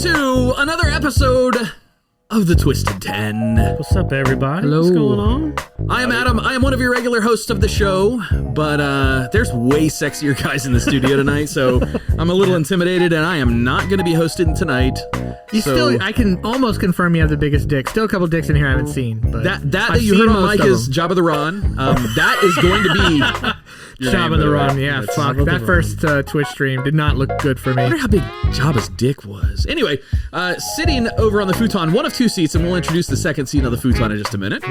to another episode of the Twisted 10. What's up, everybody? Hello. What's going on? I am Adam. I am one of your regular hosts of the show, but there's way sexier guys in the studio tonight, so I'm a little intimidated, and I am not going to be hosting tonight. I can almost confirm you have the biggest dick. Still a couple dicks in here I haven't seen. But that you heard on mic is Jabba the Ron. That is going to be Jabba the Ron. Yeah, fuck. That first Twitch stream did not look good for me. I wonder how big Jabba's dick was. Anyway, sitting over on the futon, one of two seats, and we'll introduce the second seat of the futon in just a minute.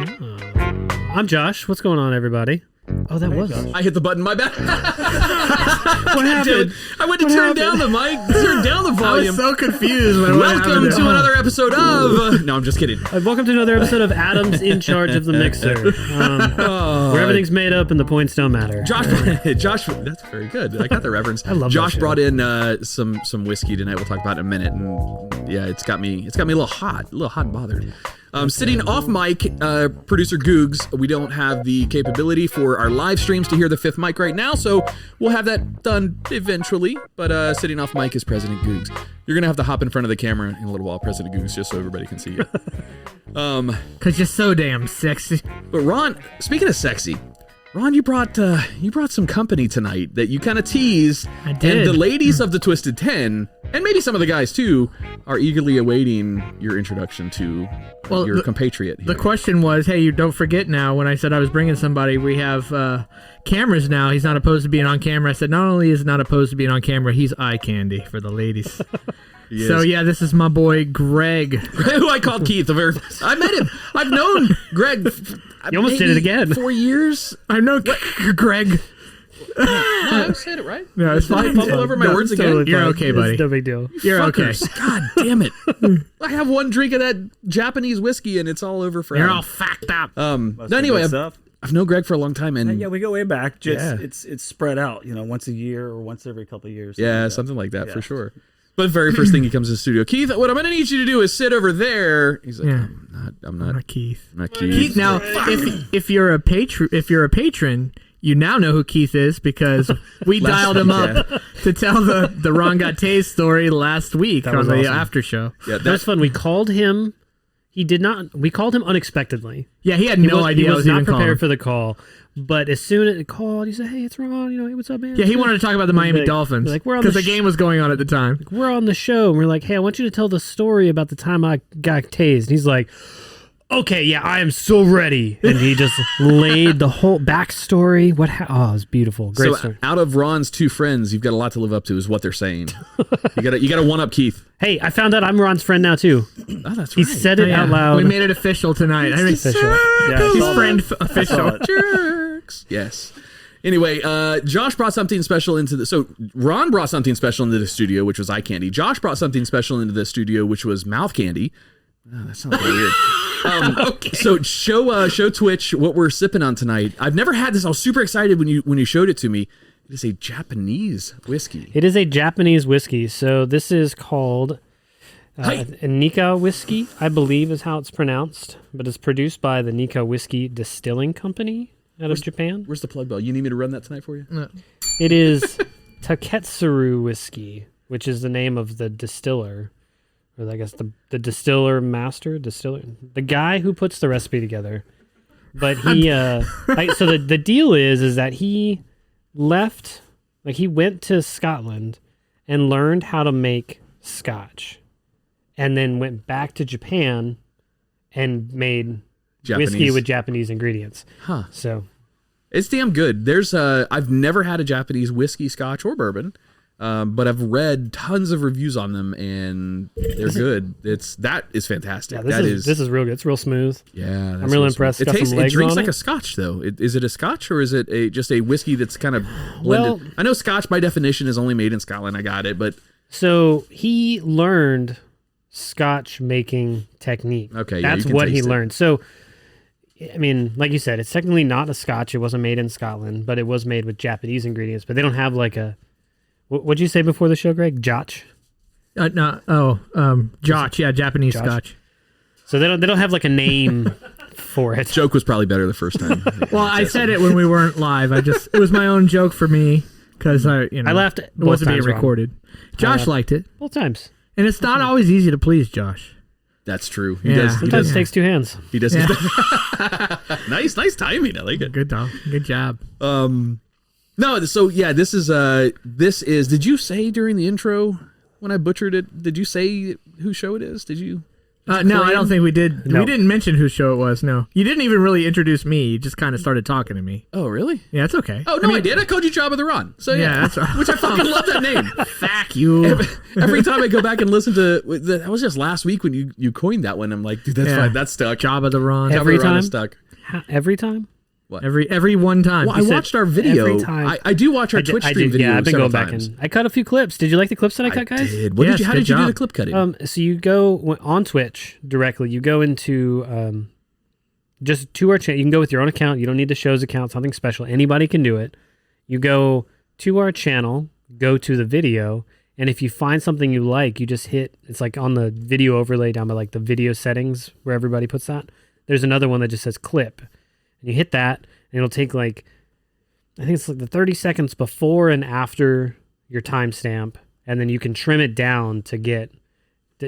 I'm Josh. What's going on, everybody? Oh, that was. I hit the button. My bad. What happened? I went to turn down the mic, turn down the volume. I was so confused. Welcome to another episode of. No, I'm just kidding. Welcome to another episode of Adam's in charge of the mixer, where everything's made up and the points don't matter. Josh, that's very good. I got the reference. I love Josh that show. brought in some whiskey tonight. We'll talk about it in a minute. And yeah, it's got me a little hot and bothered. Sitting off mic, producer Googs. We don't have the capability for our live streams to hear the fifth mic right now, so we'll have that done eventually. But sitting off mic is President Googs. You're gonna have to hop in front of the camera in a little while, President Googs, just so everybody can see you. Because you're so damn sexy. But Ron, speaking of sexy, Ron, you brought some company tonight that you kind of teased. I did. And the ladies of the Twisted 10, and maybe some of the guys too, are eagerly awaiting your introduction to your compatriot here. The question was, hey, you don't forget now, when I said I was bringing somebody, we have cameras now. He's not opposed to being on camera. I said, not only is he not opposed to being on camera, he's eye candy for the ladies. So yeah, this is my boy Greg, who I called Keith. I met him. I've known Greg. You almost did it again. 4 years. I know Greg. No, I said it right. No, it's fine. Fumble over my words again. Totally You're fine. okay, buddy. It's no big deal. You're okay. God damn it! I have one drink of that Japanese whiskey and it's all over for You're Adam. all fucked up. Anyway, I've known Greg for a long time, and yeah, we go way back. Just it's spread out, once a year or once every couple of years. Something like that for sure. But very first thing he comes to the studio, Keith, what I'm going to need you to do is sit over there. He's like, Yeah. I'm not Keith. I'm not Keith. Keith. Now, if you're a patron, you now know who Keith is because we dialed him up to tell the Ron Got Tased story last week on the after show. Yeah, That was fun. We called him. We called him unexpectedly. Yeah, he had no idea He I was was not even prepared calling. for the call. But as soon as it called, he said, "Hey, it's Ron. Hey, what's up, man?" Yeah, he wanted to talk about the Miami Dolphins because the game was going on at the time. We're on the show, and we're like, "Hey, I want you to tell the story about the time I got tased." And he's like, "Okay, yeah, I am so ready." And he just laid the whole backstory. It was beautiful. Great story. Out of Ron's two friends, you've got a lot to live up to, is what they're saying. You got to one up Keith. Hey, I found out I'm Ron's friend now too. Oh, that's He right. said it out loud. We made it official tonight. official. Yeah, He's friend official. Jerks. Yes. Anyway, Josh brought something special So Ron brought something special into the studio, which was eye candy. Josh brought something special into the studio, which was mouth candy. Oh, that sounds weird. Okay. So show Twitch what we're sipping on tonight. I've never had this. I was super excited when you showed it to me. It is a Japanese whiskey. It is a Japanese whiskey. So this is called Nika whiskey, I believe is how it's pronounced. But it's produced by the Nika Whiskey Distilling Company out of Japan. Where's the plug bell? You need me to run that tonight for you? No. It is Taketsuru whiskey, which is the name of the distiller. Or I guess the distiller, the guy who puts the recipe together. But he, so the deal is that he left, he went to Scotland and learned how to make scotch, and then went back to Japan and made whiskey with Japanese ingredients. Huh. So it's damn good. There's I've never had a Japanese whiskey, scotch, or bourbon. But I've read tons of reviews on them, and they're good. That is fantastic. Yeah, this is real good. It's real smooth. Yeah, I'm real impressed. It It drinks like a scotch, though. Is it a scotch, or is it just a whiskey that's kind of blended? Well, I know scotch by definition is only made in Scotland. I got it, but so he learned scotch making technique. Okay, yeah, that's what he learned. So, I mean, like you said, it's technically not a scotch. It wasn't made in Scotland, but it was made with Japanese ingredients. But they don't have like a. What'd you say before the show, Greg? Jotch? Jotch, yeah, Japanese Josh? scotch. So they don't have like a name for it. Joke was probably better the first time. Well, I said it when we weren't live. It was my own joke for me because I laughed. It wasn't being recorded. Josh liked it. Both times. And it's not always easy to please Josh. That's true. Sometimes it takes two hands. He does. Nice timing. I like it. Good dog. Good job. No, so yeah, this is. Did you say during the intro when I butchered it? Did you say whose show it is? Did you? No, I don't think we did. No. We didn't mention whose show it was. No, you didn't even really introduce me. You just kind of started talking to me. Oh, really? Yeah, it's okay. Oh no, I did. I called you Job of the Ron. So yeah, that's right. which I fucking love that name. Fuck you. Every time I go back and listen to that was just last week when you coined that one. I'm like, dude, that's fine. That's stuck. Job of the Ron. Every Job of the Ron time? is stuck. Every time? What? Every one time. Well, I watched our video. every time. I do watch our Twitch stream video. Yeah, I've been several going back times. and I cut a few clips. Did you like the clips that I cut, guys? Did. Yes, How did you do good the job. clip cutting? So you go on Twitch directly. You go into just to our channel. You can go with your own account. You don't need the show's account. Something special. Anybody can do it. You go to our channel. Go to the video, and if you find something you like, you just hit. It's like on the video overlay down by like the video settings where everybody puts that. There's another one that just says clip, and you hit that, and it'll take like. I think it's like the 30 seconds before and after your timestamp, and then you can trim it down to get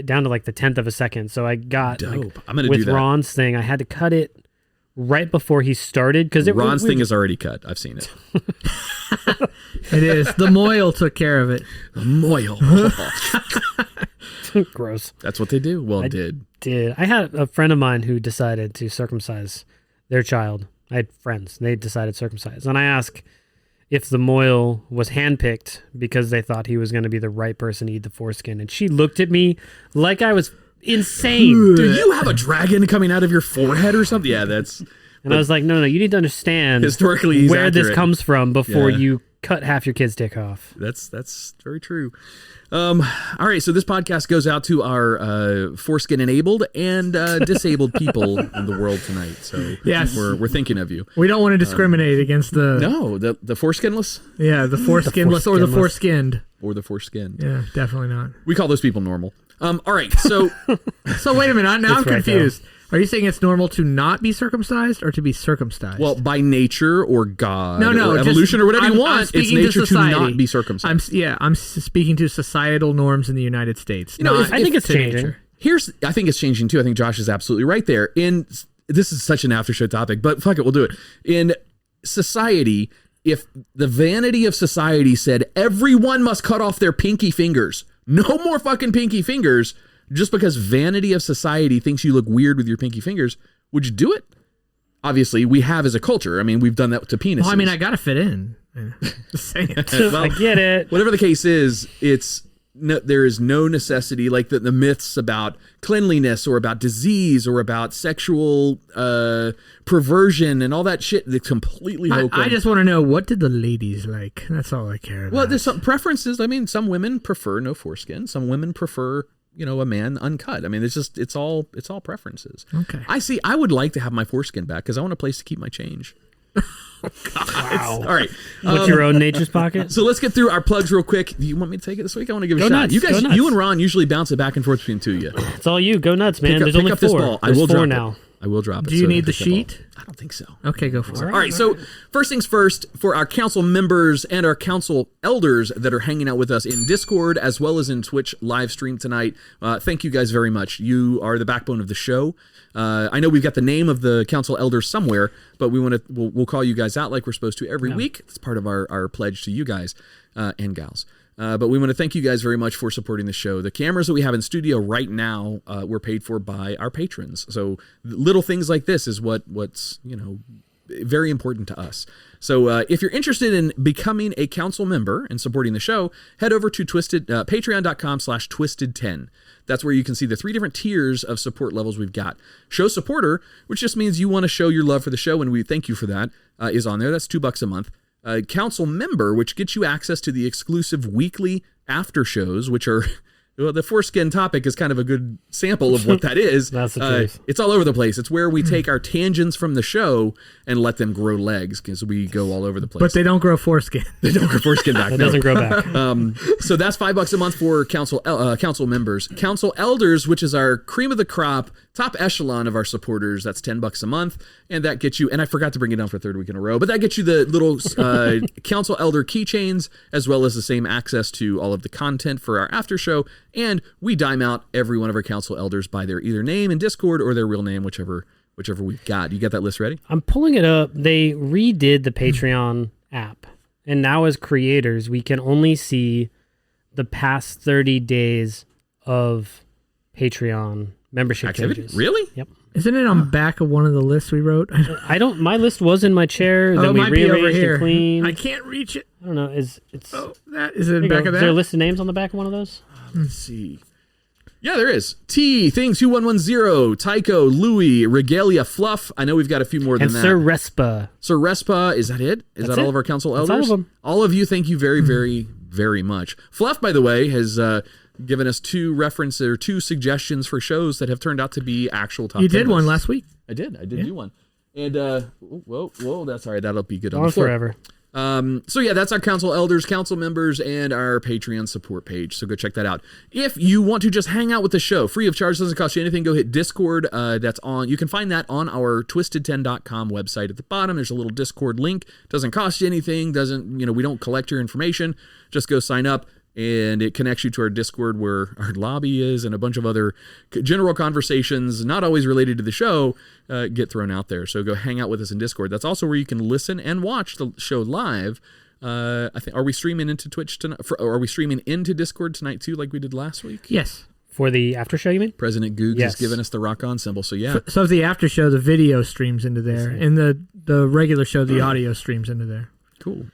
down to like the 10th of a second. So I got Dope. I'm gonna with do that. Ron's thing, I had to cut it right before he started because Ron's thing is already cut. I've seen it. It is. The Moyle took care of it. The Moyle. gross. That's what they do. Well, did. I had a friend of mine who decided to circumcise their child. I had friends. They decided to circumcise. And I asked if the Moyle was handpicked because they thought he was going to be the right person to eat the foreskin. And she looked at me like I was insane. Do you have a dragon coming out of your forehead or something? Yeah, that's... And I was like, no, you need to understand Historically, he's where this accurate. comes from before Yeah. you cut half your kid's dick off. That's very true. All right, so this podcast goes out to our foreskin enabled and disabled people in the world tonight. So Yes. we're thinking of you. We don't want to discriminate against the No, the foreskinless foreskinless or the foreskinned. or the foreskin. Yeah, definitely not. We call those people normal. All right, so So wait a minute. Now I'm That's right, confused. Are you saying it's normal to not be circumcised or to be circumcised? well, by nature or God, no, or just- evolution or whatever I'm you want, it's speaking to nature to society. not be circumcised. I'm speaking to societal norms in the United States. You know, not I think it's to changing. nature. I think it's changing too. I think Josh is absolutely right there. This is such an after show topic, but fuck it, we'll do it. In society, if the vanity of society said everyone must cut off their pinky fingers, no more fucking pinky fingers, just because vanity of society thinks you look weird with your pinky fingers, would you do it? Obviously, we have as a culture. I mean, we've done that to penises. Well, I mean, I gotta fit in. Just saying. I get it. Whatever the case is, there is no necessity, like the myths about cleanliness or about disease or about sexual perversion and all that shit. That's completely hokum. I just want to know, what did the ladies like? That's all I care about. Well, there's some preferences. I mean, some women prefer no foreskin. Some women prefer, a man uncut. I mean, it's all preferences. Okay. I would like to have my foreskin back because I want a place to keep my change. Wow. All right. What's your own nature's pocket? So let's get through our plugs real quick. Do you want me to take it this week? I want to give it a Go shot. nuts, You go guys, nuts. you and Ron usually bounce it back and forth between two of you. It's all you. Go nuts, man. There's pick only up this 4. ball. I There's will 4 drop now. it. I will drop it. Do you so need the pick that ball. sheet? I don't think so. Okay, go for it. All right, so first things first, for our council members and our council elders that are hanging out with us in Discord as well as in Twitch live stream tonight, thank you guys very much. You are the backbone of the show. I know we've got the name of the council elders somewhere, but we'll call you guys out like we're supposed to every week. It's part of our pledge to you guys and gals. But we want to thank you guys very much for supporting the show. The cameras that we have in studio right now were paid for by our patrons. So little things like this is what's very important to us. So if you're interested in becoming a council member and supporting the show, head over to patreon.com/twisted10. That's where you can see the 3 different tiers of support levels we've got. Show supporter, which just means you want to show your love for the show, and we thank you for that, is on there. That's $2 a month. Council member, which gets you access to the exclusive weekly after shows, which are, well, the foreskin topic is kind of a good sample of what that is. That's the truth. It's all over the place. It's where we take our tangents from the show and let them grow legs because we go all over the place. But they don't grow foreskin. They don't grow foreskin back. That no. doesn't grow back. So that's $5 a month for council members. Council elders, which is our cream of the crop, top echelon of our supporters. That's $10 a month, and that gets you. And I forgot to bring it down for a third week in a row, but that gets you the little council elder keychains, as well as the same access to all of the content for our after show. And we dime out every one of our council elders by their either name in Discord or their real name, whichever we've got. You got that list ready? I'm pulling it up. They redid the Patreon app, and now as creators, we can only see the past 30 days of Patreon membership Activity? changes. Really? Yep. Isn't it on back of one of the lists we wrote? I don't. My list was in my chair. Oh, Then it we might be over rearranged here. and cleaned. I can't reach it. I don't know. It's. Oh, that is it in There you back go. of Is there a that? list of names on the back of one of those? Let's see. Yeah, there is. T, Things 2110, Tycho, Louis, Regalia, Fluff. I know we've got a few more than And that. Sir Respa. Sir Respa, is that it? Is That's that all it. of our council That's elders? all of them. All of you, thank you very, very, very much. Fluff, by the way, has given us two suggestions for shows that have turned out to be actual top 10 You did one lists. last week. I did do one. And whoa, that's all right. That'll be good on On the floor. forever. So yeah, that's our council elders, council members, and our Patreon support page. So go check that out. If you want to just hang out with the show, free of charge, doesn't cost you anything, go hit Discord. That's on. You can find that on our twisted10.com website at the bottom. There's a little Discord link. Doesn't cost you anything. We don't collect your information. Just go sign up. And it connects you to our Discord where our lobby is and a bunch of other general conversations, not always related to the show, get thrown out there. So go hang out with us in Discord. That's also where you can listen and watch the show live. I think, are we streaming into Twitch tonight? Are we streaming into Discord tonight too, like we did last week? Yes. For the after show, you mean? President Goog Yes. has given us the rock on symbol. So yeah. So the after show, the video streams into there, and the regular show, the audio streams into there. Cool.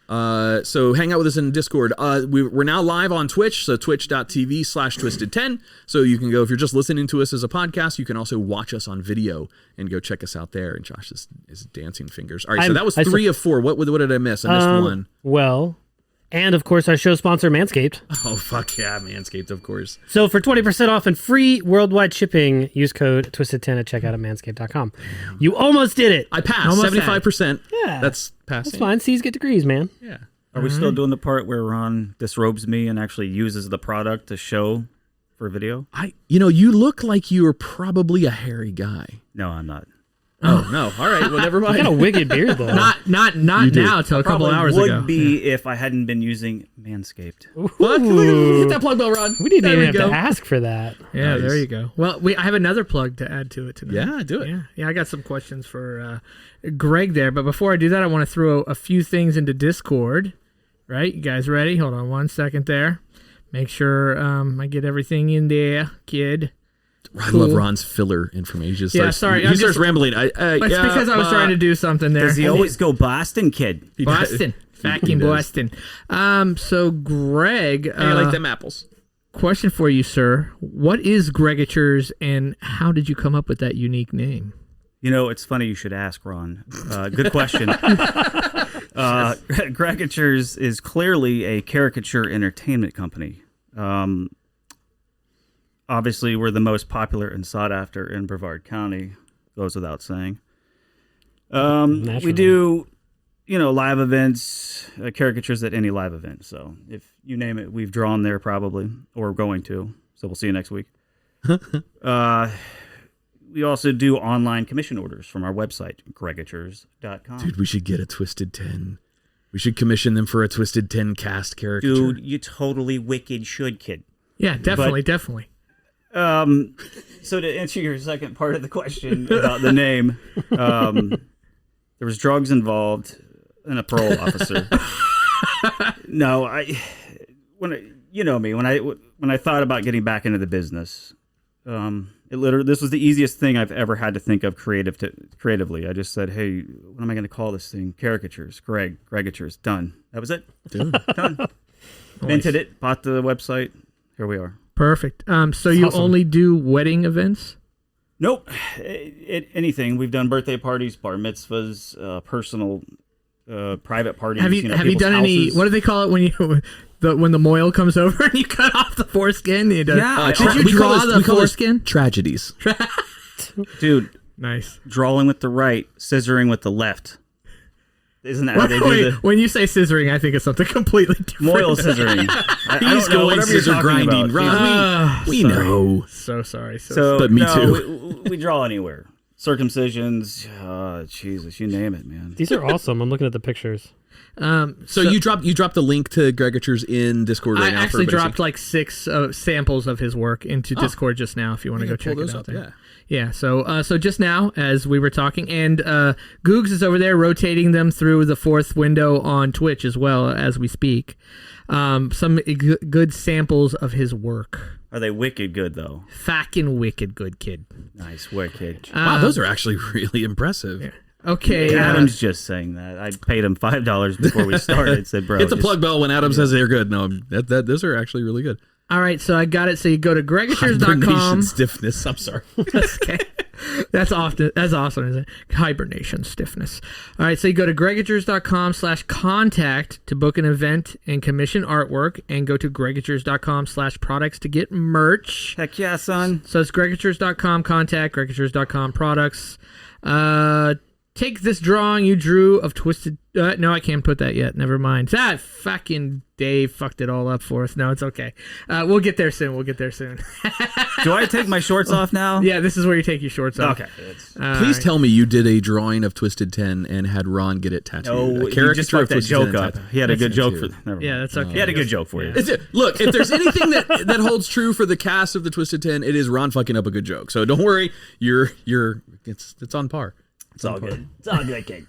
So hang out with us in Discord. We're now live on Twitch, so twitch.tv/twisted10. So you can go, if you're just listening to us as a podcast, you can also watch us on video and go check us out there. And Josh is dancing fingers. All right, so that was 3 of 4. What did I miss? I missed one. Well, and of course, our show sponsor, Manscaped. Oh, fuck yeah, Manscaped, of course. So for 20% off and free worldwide shipping, use code Twisted10 at checkout at manscaped.com. You almost did it. I passed. Almost 75%. Yeah. That's passing. That's fine. C's get degrees, man. Yeah. Are we still doing the part where Ron disrobes me and actually uses the product to show for video? You look like you are probably a hairy guy. No, I'm not. Oh, no. All right. Well, never You mind. got a wicked beard, though. Not now till a couple Probably hours would ago. be if I hadn't been using Manscaped. Look, hit that plug bell, Ron. We didn't There even we have go. to ask for that. Yeah, Nice. there you go. Well, I have another plug to add to it tonight. Yeah, do it. Yeah, I got some questions for Greg there. But before I do that, I want to throw a few things into Discord. Right? You guys ready? Hold on 1 second there. Make sure I get everything in there, kid. I love Ron's filler information. Yeah, sorry, He I'm starts just- rambling. It's because I was trying to do something there. Does he always go Boston, kid? Boston. Fucking does. Boston. So Greg, I like them apples. question for you, sir. What is Gregatures and how did you come up with that unique name? You know, it's funny you should ask, Ron. Good question. Gregatures is clearly a caricature entertainment company. Obviously, we're the most popular and sought after in Brevard County. Goes without saying. Naturally. We do, live events, caricatures at any live event. So if you name it, we've drawn there probably, or going to. So we'll see you next week. We also do online commission orders from our website, gregatures.com. Dude, we should get a Twisted 10. We should commission them for a Twisted 10 cast caricature. Dude, you totally wicked should, kid. Yeah, definitely. So to answer your second part of the question about the name, there was drugs involved and a parole officer. No, when I thought about getting back into the business, this was the easiest thing I've ever had to think of creatively. I just said, hey, what am I going to call this thing? Caricatures, Gregatures, done. That was it. Dude. Done. Minted it, bought the website. Here we are. Perfect. So you awesome. only do wedding events? Nope. Anything. We've done birthday parties, bar mitzvahs, personal, private parties. Have you people's done any? houses. What do they call it when you when the mohel comes over and you cut off the foreskin? You Yeah, did you we call draw this- the we call this foreskin? Tragedies. Dude, Nice. drawing with the right, scissoring with the left. Isn't that how they do when you say scissoring, I think of something completely different. Moil scissoring? He's going scissor grinding. Ron, we know. So sorry. But me too. We draw anywhere. Circumcisions, Jesus, you name it, man. These are awesome. I'm looking at the pictures. So you dropped the link to Gregatures in Discord right now. I actually dropped like 6 samples of his work into Discord just now. If you want to go check it out there. Yeah. So just now, as we were talking, and Googs is over there rotating them through the 4th window on Twitch as well as we speak. Some good samples of his work. Are they wicked good though? Fucking wicked good, kid. Nice, wicked. Wow, those are actually really impressive. Yeah. Okay, Adam's just saying that. I paid him $5 before we started. Said, bro, it's a plug bell when Adam says they're good. No, those are actually really good. All right, so I got it. So you go to gregatures.com. Hibernation stiffness. I'm sorry. That's okay. That's awesome, isn't it? Hibernation stiffness. All right, so you go to gregatures.com/contact to book an event and commission artwork, and go to gregatures.com/products to get merch. Heck yeah, son. So it's gregatures.com contact, gregatures.com products. Take this drawing you drew of Twisted... no, I can't put that yet. Never mind. That fucking Dave fucked it all up for us. No, it's okay. We'll get there soon. Do I take my shorts off now? Yeah, this is where you take your shorts off. Okay. Please tell me you did a drawing of Twisted 10 and had Ron get it tattooed. No, he just fucked that joke up. He had a good joke for... Yeah, that's okay. He had a good joke for you. Look, if there's anything that holds true for the cast of the Twisted 10, it is Ron fucking up a good joke. So don't worry. It's on par. It's all good. It's all good, kid.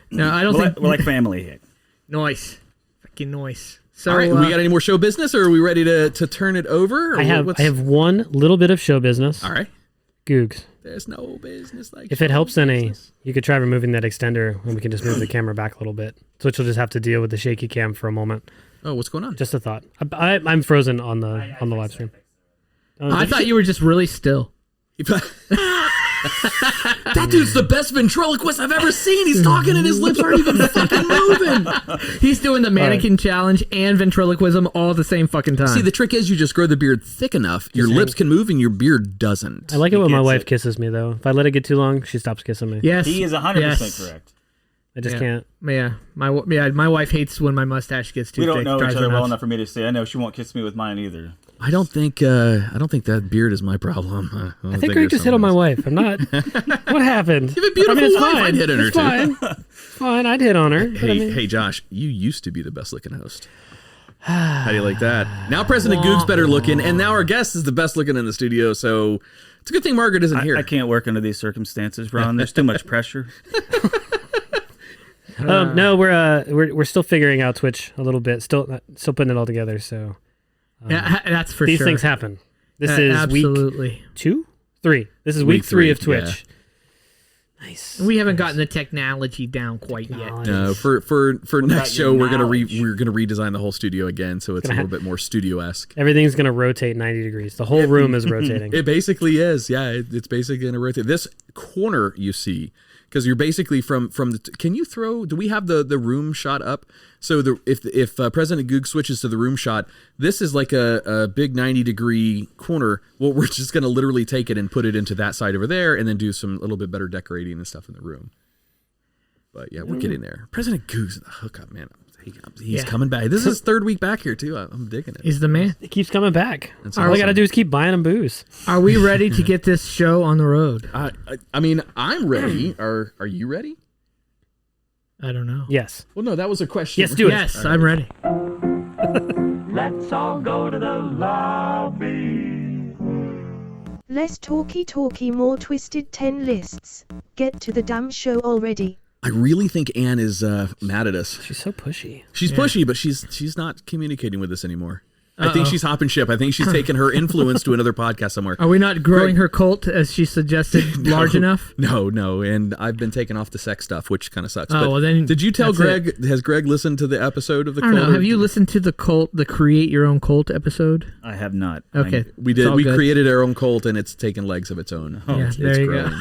No, I don't think we're like family here. Noise. Fucking noise. So, all right, we got any more show business, or are we ready to turn it over? Or I have one little bit of show business. All right. Googs. There's no business like if it helps any, you could try removing that extender, and we can just move the camera back a little bit. Twitch will just have to deal with the shaky cam for a moment. Oh, what's going on? Just a thought. I'm frozen on the live stream. I thought you were just really still. That dude's the best ventriloquist I've ever seen. He's talking and his lips aren't even fucking moving. He's doing the mannequin challenge and ventriloquism all at the same fucking time. See, the trick is you just grow the beard thick enough, your lips can move and your beard doesn't. I like it when my wife kisses me, though. If I let it get too long, she stops kissing me. Yes. He is 100% correct. I just can't. Yeah, my wife hates when my mustache gets too thick. We don't know each other well enough for me to say. I know she won't kiss me with mine either. I don't think that beard is my problem. I think Greg just hit on my wife. I'm not. What happened? You have a beautiful wife. I'd hit on her too. Fine, I'd hit on her. Hey, Josh, you used to be the best looking host. How do you like that? Now President Goog's better looking, and now our guest is the best looking in the studio. So it's a good thing Margaret isn't here. I can't work under these circumstances, Ron. There's too much pressure. No, we're still figuring out Twitch a little bit. Still putting it all together. So. Yeah, that's for these sure. These things happen. This is absolutely. week 2, 3. This is week 3 of Twitch. Yeah. Nice. We haven't gotten the technology down quite yet. No, for next show we're gonna redesign the whole studio again, so it's a little bit more studio-esque. Everything's gonna rotate 90 degrees. The whole room is rotating. It basically is. Yeah, it's basically gonna rotate. This corner you see. Because you're basically from the. Can you throw? Do we have the room shot up? So if President Goog switches to the room shot, this is like a big 90-degree corner. Well, we're just going to literally take it and put it into that side over there, and then do some little bit better decorating and stuff in the room. But yeah, we're getting there. President Goog's the hookup, man. He's coming back. This is his 3rd week back here too. I'm digging it. He's the man. It keeps coming back. All I gotta do is keep buying him booze. Are we ready to get this show on the road? I mean, I'm ready. Are you ready? I don't know. Yes. Well, no, that was a question. Yes, do it. Yes, I'm ready. Let's all go to the lobby. Less talky, more Twisted 10 lists. Get to the damn show already. I really think Anne is mad at us. She's so pushy. She's pushy, but she's not communicating with us anymore. I think she's hopping ship. I think she's taken her influence to another podcast somewhere. Are we not growing her cult as she suggested large enough? No. And I've been taken off the sex stuff, which kind of sucks. Oh, well then. Did you tell Greg? Has Greg listened to the episode of the cult? I don't know. Have you listened to the Create Your Own Cult episode? I have not. Okay. We did. We created our own cult, and it's taken legs of its own. Oh, yeah, there you go.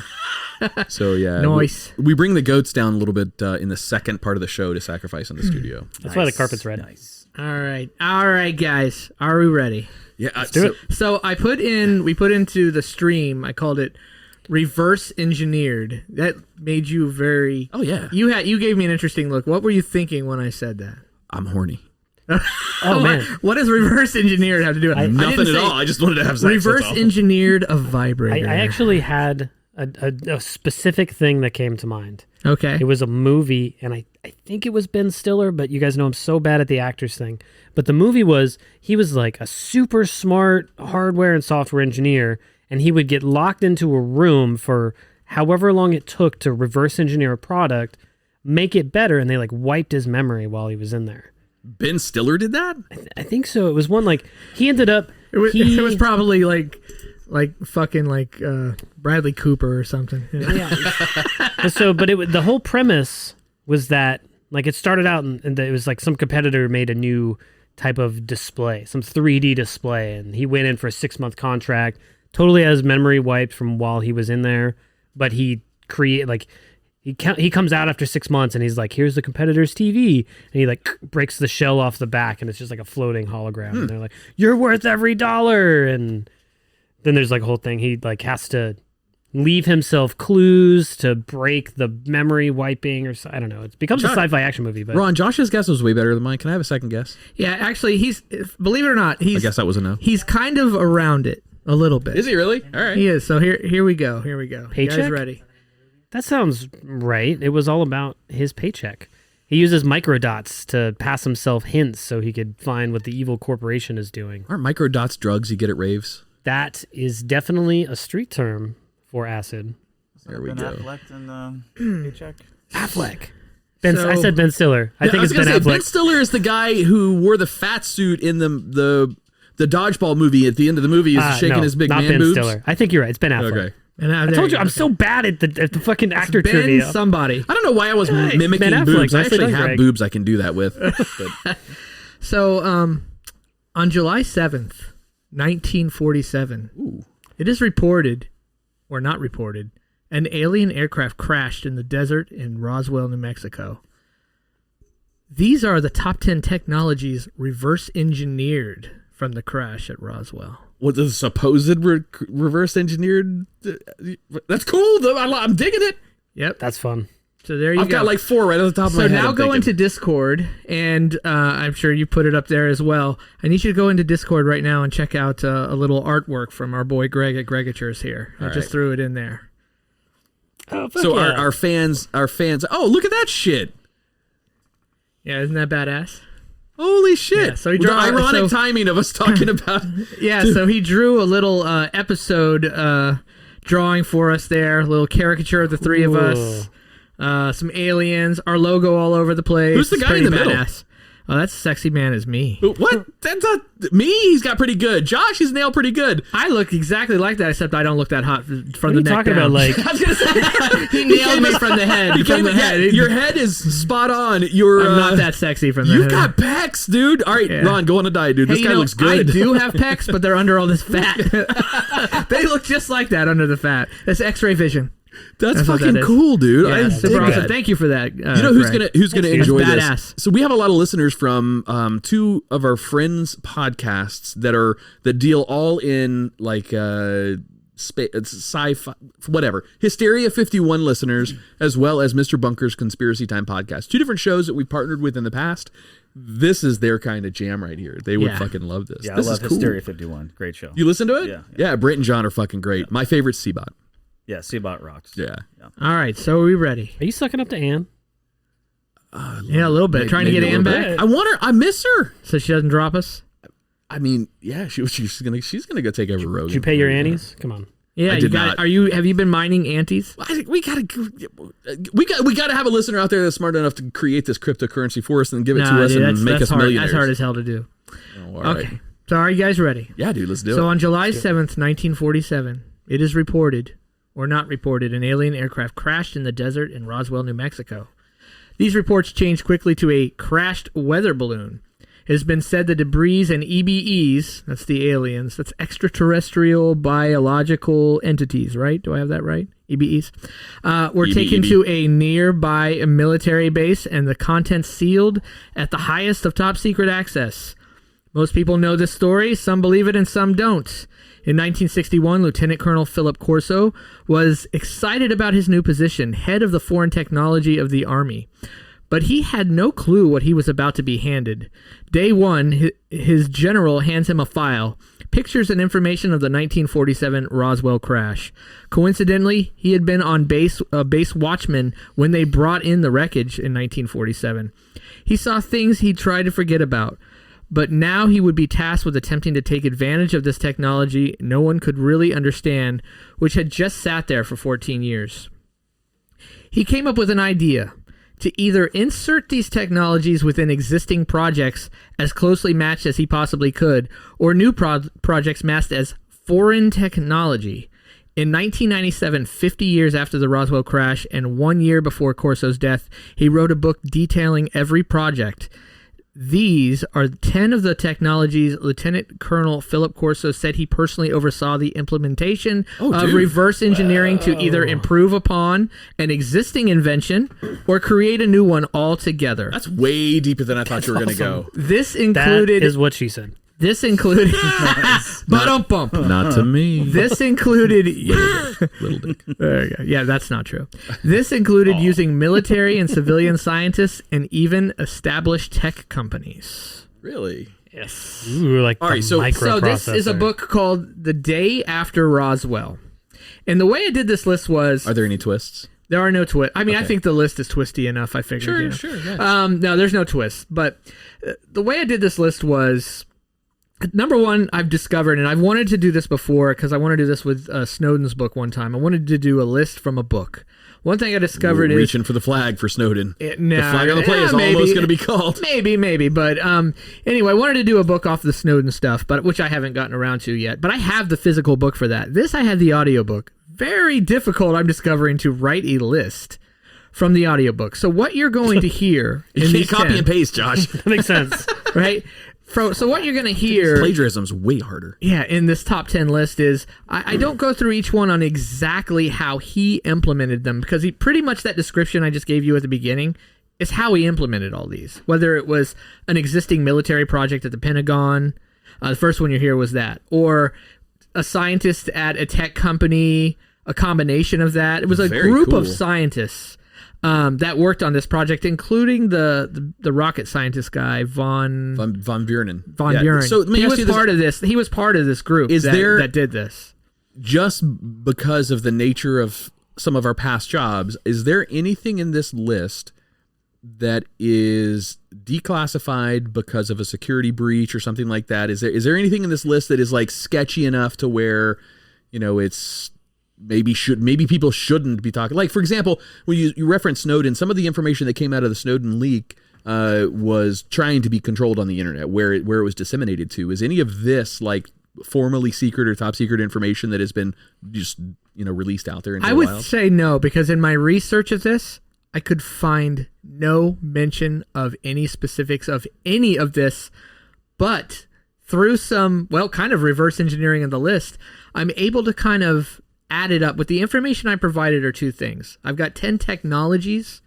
So yeah, nice. We bring the goats down a little bit in the second part of the show to sacrifice in the studio. That's why the carpet's red. Nice. All right, guys. Are we ready? Yeah, let's do it. So we put into the stream. I called it reverse engineered. That made you very. Oh yeah. You gave me an interesting look. What were you thinking when I said that? I'm horny. Oh man, What does reverse engineered have to do with it? Nothing at all. I just wanted to have sex. Reverse engineered a vibrator. I actually had a specific thing that came to mind. Okay. It was a movie, and I think it was Ben Stiller, but you guys know I'm so bad at the actors thing. But the movie was, he was like a super smart hardware and software engineer, and he would get locked into a room for however long it took to reverse engineer a product, make it better, and they like wiped his memory while he was in there. Ben Stiller did that? I think so. It was one like, he ended up... It was probably like fucking like Bradley Cooper or something. Yeah. So, but the whole premise was that like it started out and it was like some competitor made a new type of display, some 3D display, and he went in for a 6-month contract, totally has memory wiped from while he was in there, but he comes out after 6 months and he's like, here's the competitor's TV, and he like breaks the shell off the back and it's just like a floating hologram, and they're like, you're worth every dollar, and then there's like a whole thing. He like has to leave himself clues to break the memory wiping, or I don't know. It becomes a sci-fi action movie. But Ron, Josh's guess was way better than mine. Can I have a second guess? Yeah, actually, believe it or not, I guess that was a no. He's kind of around it a little bit. Is he really? All right. He is. So here we go. Here we go. Paycheck? You guys ready? that sounds right. It was all about his paycheck. He uses microdots to pass himself hints so he could find what the evil corporation is doing. Aren't microdots drugs you get at raves? That is definitely a street term for acid. There we Ben go. Affleck and Paycheck. Affleck. So- I said Ben Stiller. I think was it's Ben gonna say, Affleck. Ben Stiller is the guy who wore the fat suit in the dodgeball movie. At the end of the movie, is shaking no, his big not man Ben boobs. Stiller. I think you're right. It's Ben Affleck. Okay. And I told you, I'm so bad at the fucking actor Ben trivia. somebody. I don't know why I was mimicking Ben Affleck, boobs. I nicely actually done, have Greg. boobs I can do that with. But So, on July 7th, 1947, it is reported, or not reported, an alien aircraft crashed in the desert in Roswell, New Mexico. These are the top 10 technologies reverse engineered from the crash at Roswell. what the supposed reverse engineered? That's cool. Though. I'm digging it. Yep. That's fun. So there you I've go. got like 4 right at the top of my So head. now I'm go thinking. into Discord, and I'm sure you put it up there as well. I need you to go into Discord right now and check out a little artwork from our boy Greg at Gregatures here. I just threw it in there. Oh, fuck So yeah. our fans. Oh, look at that shit! Yeah, isn't that badass? Holy shit! Yeah, so he the drew- ironic so- timing of us talking about. Yeah, so he drew a little episode drawing for us there, a little caricature of the three of us. Some aliens, our logo all over the place. Who's the It's guy in pretty the middle? badass. Oh, that sexy man is me. What? That's not me. He's got pretty good. Josh, he's nailed pretty good. I look exactly like that, except I don't look that hot from What the are you neck talking down. about? Like, I was gonna say He nailed me from the head. From the head. Your head is spot on. You're I'm not that sexy from the You've head. got pecs, dude. All right, Yeah. Ron, go on a diet, dude. Hey, This you guy know, looks good. I do have pecs, but they're under all this fat. They look just like that under the fat. That's X-ray vision. That's what fucking that is. cool, dude. I Yeah, dig super awesome. that. Thank you for that. You know who's Greg. gonna enjoy That's this? badass. So we have a lot of listeners from 2 of our friends' podcasts that deal all in like sci-fi, whatever. Hysteria 51 listeners, as well as Mr. Bunker's Conspiracy Time podcast. 2 different shows that we partnered with in the past. This is their kind of jam right here. They would Yeah. fucking love this. Yeah, This I is love cool. Hysteria 51. Great show. You listen to it? Yeah. Yeah, Brett and John are fucking great. My favorite's Seabot. Yeah, Seabot rocks. Yeah. All right, so are we ready? are you sucking up to Anne? Yeah, a little bit. Trying to Maybe get a Ann little back bit. I want her. I miss her. so she doesn't drop us. I mean, yeah, she's gonna go take over Rogan. Did you pay your Annies? Come on. Yeah, I you did got. not. Have you been mining antes? I think we gotta have a listener out there that's smart enough to create this cryptocurrency for us and give it to us dude, and make us hard. millionaires. That's hard as hell to do. Oh, all right. Okay, so are you guys ready? Yeah, dude, let's do So it. on July 7th, 1947, it is reported, or not reported, an alien aircraft crashed in the desert in Roswell, New Mexico. These reports changed quickly to a crashed weather balloon. It has been said the debris and EBEs, that's the aliens, that's extraterrestrial biological entities, right? Do I have that right? EBEs? Were taken to a nearby military base and the contents sealed at the highest of top secret access. Most people know this story. Some believe it and some don't. In 1961, Lieutenant Colonel Philip Corso was excited about his new position, head of the foreign technology of the Army. But he had no clue what he was about to be handed. Day one, his general hands him a file, pictures and information of the 1947 Roswell crash. Coincidentally, he had been on base watchman when they brought in the wreckage in 1947. He saw things he tried to forget about, but now he would be tasked with attempting to take advantage of this technology no one could really understand, which had just sat there for 14 years. He came up with an idea to either insert these technologies within existing projects as closely matched as he possibly could, or new projects masked as foreign technology. In 1997, 50 years after the Roswell crash and 1 year before Corso's death, he wrote a book detailing every project. These are 10 of the technologies Lieutenant Colonel Philip Corso said he personally oversaw the implementation of reverse engineering to either improve upon an existing invention or create a new one altogether. That's way deeper than I thought you were going to go. This included... That is what she said. This included... Ba-dum-bum. Not to me. This included... Little dick. There you go. Yeah, that's not true. This included using military and civilian scientists and even established tech companies. Really? Yes. Ooh, like All the right, so this is a book called The Day After Roswell. And the way I did this list was... Are there any twists? There are no twists. I mean, Okay. I think the list is twisty enough, I figured. Sure, yeah. No, there's no twists. But the way I did this list was... Number one, I've discovered, and I've wanted to do this before because I want to do this with Snowden's book one time. I wanted to do a list from a book. One thing I discovered is... Reaching for the flag for Snowden. The flag on the play is almost going to be called. Maybe. But anyway, I wanted to do a book off the Snowden stuff, but which I haven't gotten around to yet. But I have the physical book for that. This, I had the audiobook. Very difficult, I'm discovering, to write a list from the audiobook. So what you're going to hear... You can't copy and paste, Josh. That makes sense. Right? So what you're going to hear... Plagiarism's way harder. Yeah, in this top 10 list is... I don't go through each one on exactly how he implemented them, because he pretty much that description I just gave you at the beginning is how he implemented all these. Whether it was an existing military project at the Pentagon, the first one you hear was that, or a scientist at a tech company, a combination of that. It was a Very group cool. of scientists that worked on this project, including the rocket scientist guy, Von Buren. Buren. So let me he ask was you this. part of this. He was part of this group that did this. Just because of the nature of some of our past jobs, is there anything in this list that is declassified because of a security breach or something like that? Is there anything in this list that is like sketchy enough to where, it's maybe people shouldn't be talking? Like, for example, when you reference Snowden, some of the information that came out of the Snowden leak was trying to be controlled on the internet, where it was disseminated to. Is any of this like formally secret or top secret information that has been just released out there into I the would wild? say no, because in my research of this, I could find no mention of any specifics of any of this, but through some, kind of reverse engineering of the list, I'm able to kind of add it up. With the information I provided are two things. I've got 10 technologies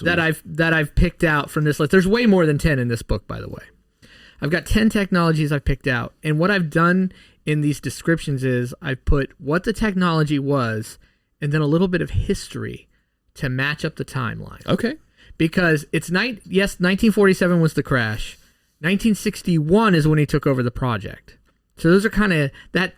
that I've picked out from this list. There's way more than 10 in this book, by the way. I've got 10 technologies I've picked out, and what I've done in these descriptions is I've put what the technology was and then a little bit of history to match up the timeline. Okay. Because it's 1947 was the crash. 1961 is when he took over the project. So those are kind of, that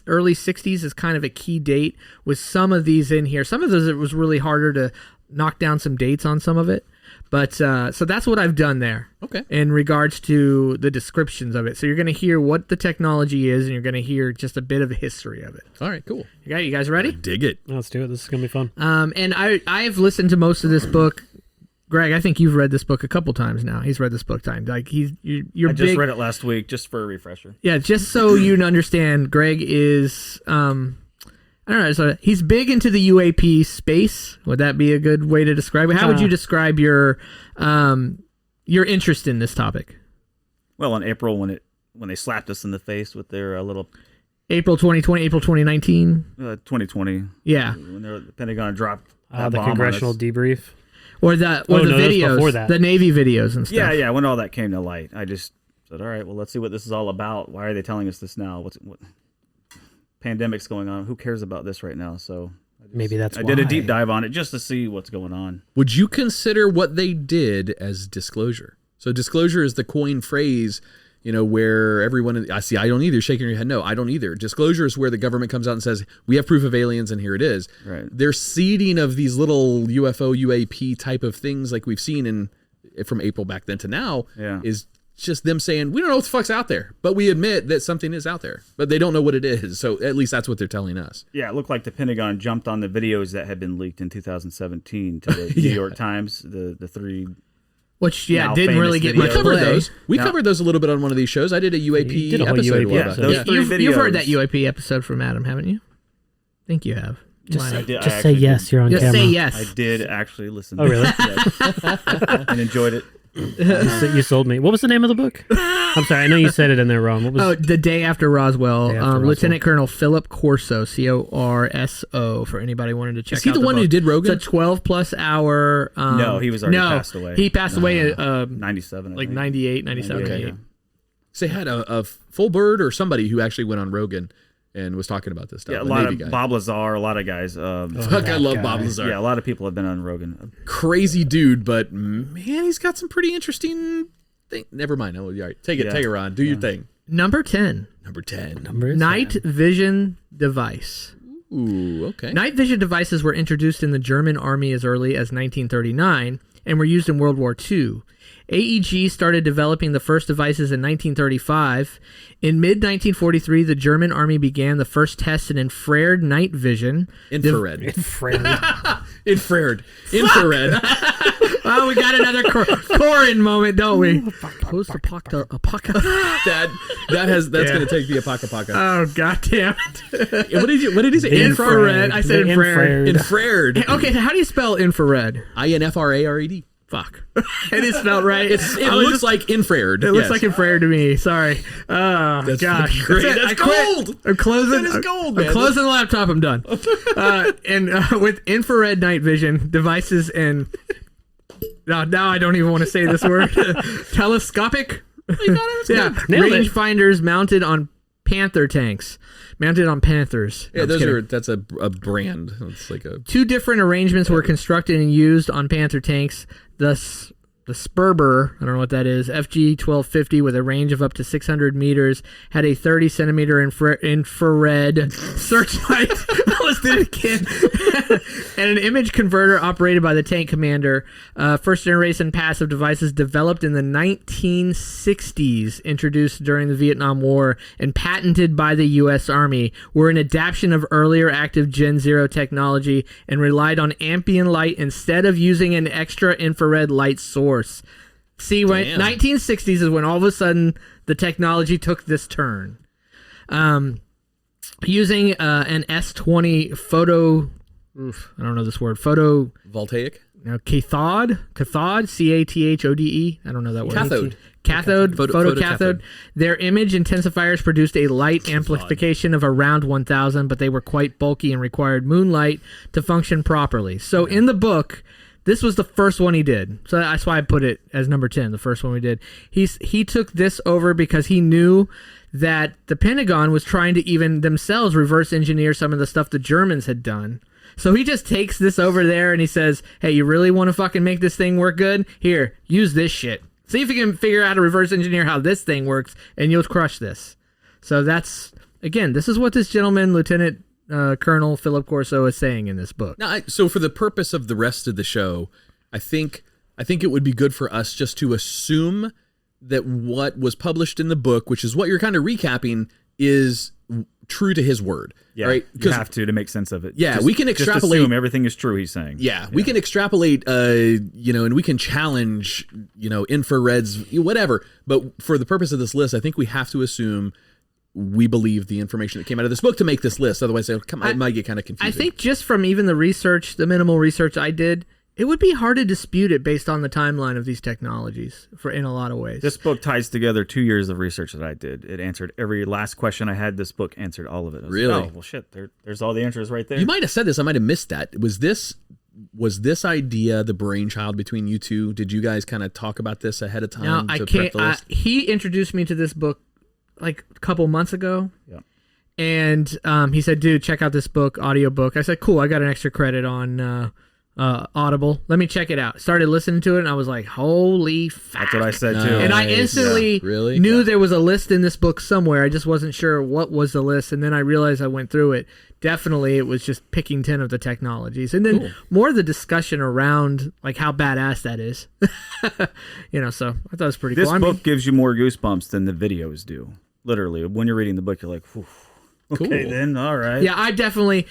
early 60s is kind of a key date with some of these in here. Some of those, it was really harder to knock down some dates on some of it. But so that's what I've done there. Okay. In regards to the descriptions of it. So you're going to hear what the technology is, and you're going to hear just a bit of a history of it. All right, cool. You guys ready? Dig it. Let's do it. This is going to be fun. And I've listened to most of this book. Greg, I think you've read this book a couple times now. He's read this book time. Like you're I just big, read it last week just for a refresher. Yeah, just so you understand, Greg is I don't know. So he's big into the UAP space. Would that be a good way to describe it? How would you describe your interest in this topic? Well, in April when they slapped us in the face with their little April 2020, April 2019. 2020. Yeah. When the Pentagon dropped that The bomb on congressional us. debrief. Or the no, that was videos, before that. the Navy videos and stuff. Yeah. When all that came to light, I just said, "All right, well, let's see what this is all about. Why are they telling us this now? What pandemic's going on. Who cares about this right now? So Maybe that's I why. did a deep dive on it just to see what's going on. Would you consider what they did as disclosure? So disclosure is the coined phrase, where everyone, I don't either, shaking your head, no, I don't either. Disclosure is where the government comes out and says, we have proof of aliens and here it is. Right. Their seeding of these little UFO, UAP type of things like we've seen from April back then to now is just them saying, we don't know what the fuck's out there, but we admit that something is out there, but they don't know what it is. So at least that's what they're telling us. Yeah, it looked like the Pentagon jumped on the videos that had been leaked in 2017 to the New York Times, the three... Which, now didn't really get videos. much play. Those. We covered those a little bit on one of these shows. I did a UAP did a whole episode. UAP about episode. that. Those three You've heard videos- that UAP episode from Adam, haven't you? I think you have. Just Might say, have. I just say actually yes. did. You're on Just camera. say yes. I did actually listen. Oh, really? Yes. And enjoyed it. You sold me. What was the name of the book? I'm sorry. I know you said it in there wrong. What was? Oh, The Day After Roswell. Day After Roswell. Lieutenant Colonel Philip Corso, Corso, for anybody wanting to check Is he out the one book. who did Rogan? It's a 12-plus hour... No, he was already passed away. He passed away 97. I like think. 98, 97. 98, 98. yeah. So they had a full bird or somebody who actually went on Rogan and was talking about this stuff. Yeah, a the lot Navy of guy. Bob Lazar, a lot of guys. Fuck, that I love guy. Bob Lazar. Yeah, a lot of people have been on Rogan. Crazy dude, but man, he's got some pretty interesting thing. Never mind. Oh, all right. Take it, Ron. Do your thing. Number 10. Number 10. Number is Night that? vision device. Ooh, okay. Night vision devices were introduced in the German army as early as 1939 and were used in World War II. AEG started developing the first devices in 1935. In mid-1943, the German army began the first tests in infrared night vision. Infrared. Infrared. Infrared. Oh, we got another Corin moment, don't we? Post-apocalyptic. That's going to take the apocalypse. Oh, goddamn it. What did he say? Infrared. I said The infrared. Infrared. Okay, so how do you spell infrared? INFRARED. Fuck. It is spelled right. It looks like infrared. It looks like infrared to me. Sorry. Oh, That's gosh. fucking great. That's it. That's I quit. gold. I'm closing. That is gold, I'm man. closing the laptop. I'm done. With infrared night vision devices and now I don't even want to say this word. Telescopic. Yeah. Nailed it. Rangefinders mounted on Panther tanks. Mounted on Panthers. Yeah, No, I'm just kidding. that's a brand. It's like a Two different arrangements were constructed and used on Panther tanks. Thus, the Sperber, I don't know what that is, FG-1250 with a range of up to 600 meters, had a 30-centimeter infrared searchlight. Let's do it again. And an image converter operated by the tank commander. First-generation passive devices developed in the 1960s, introduced during the Vietnam War, and patented by the U.S. Army, were an adaptation of earlier active Gen Zero technology and relied on ambient light instead of using an extra infrared light source. See, when Damn. 1960s is when all of a sudden the technology took this turn. Using an S20 photo, I don't know this word, photo voltaic. cathode, CATHODE. I don't know that word. Cathode. Photocathode. Their image intensifiers produced a light amplification of around 1,000, but they were quite bulky and required moonlight to function properly. So in the book, this was the first one he did. So that's why I put it as number 10, the first one we did. He took this over because he knew that the Pentagon was trying to even themselves reverse engineer some of the stuff the Germans had done. So he just takes this over there and he says, hey, you really want to fucking make this thing work good? Here, use this shit. See if you can figure out how to reverse engineer how this thing works, and you'll crush this. So that's, again, this is what this gentleman, Lieutenant Colonel Philip Corso, is saying in this book. Now, so for the purpose of the rest of the show, I think it would be good for us just to assume that what was published in the book, which is what you're kind of recapping, is true to his word. Yeah, right? you have to make sense of it. Yeah, we can extrapolate. Just assume everything is true. He's saying. Yeah, we can extrapolate, and we can challenge, infrareds, whatever. But for the purpose of this list, I think we have to assume we believe the information that came out of this book to make this list. Otherwise, it might get kind of confusing. I think just from even the research, the minimal research I did, it would be hard to dispute it based on the timeline of these technologies in a lot of ways. This book ties together 2 years of research that I did. It answered every last question I had. This book answered all of it. I was Really? like, oh, well, shit. There's all the answers right there. You might have said this. I might have missed that. Was this idea the brainchild between you two? Did you guys kind of talk about this ahead of time? Now, I to can't. prep the list? He introduced me to this book like a couple months ago. Yeah. And he said, dude, check out this book, audiobook. I said, cool, I got an extra credit on Audible. Let me check it out. Started listening to it, and I was like, holy fuck. That's what I said, too. And I instantly Really? knew there was a list in this book somewhere. I just wasn't sure what was the list. And then I realized I went through it. Definitely, it was just picking 10 of the technologies. And then more of the discussion around like how badass that is. So I thought it was pretty This cool. book gives you more goosebumps than the videos do. Literally, when you're reading the book, you're like, "Whew, okay, Cool. then, all right." Yeah, I definitely,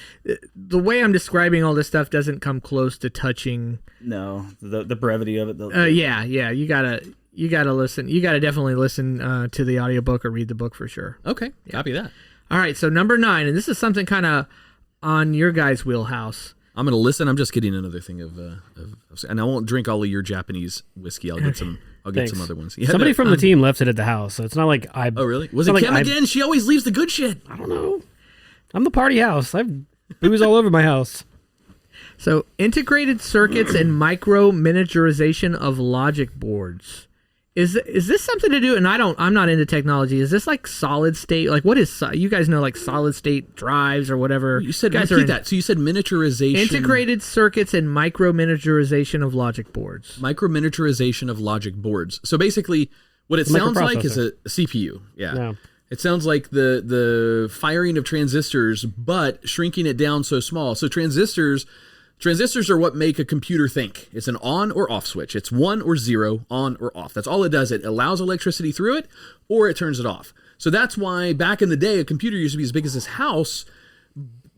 the way I'm describing all this stuff doesn't come close to touching. No, the brevity of it. Yeah, you gotta listen. You gotta definitely listen to the audiobook or read the book for sure. Okay, copy that. All right, so number 9, and this is something kind of on your guys' wheelhouse. I'm gonna listen. I'm just getting another thing of and I won't drink all of your Japanese whiskey. I'll get some. I'll get some other ones. Yeah, Somebody from the team left it at the house, so it's not like I. Oh really? Was it's it not Kim like again? She always leaves the good shit. I don't know. I'm the party house. I've booze all over my house. So integrated circuits and micro miniaturization of logic boards. Is this something to do? And I'm not into technology. Is this like solid state? Like what is you guys know like solid state drives or whatever? You said guys repeat that. So you said miniaturization. Integrated circuits and micro miniaturization of logic boards. Micro miniaturization of logic boards. So basically, what it sounds like is a CPU. Yeah. It sounds like the firing of transistors, but shrinking it down so small. So transistors are what make a computer think. It's an on or off switch. It's 1 or 0, on or off. That's all it does. It allows electricity through it, or it turns it off. So that's why back in the day, a computer used to be as big as this house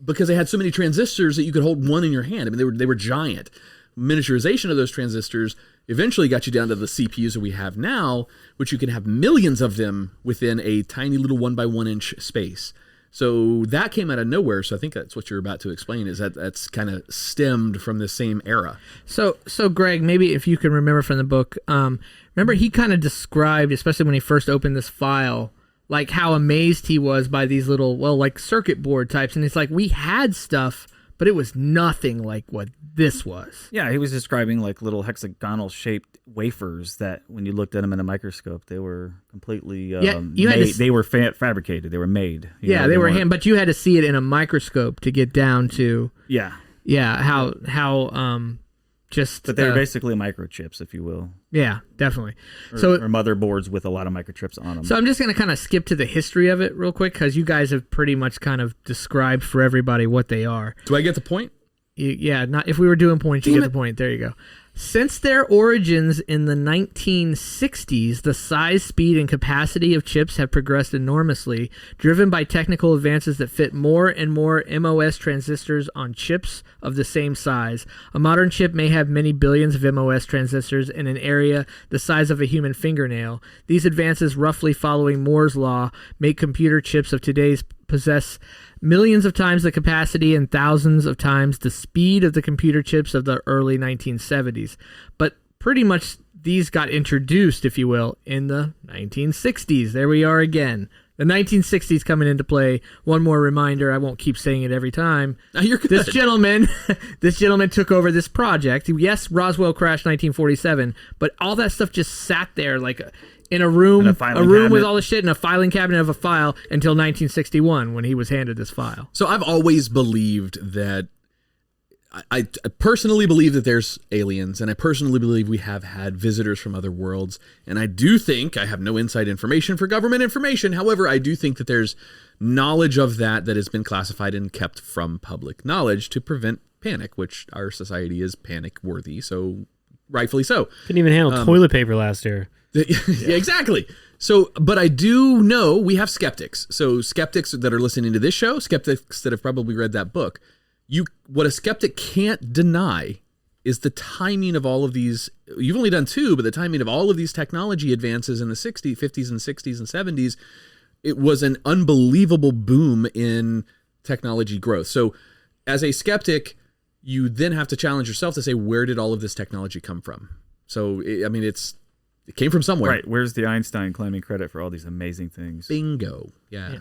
because they had so many transistors that you could hold one in your hand. I mean, they were giant. Miniaturization of those transistors eventually got you down to the CPUs that we have now, which you can have millions of them within a tiny little 1 by 1 inch space. So that came out of nowhere. So I think that's what you're about to explain is that's kind of stemmed from the same era. So Greg, maybe if you can remember from the book, remember he kind of described, especially when he first opened this file, like how amazed he was by these little, like circuit board types. And it's like, we had stuff, but it was nothing like what this was. Yeah, he was describing like little hexagonal shaped wafers that when you looked at them in a microscope, they were completely they were fabricated. They were made. They were but you had to see it in a microscope to get down to how but they're basically microchips, if you will. Yeah, definitely. Or motherboards with a lot of microchips on them. So I'm just going to kind of skip to the history of it real quick because you guys have pretty much kind of described for everybody what they are. Do I get the point? Not if we were doing points, you get the point. There you go. Since their origins in the 1960s, the size, speed, and capacity of chips have progressed enormously, driven by technical advances that fit more and more MOS transistors on chips of the same size. A modern chip may have many billions of MOS transistors in an area the size of a human fingernail. These advances, roughly following Moore's law, make computer chips of today's possess millions of times the capacity and thousands of times the speed of the computer chips of the early 1970s. But pretty much these got introduced, if you will, in the 1960s. There we are again. The 1960s coming into play. One more reminder, I won't keep saying it every time. No, you're good. This gentleman took over this project. Yes, Roswell crashed 1947, but all that stuff just sat there like in a room with all the shit in a filing cabinet of a file until 1961 when he was handed this file. So I've always believed that I personally believe that there's aliens, and I personally believe we have had visitors from other worlds. And I do think, I have no inside information for government information, however, I do think that there's knowledge of that has been classified and kept from public knowledge to prevent panic, which our society is panic worthy, so rightfully so. Couldn't even handle toilet paper last year. Yeah, exactly. So, but I do know we have skeptics. So skeptics that are listening to this show, skeptics that have probably read that book, what a skeptic can't deny is the timing of all of these. You've only done 2, but the timing of all of these technology advances in the 50s and 60s and 70s, it was an unbelievable boom in technology growth. So as a skeptic, you then have to challenge yourself to say, where did all of this technology come from? So, I mean, it came from somewhere. Right. Where's the Einstein claiming credit for all these amazing things? Bingo. Yeah.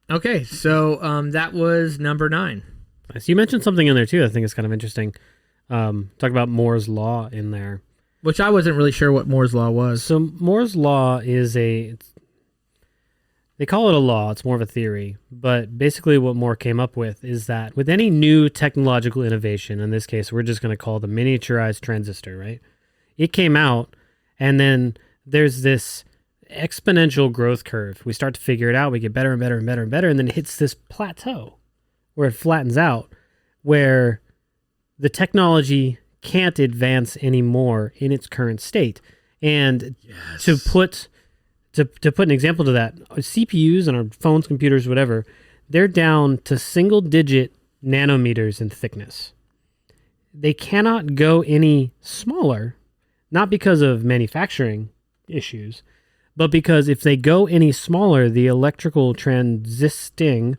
Okay, so that was number 9. So you mentioned something in there too. I think it's kind of interesting. Talk about Moore's law in there, which I wasn't really sure what Moore's law was. So Moore's law is They call it a law. It's more of a theory. But basically what Moore came up with is that with any new technological innovation, in this case, we're just going to call the miniaturized transistor, right? It came out, and then there's this exponential growth curve. We start to figure it out. We get better and better and better and better, and then it hits this plateau where it flattens out, where the technology can't advance anymore in its current state. And to put an example to that, CPUs and our phones, computers, whatever, they're down to single-digit nanometers in thickness. They cannot go any smaller, not because of manufacturing issues, but because if they go any smaller, the electrical transisting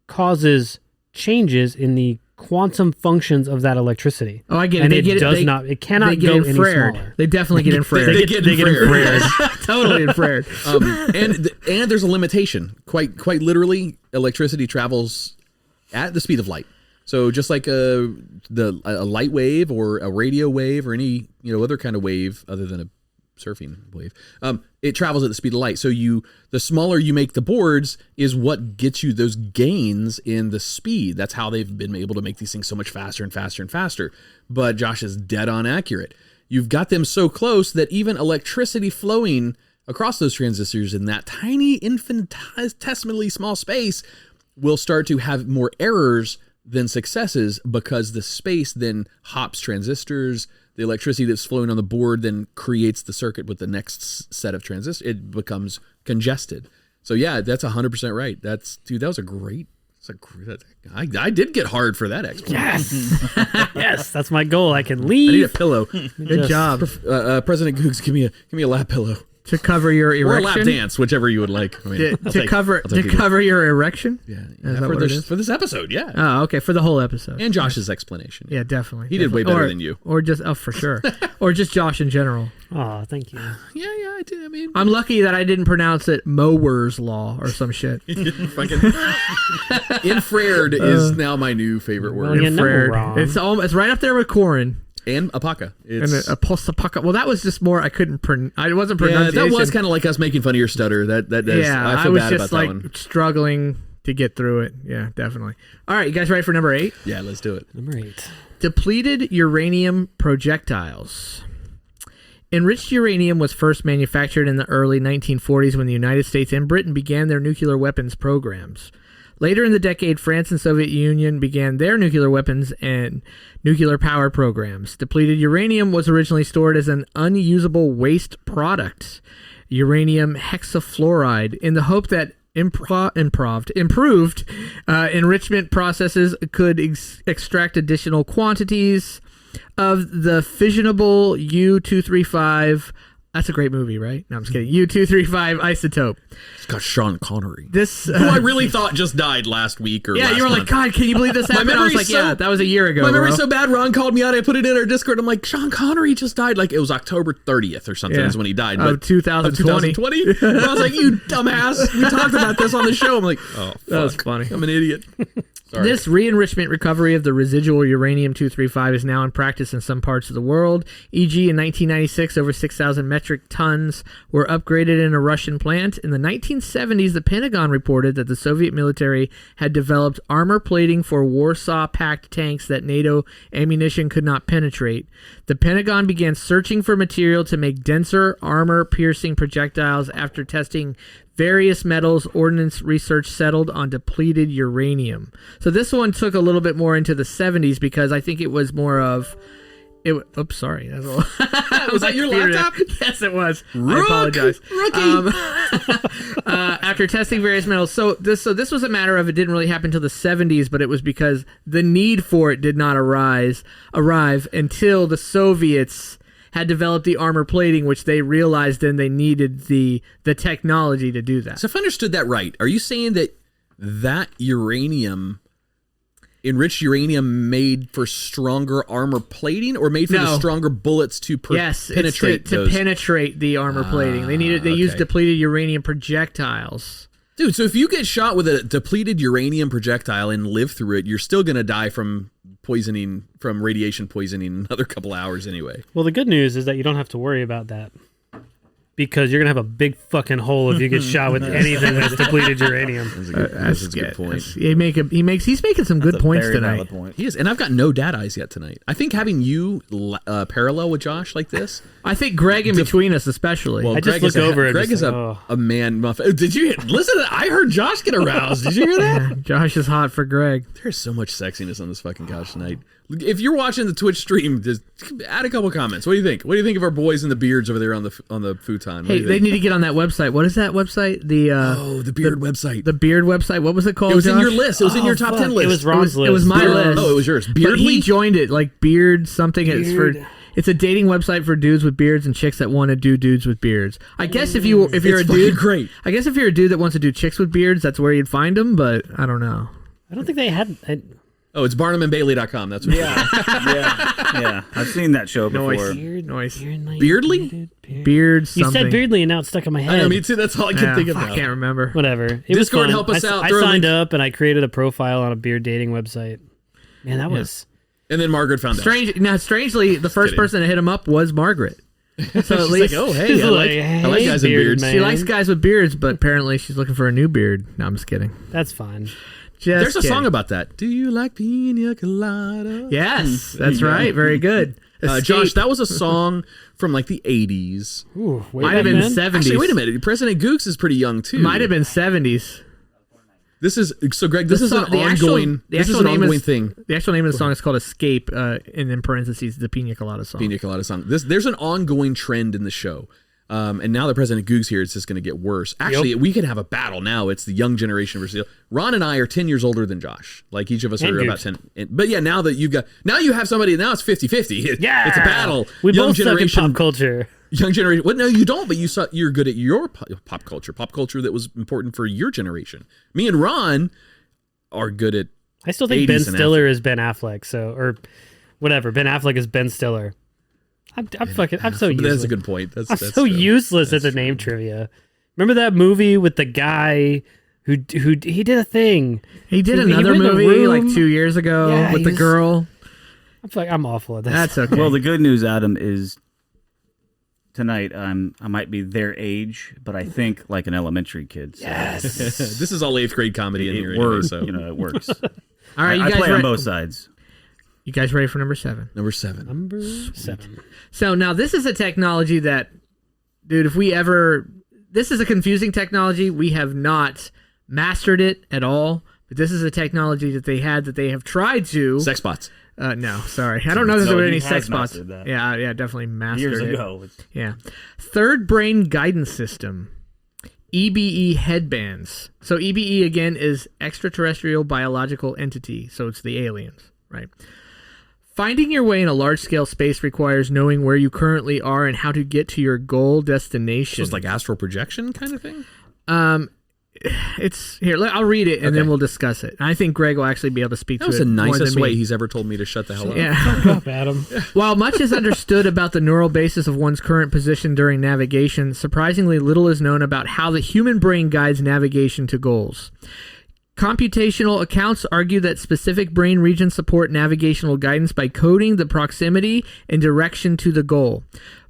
causes changes in the quantum functions of that electricity. Oh, I get it. And They it get it. does They- not. It cannot They get go any infrared. smaller. They definitely get infrared. They get infrared. Totally infrared. And there's a limitation. Quite literally, electricity travels at the speed of light. So just like a light wave or a radio wave or any other kind of wave other than a surfing wave, it travels at the speed of light. So the smaller you make the boards is what gets you those gains in the speed. That's how they've been able to make these things so much faster and faster and faster. But Josh is dead on accurate. You've got them so close that even electricity flowing across those transistors in that tiny infinitesimally small space will start to have more errors than successes, because the space then hops transistors. The electricity that's flowing on the board then creates the circuit with the next set of transistors. It becomes congested. So yeah, that's 100% right. That was a great. I did get hard for that explanation. Yes, yes, that's my goal. I can leave. I need a pillow. Good job. President Googs, give me a lap pillow To cover your erection. or a lap dance, whichever you would like. I mean, To cover your erection. Yeah, Is that for what it is? for this episode, yeah. Oh, okay, for the whole episode. And Josh's explanation. Yeah, definitely. He did way better than you. Or just for sure. Or just Josh in general. Oh, thank you. Yeah, I did. I mean, I'm lucky that I didn't pronounce it Mower's Law or some shit. fucking infrared is now my new favorite word. Well, you know Infrared. wrong. It's right up there with Corin. And apaca. And a post-apocalyptic. Well, that was just more. I wasn't pronunciation. that was kind of like us making fun of your stutter. That is, Yeah, I feel was bad just about like that one. struggling to get through it. Yeah, definitely. All right, you guys ready for number 8? Yeah, let's do it. Number 8. Depleted uranium projectiles. Enriched uranium was first manufactured in the early 1940s when the United States and Britain began their nuclear weapons programs. Later in the decade, France and Soviet Union began their nuclear weapons and nuclear power programs. Depleted uranium was originally stored as an unusable waste product, uranium hexafluoride, in the hope that improved enrichment processes could extract additional quantities of the fissionable U-235. That's a great movie, right? No, I'm just kidding. U-235 isotope. It's got Sean Connery. This, who I really thought just died last week or yeah, last you were like, month. God, can you believe this happened? I was like, yeah, that was a year ago. My memory's bro. so bad. Ron called me out. I put it in our Discord. I'm like, Sean Connery just died. Like it was October 30th or something is when he died. Of 2020. 2020. I was like, you dumbass. We talked about this on the show. I'm like, oh, fuck. That was funny. I'm an idiot. Sorry. This re-enrichment recovery of the residual uranium-235 is now in practice in some parts of the world. E.g., in 1996, over 6,000 metric tons were upgraded in a Russian plant. In the 1970s, the Pentagon reported that the Soviet military had developed armor plating for Warsaw-packed tanks that NATO ammunition could not penetrate. The Pentagon began searching for material to make denser armor-piercing projectiles after testing various metals. Ordnance research settled on depleted uranium. So this one took a little bit more into the 70s because I think it was more of... Oops, sorry. That's Was that your laptop? Yes, it was. I apologize. Rookie. After testing various metals. So this was a matter of it didn't really happen until the 70s, but it was because the need for it did not arrive until the Soviets had developed the armor plating, which they realized then they needed the technology to do that. So if I understood that right, are you saying that uranium, enriched uranium, made for stronger armor plating, or made for the stronger bullets to penetrate it's to penetrate the armor plating. They used depleted uranium projectiles. Dude, so if you get shot with a depleted uranium projectile and live through it, you're still going to die from radiation poisoning in another couple hours anyway. Well, the good news is that you don't have to worry about that. because you're gonna have a big fucking hole if you get shot with anything that's depleted uranium. That's a good point. He's making some good points Very tonight. valid point. He is, and I've got no dad eyes yet tonight. I think having you parallel with Josh like this. I think Greg in between us, especially. I just look over and Greg just is like, a man muffin. Did you listen? I heard Josh get aroused. Did you hear that? Yeah, Josh is hot for Greg. There's so much sexiness on this fucking couch tonight. If you're watching the Twitch stream, just add a couple comments. What do you think? What do you think of our boys in the beards over there on the futon? Hey, they need to get on that website. What is that website? The beard website. The beard website. What was it called? It was in Josh? your list. It was in your top 10 list. It was Ron's list. It was my list. Oh, it was yours. But Beardly? he joined it, like Beard something. Beard. It's a dating website for dudes with beards and chicks that want to do dudes with beards. I guess if you're a fucking dude, great. I guess if you're a dude that wants to do chicks with beards, that's where you'd find them. But I don't know. I don't think they had. Oh, it's BarnumandBailey.com. That's what. Yeah. I've seen that show before. Noise. Beardly? Beard You something. said Beardly, and now it's stuck in my head. I know, me too. That's all I can think I about. can't remember. Whatever. It was Discord, fun. help us out. I Throw a signed link. up and I created a profile on a beard dating website. Man, that was. And then Margaret found out. Strangely, the first kidding. person to hit him up was Margaret. So at She's least like, oh, hey, She's I like hey, guys in bearded beards. man. she likes guys with beards, but apparently she's looking for a new beard. No, I'm just kidding. That's fine. There's a song about that. Do you like pina colada? Yes, that's right. Very good. Josh, that was a song from like the 80s. Ooh, way Might have back been then? 70s. Actually, wait a minute. President Gooks is pretty young too. Might have been 70s. This is so, Greg. This is an The actual ongoing. This is an name ongoing thing. The actual name of the song is called "Escape," and in parentheses, the Pina Colada song. Pina colada song. There's an ongoing trend in the show. And now that President Googs here, it's just going to get worse. Actually, we can have a battle now. It's the young generation versus Ron and I are 10 years older than Josh. Like each of us And are about Googs. 10. But yeah, now you have somebody. Now it's 50-50. Yeah, it's a battle. We young both suck in pop culture. Young generation. Well, no, you don't. But you're good at your pop culture that was important for your generation. Me and Ron are good at. I still think 80s Ben and Stiller is Ben Affleck. So or whatever. Ben Affleck is Ben Stiller. I'm so useless. That's a good point. That's so true. useless at the name trivia. Remember that movie with the guy who he did a thing. He did He another went in a movie like room. 2 years ago Yeah, with the he's- girl. I'm awful at this. That's okay. Well, the good news, Adam, is tonight I might be their age, but I think like an elementary kid. So This is all 8th grade comedy in here. it Anyway, works. so It works. All right, I you guys play on ready? both sides. You guys ready for number 7? number 7. Number 7. So now this is a technology that, dude, this is a confusing technology. We have not mastered it at all. But this is a technology that they have tried to. Sex bots. No, sorry. I don't know if No, there were he any has sex bots. mastered that. Yeah, definitely mastered Years it. ago. Yeah. Third brain guidance system. EBE headbands. So EBE again is extraterrestrial biological entity. So it's the aliens, right? Finding your way in a large-scale space requires knowing where you currently are and how to get to your goal destination. So it's like astral projection kind of thing? It's here. I'll read it and then we'll discuss it. I think Greg will actually be able to speak That to was it the more nicest than way me. he's ever told me to shut the hell up. Yeah. Adam. While much is understood about the neural basis of one's current position during navigation, surprisingly little is known about how the human brain guides navigation to goals. Computational accounts argue that specific brain regions support navigational guidance by coding the proximity and direction to the goal.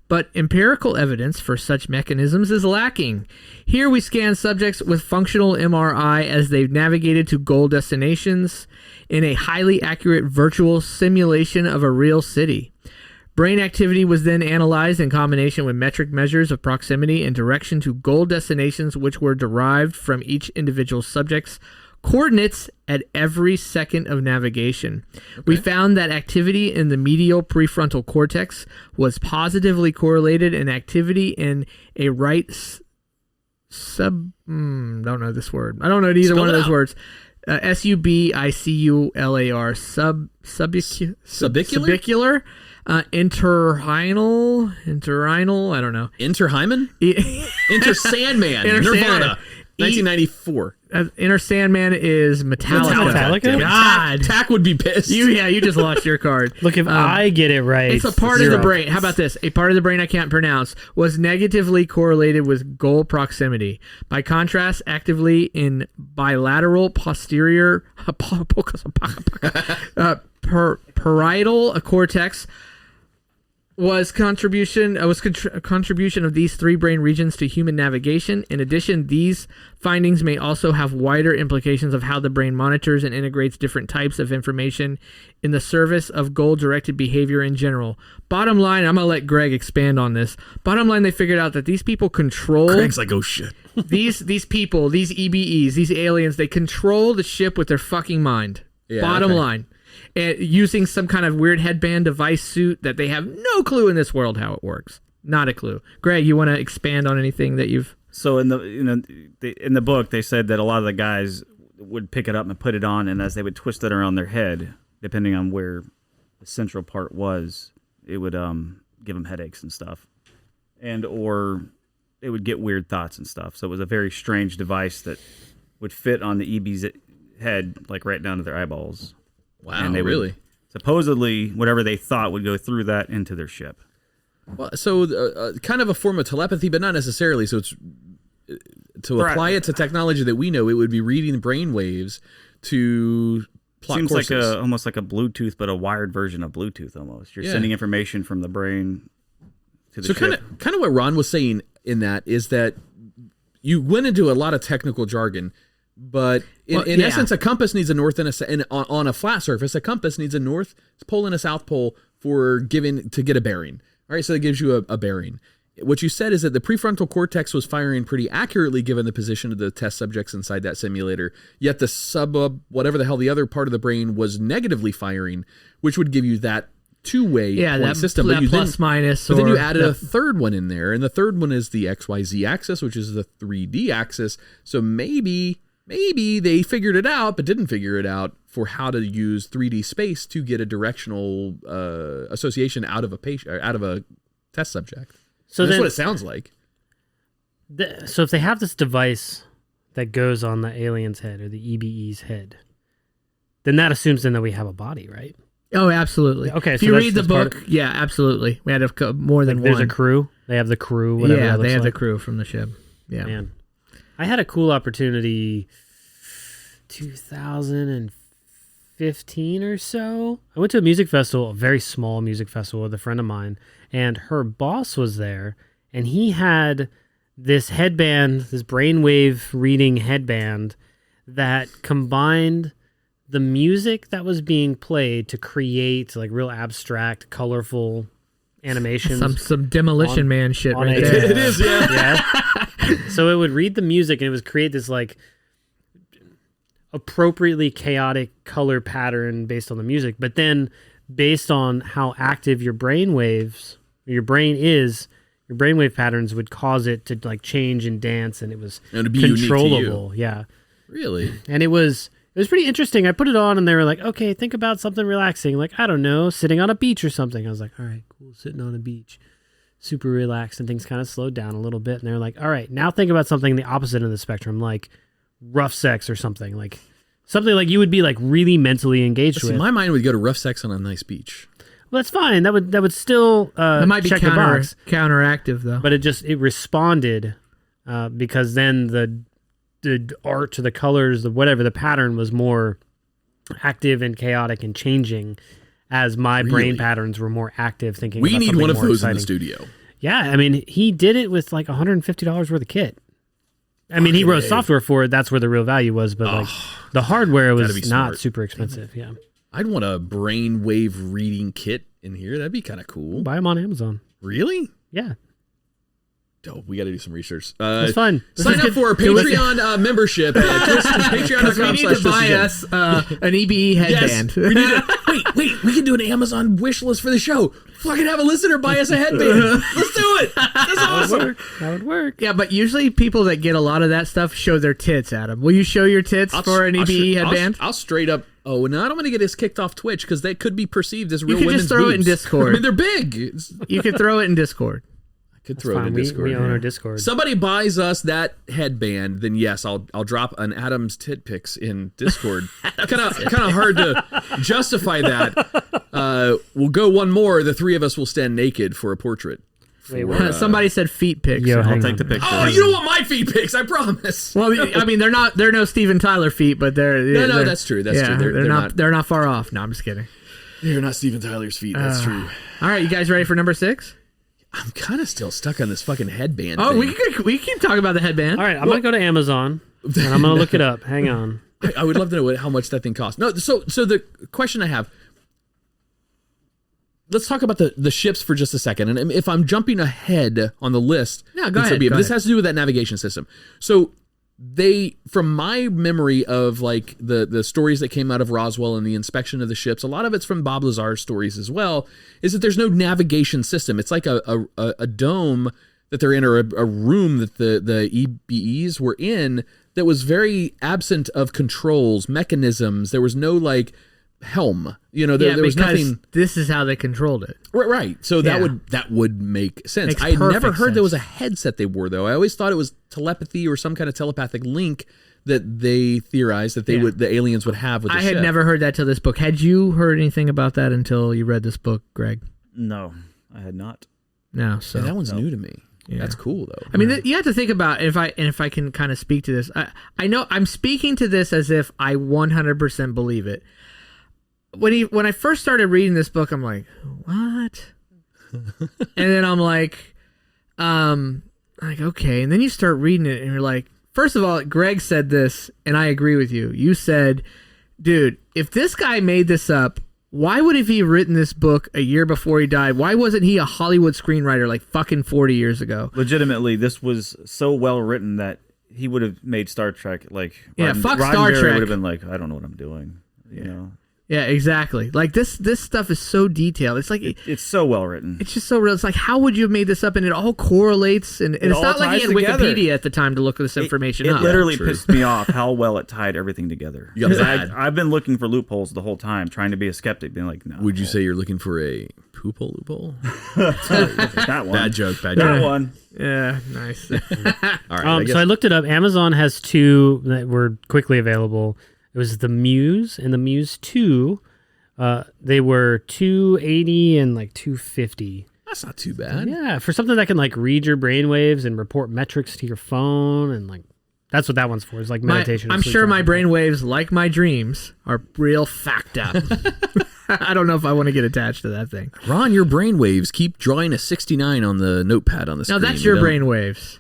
But empirical evidence for such mechanisms is lacking. Here we scan subjects with functional MRI as they've navigated to goal destinations in a highly accurate virtual simulation of a real city. Brain activity was then analyzed in combination with metric measures of proximity and direction to goal destinations, which were derived from each individual subject's coordinates at every second of navigation. We found that activity in the medial prefrontal cortex was positively correlated in activity in a right don't know this word. I don't know either Spell one of it those out. words. SUBICULAR subicular interhinal I don't know. Inter Sandman. Inter Nirvana. Sandman. 1994. Inner Sandman is Metallica. Metallica? God. Tack would be pissed. You just lost your card. Look, if I get it right, It's a part of the zero. brain. How about this? A part of the brain I can't pronounce was negatively correlated with goal proximity. By contrast, actively in bilateral posterior parietal cortex contribution of these 3 brain regions to human navigation. In addition, these findings may also have wider implications of how the brain monitors and integrates different types of information in the service of goal-directed behavior in general. Bottom line, I'm going to let Greg expand on this. Bottom line, they figured out that these people control... Greg's like, oh shit. These people, these EBEs, these aliens, they control the ship with their fucking mind. Yeah, Bottom line. And using some kind of weird headband device suit that they have no clue in this world how it works. Not a clue. Greg, you want to expand on anything that you've... So in the book, they said that a lot of the guys would pick it up and put it on, and as they would twist it around their head, depending on where the central part was, it would give them headaches and stuff. Or it would get weird thoughts and stuff. So it was a very strange device that would fit on the EB's head, like right down to their eyeballs. Wow, and they really? Supposedly, whatever they thought would go through that into their ship. Well, so kind of a form of telepathy, but not necessarily. So it's to apply it to technology that we know, it would be reading brain waves to plot Seems courses. like almost like a Bluetooth, but a wired version of Bluetooth almost. You're sending information from the brain to the ship. So kind of what Ron was saying in that is that you went into a lot of technical jargon. But in essence, a compass needs a north and on a flat surface, a compass needs a north pole and a south pole to get a bearing. All right, so that gives you a bearing. What you said is that the prefrontal cortex was firing pretty accurately given the position of the test subjects inside that simulator. Yet the whatever the hell the other part of the brain was negatively firing, which would give you that two-way point system. That plus minus. But then you added a third one in there, and the third one is the XYZ axis, which is the 3D axis. So maybe they figured it out, but didn't figure it out for how to use 3D space to get a directional association out of a test subject. So that's what it sounds like. So if they have this device that goes on the alien's head or the EBE's head, then that assumes then that we have a body, right? Oh, absolutely. Okay, if you read the book, yeah, absolutely. We had more than one. There's a crew. They have the crew. Whatever. Yeah, they have the crew from the ship. Yeah, man. I had a cool opportunity 2015 or so. I went to a music festival, a very small music festival with a friend of mine, and her boss was there, and he had this headband, this brainwave reading headband that combined the music that was being played to create like real abstract, colorful animations. Some Demolition Man shit right there. It is, yeah. So it would read the music and it would create this like appropriately chaotic color pattern based on the music, but then based on how active your brainwave patterns would cause it to like change and dance, and it was controllable. Yeah, really. And it was pretty interesting. I put it on and they were like, okay, think about something relaxing, like I don't know, sitting on a beach or something. I was like, all right, cool, sitting on a beach, super relaxed, and things kind of slowed down a little bit. And they're like, all right, now think about something the opposite of the spectrum, like rough sex or something like you would be like really mentally engaged with. My mind would go to rough sex on a nice beach. Well, that's fine. That would still that might be check the box. Counteractive though. But it responded because then the art, the colors, the pattern was more active and chaotic and changing as my brain patterns were more active. Thinking we need one of those exciting in the studio. Yeah, I mean, he did it with like $150 worth of kit. I mean, he wrote software for it. That's where the real value was. But like the hardware was not super expensive. Yeah. I'd want a brainwave reading kit in here. That'd be kind of cool. Buy them on Amazon. Really? Yeah. Dope. We got to do some research. It's fun. Sign up for a Patreon membership at patreon.com/. We need to buy us an EBE headband. Yes, wait. We can do an Amazon wish list for the show. Fucking have a listener buy us a headband. Let's do it. That's awesome. That would work. Yeah, but usually people that get a lot of that stuff show their tits, Adam. Will you show your tits for an EBE headband? I'll straight up. Oh, no, I don't want to get us kicked off Twitch because they could be perceived as real women's boobs. You could just throw it in Discord. I mean, they're big. You could throw it in Discord. Could throw it in Discord. We own our Discord. Somebody buys us that headband, then yes, I'll drop an Adam's tit pics in Discord. kind of hard to justify that. We'll go one more. The three of us will stand naked for a portrait. Wait, what? Somebody said feet pics. I'll take the picture. Oh, you don't want my feet pics, I promise. Well, I mean, they're no Steven Tyler feet, but they're no, that's true. That's true. They're not far off. No, I'm just kidding. They're not Steven Tyler's feet. That's true. All right, you guys ready for number 6? I'm kind of still stuck on this fucking headband. Oh, thing. we keep talking about the headband. All right, I'm gonna go to Amazon and I'm gonna look it up. Hang on. I would love to know how much that thing costs. No, so the question I have. Let's talk about the ships for just a second. And if I'm jumping ahead on the list, go ahead. This has to do with that navigation system. So from my memory of like the stories that came out of Roswell and the inspection of the ships, a lot of it's from Bob Lazar's stories as well, is that there's no navigation system. It's like a dome that they're in, or a room that the EBEs were in that was very absent of controls, mechanisms. There was no like helm, there was nothing. This is how they controlled it. Right. So that would make sense. Makes I had never perfect heard there was a sense. headset they wore though. I always thought it was telepathy or some kind of telepathic link that they theorized that the aliens would have with the I ship. had never heard that till this book. Had you heard anything about that until you read this book, Greg? No, I had not. No. So that one's new to me. Yeah. That's cool though. I mean, you have to think about if I can kind of speak to this. I know I'm speaking to this as if I 100% believe it. When I first started reading this book, I'm like, what? And then I'm like, okay. And then you start reading it, and you're like, first of all, Greg said this, and I agree with you. You said, dude, if this guy made this up, why would have he written this book a year before he died? Why wasn't he a Hollywood screenwriter like fucking 40 years ago? Legitimately, this was so well written that he would have made Star Trek like. Fuck Star Roddenberry Trek. would have been like, I don't know what I'm doing. You know. Yeah, exactly. Like this stuff is so detailed. It's like it's so well written. It's just so real. It's like, how would you have made this up? And it all correlates. And it's all not like he had ties together. Wikipedia at the time to look this information It up. literally True. pissed me off how well it tied everything together. You got mad. I've been looking for loopholes the whole time, trying to be a skeptic, being like, no. Would you say you're looking for a poophole loophole? that one? Bad joke. That one. Yeah, nice. All right. So I looked it up. Amazon has 2 that were quickly available. It was the Muse and the Muse 2. They were $280 and like $250. That's not too bad. Yeah, for something that can like read your brainwaves and report metrics to your phone, and like that's what that one's for. Is like meditation. and I'm sleep sure my tracking. brain waves, like my dreams, are real fact up. I don't know if I want to get attached to that thing. Ron, your brain waves keep drawing a 69 on the notepad on the No, screen. that's your brain waves.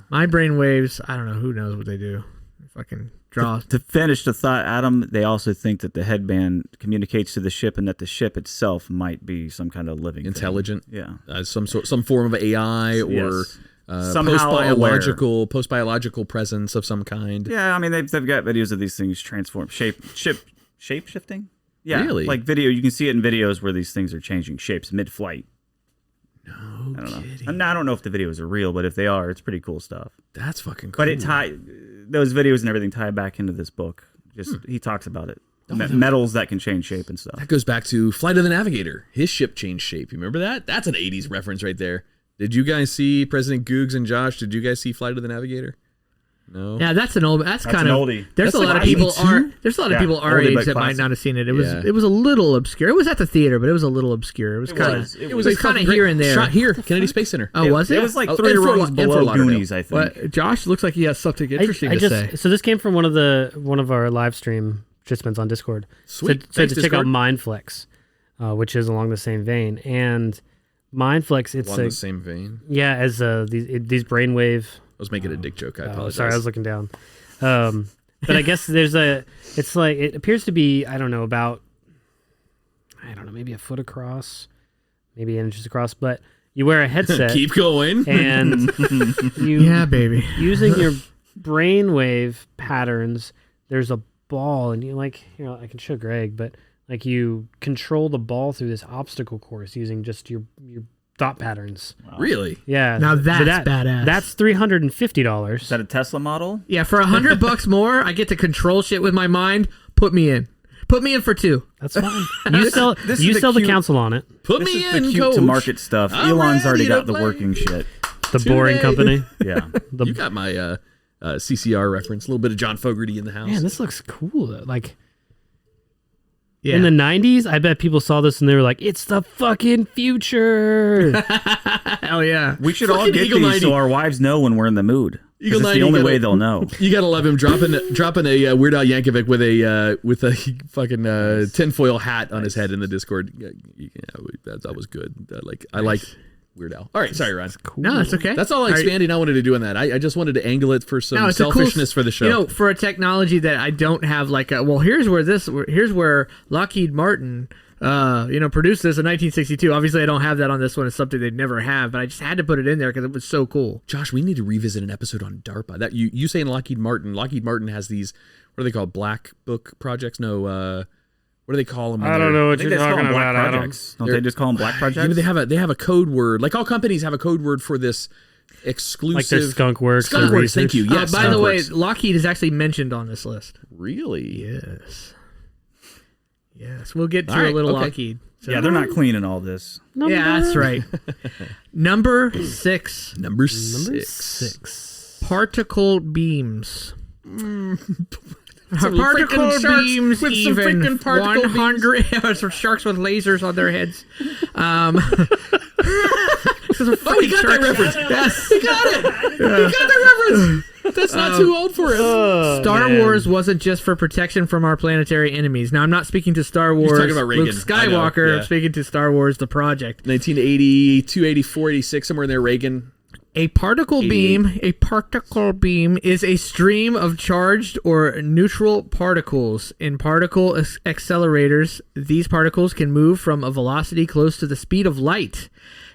My brain waves, I don't know. Who knows what they do? Fucking draw. To finish the thought, Adam, they also think that the headband communicates to the ship, and that the ship itself might be some kind of living Intelligent. thing. Yeah. Some form of AI or Yes. Somehow post-biological presence of some kind. Yeah, I mean they've got videos of these things transform shape shifting. Yeah, Really? like video. You can see it in videos where these things are changing shapes mid-flight. No I don't kidding. know. I don't know if the videos are real, but if they are, it's pretty cool stuff. That's fucking cool. But those videos and everything tie back into this book. Just he talks about it. Metals that can change shape and stuff. That goes back to Flight of the Navigator. His ship changed shape. You remember that? That's an 80s reference right there. Did you guys see President Googs and Josh? Did you guys see Flight of the Navigator? No. Yeah, that's an old. That's kind an of. oldie. There's That's a lot like of people 82? are. There's a lot of people our oldie age but that might classic. not have seen it. It was. Yeah. It was a little obscure. It was at the theater, but it was a little obscure. It was kind of. It It was a kind of fucking here great and there. Shot here, Kennedy Space Center. Oh, was it? It was like Oh, 3 and Fort rungs and below Fort Lauderdale. Goonies, I think. What, Josh looks like he has something interesting I to just, say. So this came from one of our live stream participants on Discord. Sweet. Said Thanks, to check out Discord. Mindflex, which is along the same vein. And Mindflex, it's Along the same vein. yeah, as these brainwave. I was making a dick joke. I Oh, apologize. sorry, I was looking down. But I guess it's like, it appears to be, I don't know, maybe a foot across, maybe inches across, but you wear a headset Keep going. and you, Yeah, baby. using your brainwave patterns, there's a ball and I can show Greg, but like you control the ball through this obstacle course using just your thought patterns. Really? Yeah. Now So that's badass. That's $350. Is that a Tesla model? Yeah, for $100 more, I get to control shit with my mind. Put me in. Put me in for 2. That's fine. You sell this is the cute- council on it. Put This me is in, the cute coach. to market stuff. I'm Elon's already ready got to the play. working shit. The boring company. Yeah. You got my CCR reference. A little bit of John Fogerty in the house. Man, this looks cool though. Like Yeah. in the 90s, I bet people saw this and they were like, "It's the fucking future." Hell yeah. We should all Fucking get Eagle these 90. so our wives know when we're in the mood. Eagle It's 9, the only way they'll know. You gotta love him dropping a Weird Al Yankovic with a fucking tinfoil hat on his head in the Discord. Yeah, that was good. I like Weird Al. All right, sorry, Ron. Cool. No, that's okay. That's all expanding I wanted to do on that. I just wanted to angle it for some selfishness for the show. You know, for a technology that I don't have, here's where Lockheed Martin, produced this in 1962. Obviously, I don't have that on this one. It's something they'd never have, but I just had to put it in there because it was so cool. Josh, we need to revisit an episode on DARPA. That you saying Lockheed Martin has these, what are they called? Black book projects? No, what do they call them? I don't know what you're talking about, Adam. Don't they just call them black projects? Yeah, they have a code word. Like all companies have a code word for this exclusive. Like their skunk works. Skunk works. Thank you. Yes. By the way, Lockheed is actually mentioned on this list. Really? Yes. We'll get to a little Lockheed. So. Yeah, they're not cleaning all this. That's right. Number 6. Number six. Particle beams. Some Particle freaking beams, sharks with some even freaking particle 100 some sharks with lasers on their heads. Oh, he got that reference. Yes, he got it. He got that reference. That's not too old for us. Star Wars wasn't just for protection from our planetary enemies. Now, I'm not speaking to Star Wars. talking about Reagan. Luke Skywalker. I'm speaking to Star Wars: The Project. 1982, 84, 86, somewhere in there. Reagan. A particle beam is a stream of charged or neutral particles. In particle accelerators, these particles can move from a velocity close to the speed of light.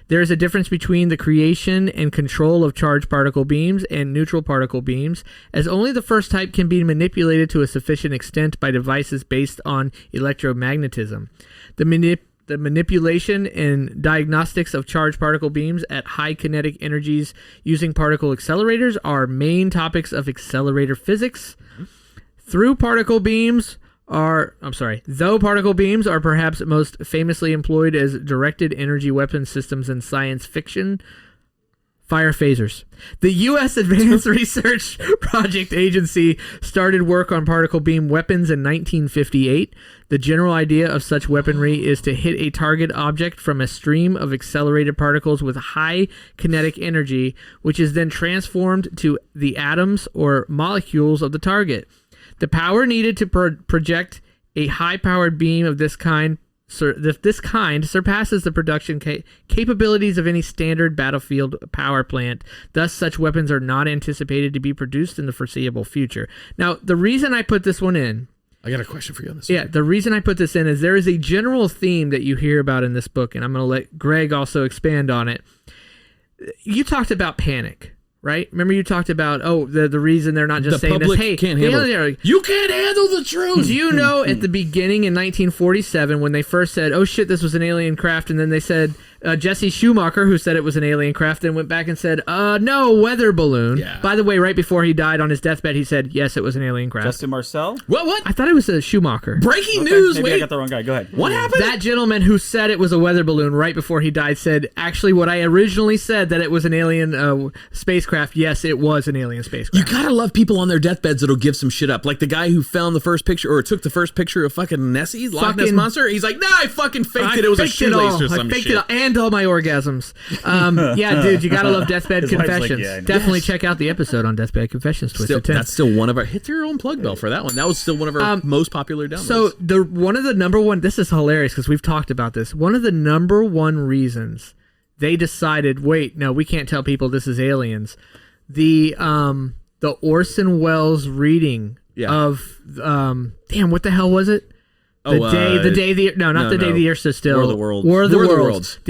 There is a difference between the creation and control of charged particle beams and neutral particle beams, as only the first type can be manipulated to a sufficient extent by devices based on electromagnetism. The manipulation and diagnostics of charged particle beams at high kinetic energies using particle accelerators are main topics of accelerator physics. Though particle beams are perhaps most famously employed as directed energy weapon systems in science fiction, fire phasers. The U.S. Advanced Research Project Agency started work on particle beam weapons in 1958. The general idea of such weaponry is to hit a target object from a stream of accelerated particles with high kinetic energy, which is then transformed to the atoms or molecules of the target. The power needed to project a high-powered beam of this kind surpasses the production capabilities of any standard battlefield power plant. Thus, such weapons are not anticipated to be produced in the foreseeable future. Now, the reason I put this one in... I got a question for you on this. Yeah, the reason I put this in is there is a general theme that you hear about in this book, and I'm going to let Greg also expand on it. You talked about panic. Right? Remember you talked about, the reason they're not just saying this, hey, can't handle you can't handle the truth. Do you know at the beginning in 1947 when they first said, oh shit, this was an alien craft, and then they said, Jesse Schumacher, who said it was an alien craft, then went back and said, no, weather balloon. Yeah. By the way, right before he died on his deathbed, he said, yes, it was an alien craft. Justin Marcel? What? I thought it was a Schumacher. Breaking news. Maybe Wait. I got the wrong guy. Go ahead. What happened? That gentleman who said it was a weather balloon right before he died said, actually, what I originally said that it was an alien spacecraft, yes, it was an alien spacecraft. You gotta love people on their deathbeds that'll give some shit up. Like the guy who found the first picture or took the first picture of fucking Nessie, Loch Ness Monster. He's like, nah, I fucking faked it. It was a shoelace or some I faked shit. it all, and all my orgasms. Yeah, dude, you gotta love Deathbed His wife's like, Confessions. yeah, I know. Definitely check out the episode on Deathbed Confessions. Twisted 10. That's still one of our. Hit your own plug bell for that one. That was still one of our most popular downloads. So one of the number one. This is hilarious because we've talked about this. One of the number one reasons they decided, wait, no, we can't tell people this is aliens. The Orson Welles reading of what the hell was it? The day the Earth stood still. War of the Worlds. War of the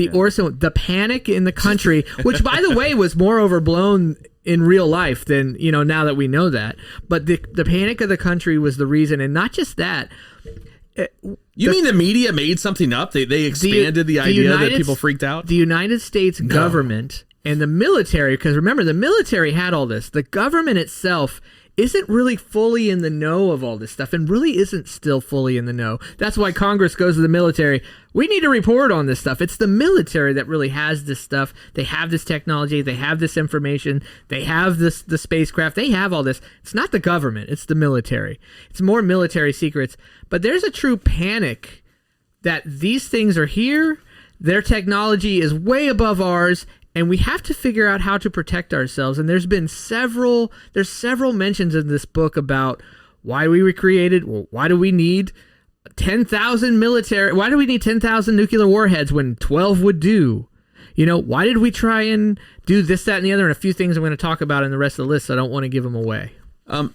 Worlds. The panic in the country, which by the way was more overblown in real life than now that we know that. But the panic of the country was the reason, and not just that. You mean the media made something up? They expanded the idea that people freaked out? The United States government and the military, because remember, the military had all this. The government itself isn't really fully in the know of all this stuff and really isn't still fully in the know. That's why Congress goes to the military. We need to report on this stuff. It's the military that really has this stuff. They have this technology. They have this information. They have the spacecraft. They have all this. It's not the government. It's the military. It's more military secrets. But there's a true panic that these things are here. Their technology is way above ours. and we have to figure out how to protect ourselves. And there's several mentions in this book about why we were created. Well, why do we need 10,000 military? Why do we need 10,000 nuclear warheads when 12 would do? Why did we try and do this, that, and the other? And a few things I'm going to talk about in the rest of the list. So I don't want to give them away.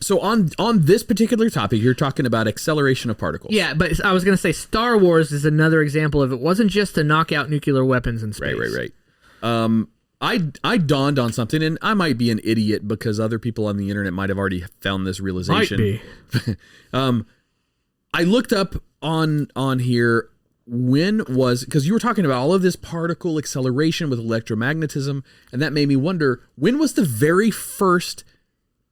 So on this particular topic, you're talking about acceleration of particles. Yeah, but I was going to say Star Wars is another example of it wasn't just to knock out nuclear weapons in space. Right. I dawned on something, and I might be an idiot because other people on the internet might have already found this realization. Might be. I looked up on here because you were talking about all of this particle acceleration with electromagnetism, and that made me wonder, when was the very first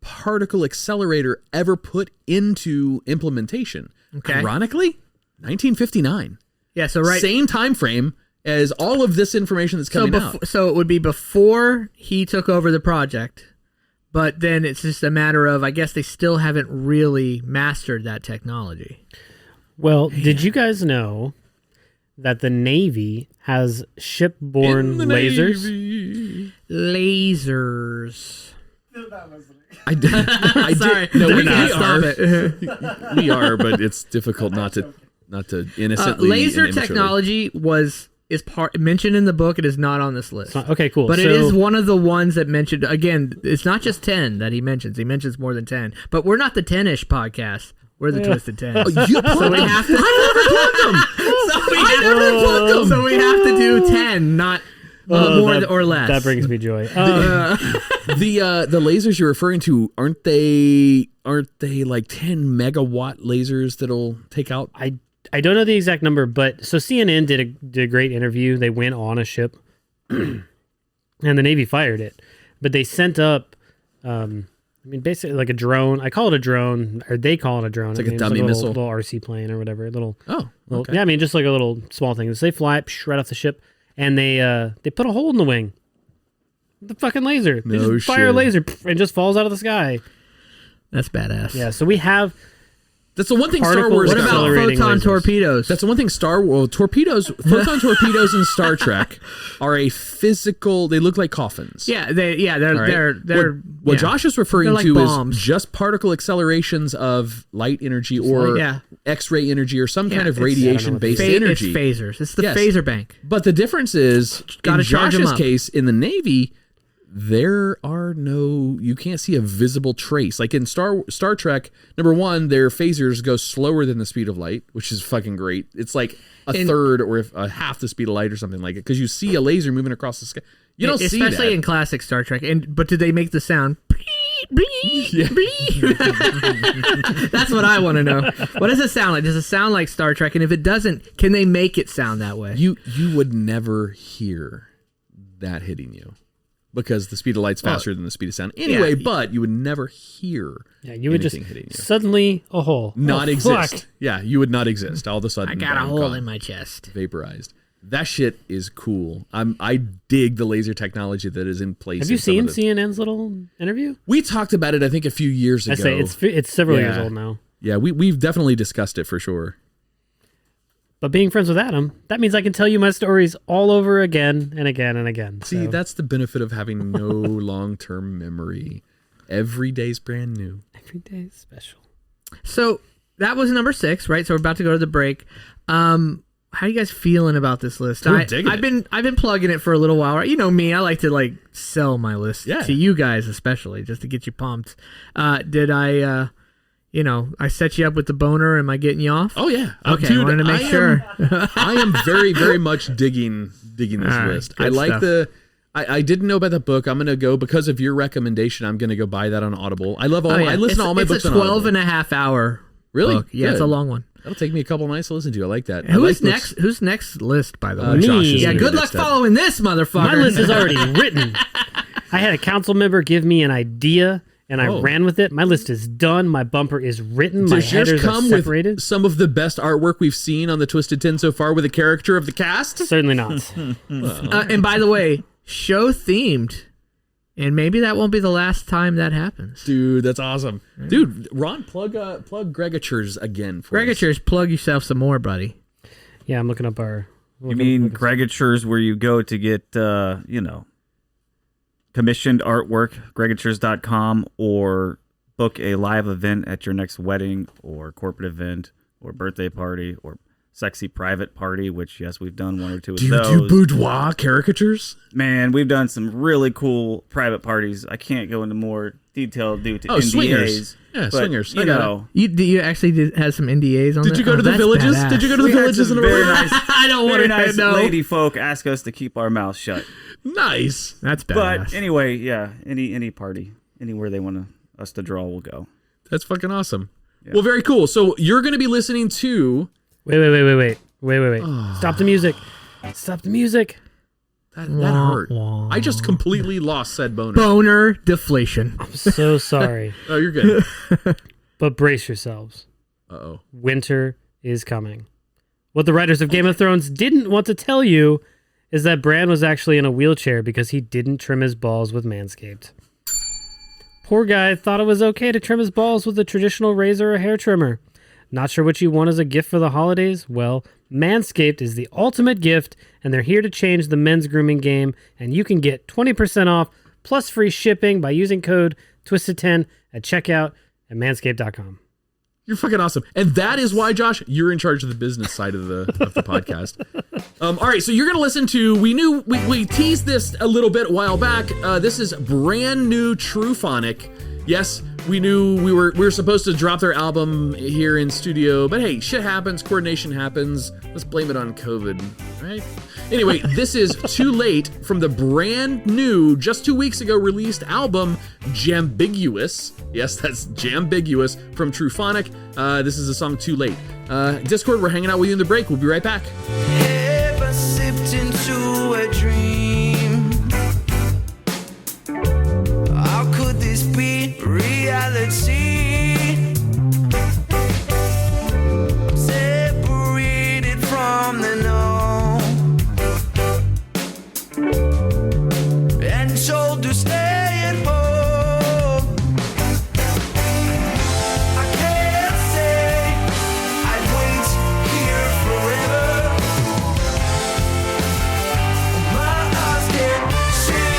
particle accelerator ever put into implementation? Okay. Ironically, 1959. Yeah, so same time frame as all of this information that's coming out. So it would be before he took over the project, but then it's just a matter of, I guess they still haven't really mastered that technology. Well, did you guys know that the Navy has shipborne lasers? Lasers. I did. Sorry. No, we Stop are. it. We are, but it's difficult not to innocently. Laser and immaturely. technology is mentioned in the book. It is not on this list. Okay, cool. But it is one of the ones that mentioned. Again, it's not just 10 that he mentions. He mentions more than 10. But we're not the 10-ish podcast. We're the Twisted 10. You so we have to. I never plugged them. So we have to do 10, not more or less. That brings me joy. The lasers you're referring to, aren't they like 10 megawatt lasers that'll take out? I don't know the exact number, but so CNN did a great interview. They went on a ship, and the Navy fired it, but they sent up, basically like a drone. I call it a drone, or they call it a drone. It's like a dummy missile, little RC plane or whatever. Okay. Yeah, just like a little small thing. So they fly right off the ship, and they put a hole in the wing. The fucking laser. They just fire a laser and just falls out of the sky. That's badass. Yeah, so we have. That's the one thing Star Wars. What about photon torpedoes? That's the one thing torpedoes, photon torpedoes in Star Trek are a physical. They look like coffins. They're what Josh is referring like to bombs. is just particle accelerations of light energy or X-ray energy or some kind of radiation-based energy. It's phasers. It's the phaser bank. But the difference is, in Josh's case, in the Navy, you can't see a visible trace. Like in Star Trek, number one, their phasers go slower than the speed of light, which is fucking great. It's like a third or half the speed of light or something like it, because you see a laser moving across the sky. You don't see that. Especially in classic Star Trek. But did they make the sound? That's what I want to know. What does it sound like? Does it sound like Star Trek? And if it doesn't, can they make it sound that way? You would never hear that hitting you, because the speed of light's faster than the speed of sound. Anyway, but you would never hear you would just hitting you. Suddenly a hole. Not exist. Fuck. Yeah, you would not exist. All of a sudden, I got a hole in my chest. Vaporized. That shit is cool. I dig the laser technology that is in place. Have you seen CNN's little interview? We talked about it, I think, a few years ago. I say it's several years old now. Yeah, we've definitely discussed it for sure. But being friends with Adam, that means I can tell you my stories all over again and again and again. See, that's the benefit of having no long-term memory. Every day's brand new. Every day is special. So that was number 6, right? So we're about to go to the break. How are you guys feeling about this list? I've been plugging it for a little while. Right? You know me, I like to sell my list to you guys, especially just to get you pumped. Did I? I set you up with the boner. Am I getting you off? Oh yeah. Okay, Dude, I wanted to make sure. I am very, very much digging this list. I like stuff. I didn't know about the book. I'm gonna go, because of your recommendation, I'm gonna go buy that on Audible. I love all. I listen to all my books on Audible. It's a 12.5 hour. Really? Book. Yeah, it's a long one. That'll take me a couple nights to listen to. I like that. Who's next? Who's next list, by the way? Josh is yeah, good luck following this, motherfucker. My list is already written. I had a council member give me an idea, and I ran with it. My list is done. My bumper is written. My headers are separated. With some of the best artwork we've seen on the Twisted 10 so far with a character of the cast? Certainly not. And by the way, show themed. And maybe that won't be the last time that happens. Dude, that's awesome. Dude, Ron, plug Gregatures again for us. Gregatures, plug yourself some more, buddy. Yeah, I'm looking up our... You mean Gregatures where you go to get, commissioned artwork, gregatures.com, or book a live event at your next wedding or corporate event or birthday party or sexy private party, which, yes, we've done one or two of Do you those. do boudoir caricatures? Man, we've done some really cool private parties. I can't go into more detail due to NDAs. Swingers. Yeah, but, swingers. You know, You actually have some NDAs on Did that? you go to the That's villages? badass. Did you go to the we had villages some in a very row? nice, I don't very want to nice know. lady folk ask us to keep our mouths shut. Nice. That's badass. But anyway, yeah, any party, anywhere they want us to draw, we'll go. That's fucking awesome. Yeah. Well, very cool. So you're going to be listening to... Wait. Stop the music. Stop the music. That hurt. I just completely lost said boner. Boner deflation. I'm so sorry. Oh, you're good. But brace yourselves. Uh-oh. Winter is coming. What the writers of Game of Thrones didn't want to tell you is that Bran was actually in a wheelchair because he didn't trim his balls with Manscaped. Poor guy thought it was okay to trim his balls with a traditional razor or hair trimmer. Not sure what you want as a gift for the holidays? Well, Manscaped is the ultimate gift, and they're here to change the men's grooming game, and you can get 20% off plus free shipping by using code TWISTED10 at checkout at manscaped.com. You're fucking awesome. And that is why, Josh, you're in charge of the business side of the podcast. All right, so you're going to listen to, we teased this a little bit a while back. This is brand new Truphonic. Yes, we knew we were supposed to drop their album here in studio, but hey, shit happens, coordination happens. Let's blame it on COVID, right? Anyway, this is Too Late from the brand new, just 2 weeks ago released album, Jambiguous. Yes, that's Jambiguous from Truphonic. This is the song Too Late. Discord, we're hanging out with you in the break. We'll be right back. Ever sipped into a dream? How could this be reality? Separated from the known and told to stay at home. I can't say I'd wait here forever. My eyes can't see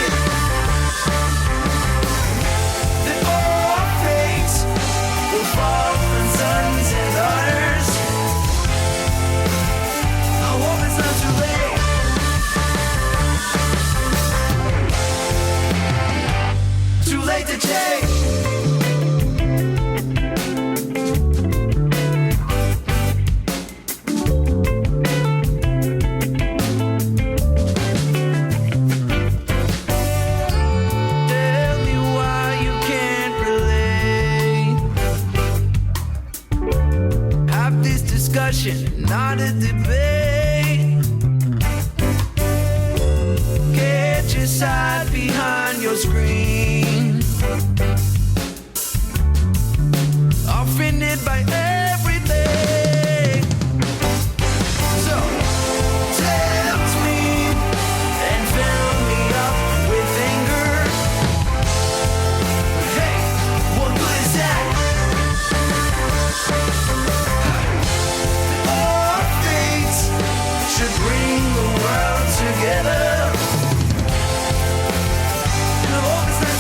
that all fate will fall on sons and daughters. I hope it's not too late. Too late to change. Tell me why you can't relate. Have this discussion, not a debate. Get your side behind your screen. Offended by everything. So tempt me and fill me up with anger. Hey, what good is that? Our fate should bring the world together. And I hope it's not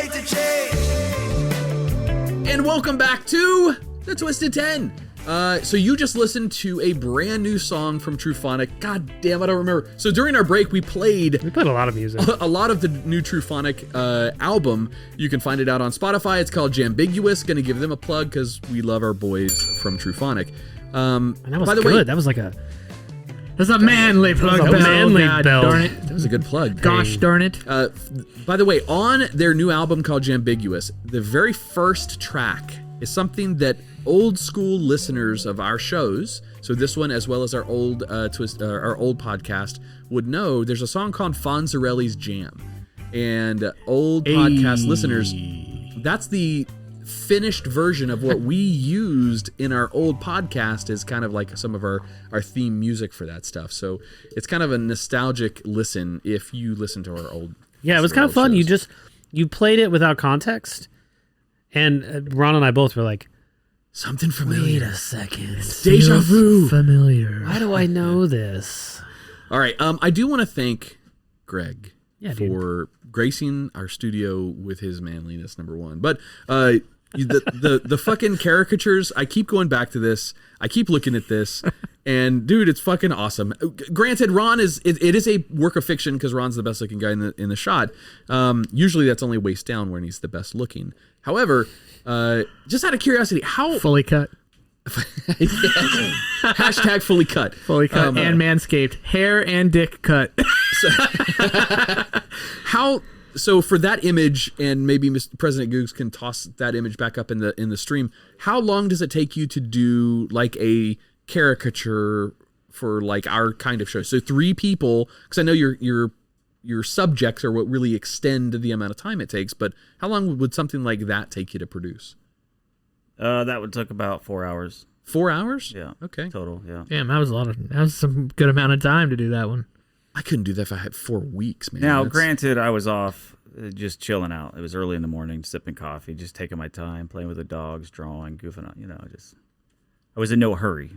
afraid to change. And welcome back to the Twisted 10. So you just listened to a brand new song from Truphonic. God damn, I don't remember. So during our break, we played a lot of music. A lot of the new Truphonic album. You can find it out on Spotify. It's called Jambiguous. Gonna give them a plug because we love our boys from Truphonic. And that was by the good. way, that was like a... That's a manly plug. That was a manly God bell. darn it. that was a good plug. Gosh darn it. By the way, on their new album called Jambiguous, the very first track is something that old school listeners of our shows, so this one as well as our old our old podcast, would know. There's a song called Fonzarelli's Jam, and old podcast listeners, that's the finished version of what we used in our old podcast as kind of like some of our theme music for that stuff. So it's kind of a nostalgic listen if you listen to our old. Yeah, it was kind of fun. shows. You played it without context, and Ron and I both were like, something familiar. wait a second. Deja vu. Familiar. Why do I know this? All right. I do want to thank Greg dude. for gracing our studio with his manliness, number one. But the fucking caricatures, I keep going back to this. I keep looking at this, and dude, it's fucking awesome. Granted, Ron is it is a work of fiction because Ron's the best looking guy in the shot. Usually that's only waist down when he's the best looking. However, just out of curiosity, how Fully cut. hashtag fully cut. Fully cut and manscaped. Hair and dick cut. So for that image, and maybe Mr. President Googs can toss that image back up in the stream. How long does it take you to do like a caricature for like our kind of show? So 3 people, because I know your subjects are what really extend the amount of time it takes. But how long would something like that take you to produce? That would take about 4 hours. 4 hours? Yeah. Okay. Total. Yeah. Damn, that was some good amount of time to do that one. I couldn't do that if I had 4 weeks, man. Now, granted, I was off just chilling out. It was early in the morning, sipping coffee, just taking my time, playing with the dogs, drawing, goofing out. I was in no hurry.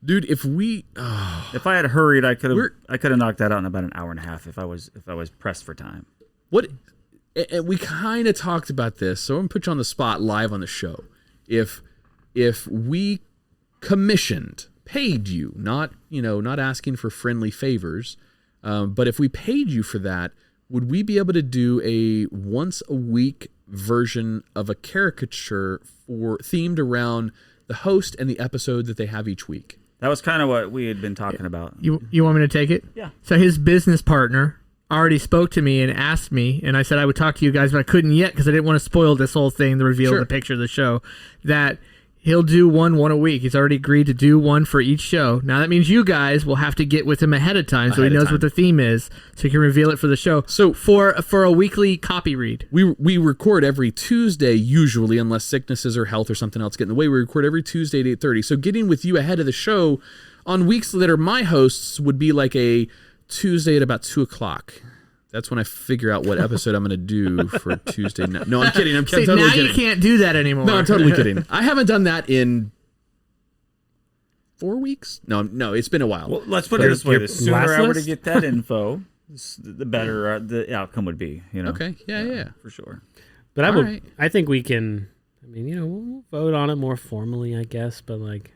Dude, if I had hurried, I could have knocked that out in about an hour and a half if I was pressed for time. And we kind of talked about this, so I'm gonna put you on the spot live on the show. If we paid you, not asking for friendly favors, but if we paid you for that, would we be able to do a once a week version of a caricature themed around the host and the episode that they have each week? That was kind of what we had been talking about. You want me to take it? Yeah. So his business partner already spoke to me and asked me, and I said I would talk to you guys, but I couldn't yet because I didn't want to spoil this whole thing, the reveal of the picture of the show, that he'll do one a week. He's already agreed to do one for each show. Now that means you guys will have to get with him ahead of time so he knows what the theme is, so he can reveal it for the show. So for a weekly copy read. We record every Tuesday usually, unless sicknesses or health or something else get in the way. We record every Tuesday at 8:30. So getting with you ahead of the show on weeks that are my hosts would be like a Tuesday at about 2:00. That's when I figure out what episode I'm going to do for Tuesday night. No, I'm kidding. I'm totally now kidding. You can't do that anymore. No, I'm totally kidding. I haven't done that in 4 weeks. No, it's been a while. Well, let's put it this way: the sooner last I were to list? get that info, the better the outcome would be. Okay. Yeah. For sure. But All right. I think we can. I mean, we'll vote on it more formally, I guess. But like,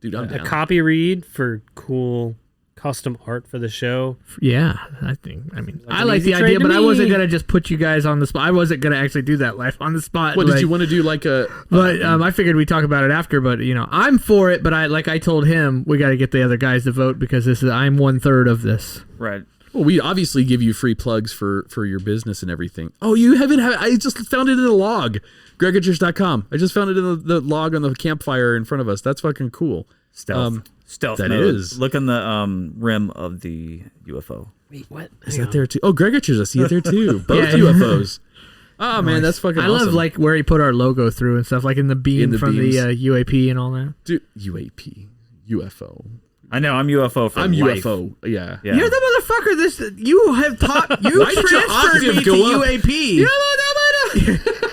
Dude, I'm a down. copy read for cool custom art for the show. Yeah, I an like easy the trade idea, to but I wasn't me. gonna just put you guys on the spot. I wasn't gonna actually do that live on the spot. What did you want to do? Like a? But I figured we'd talk about it after. But I'm for it. But I told him we got to get the other guys to vote because I'm 1/3 of this. Right. Well, we obviously give you free plugs for your business and everything. Oh, you haven't? I just found it in the log, gregachers.com. I just found it in the log on the campfire in front of us. That's fucking cool. Stealth that mode. is. Look on the rim of the UFO. Wait, what? Is that there too? Oh, Gregachers, I see it there too. Both UFOs. Oh man, that's fucking awesome. I love like where he put our logo through and stuff, like in the beam from beams. the UAP and all that. Dude, UFO. I know. I'm UFO for I'm life. UFO. Yeah. You're the motherfucker. You have taught. You Why did your transferred me octave to go up? UAP.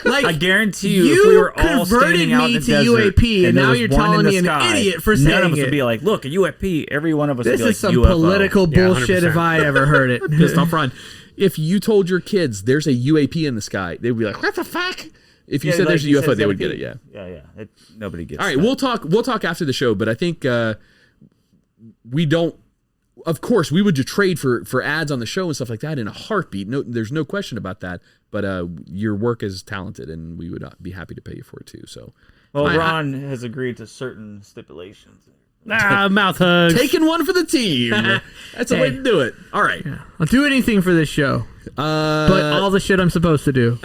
Like I guarantee you, if we were all converted standing out in me the to desert UAP, and there now was you're one in telling the me an sky, idiot for none saying of us it. would be like, "Look, a UAP." Every one of us This would be is like, some UFO. political Yeah, bullshit 100%. if I ever heard it. Pissed off Ron. if you told your kids there's a UAP in the sky, they'd be like, "What the fuck?" If you said like there's a you UFO, said, they would get it. Yeah. Yeah. Nobody gets. All right, that. we'll talk after the show, but I think we don't. Of course, we would trade for ads on the show and stuff like that in a heartbeat. No, there's no question about that. But your work is talented, and we would be happy to pay you for it too. So, well, Ron has agreed to certain stipulations. Mouth hugs. taking one for the team. That's the way to do it. All right, I'll do anything for this show, but all the shit I'm supposed to do.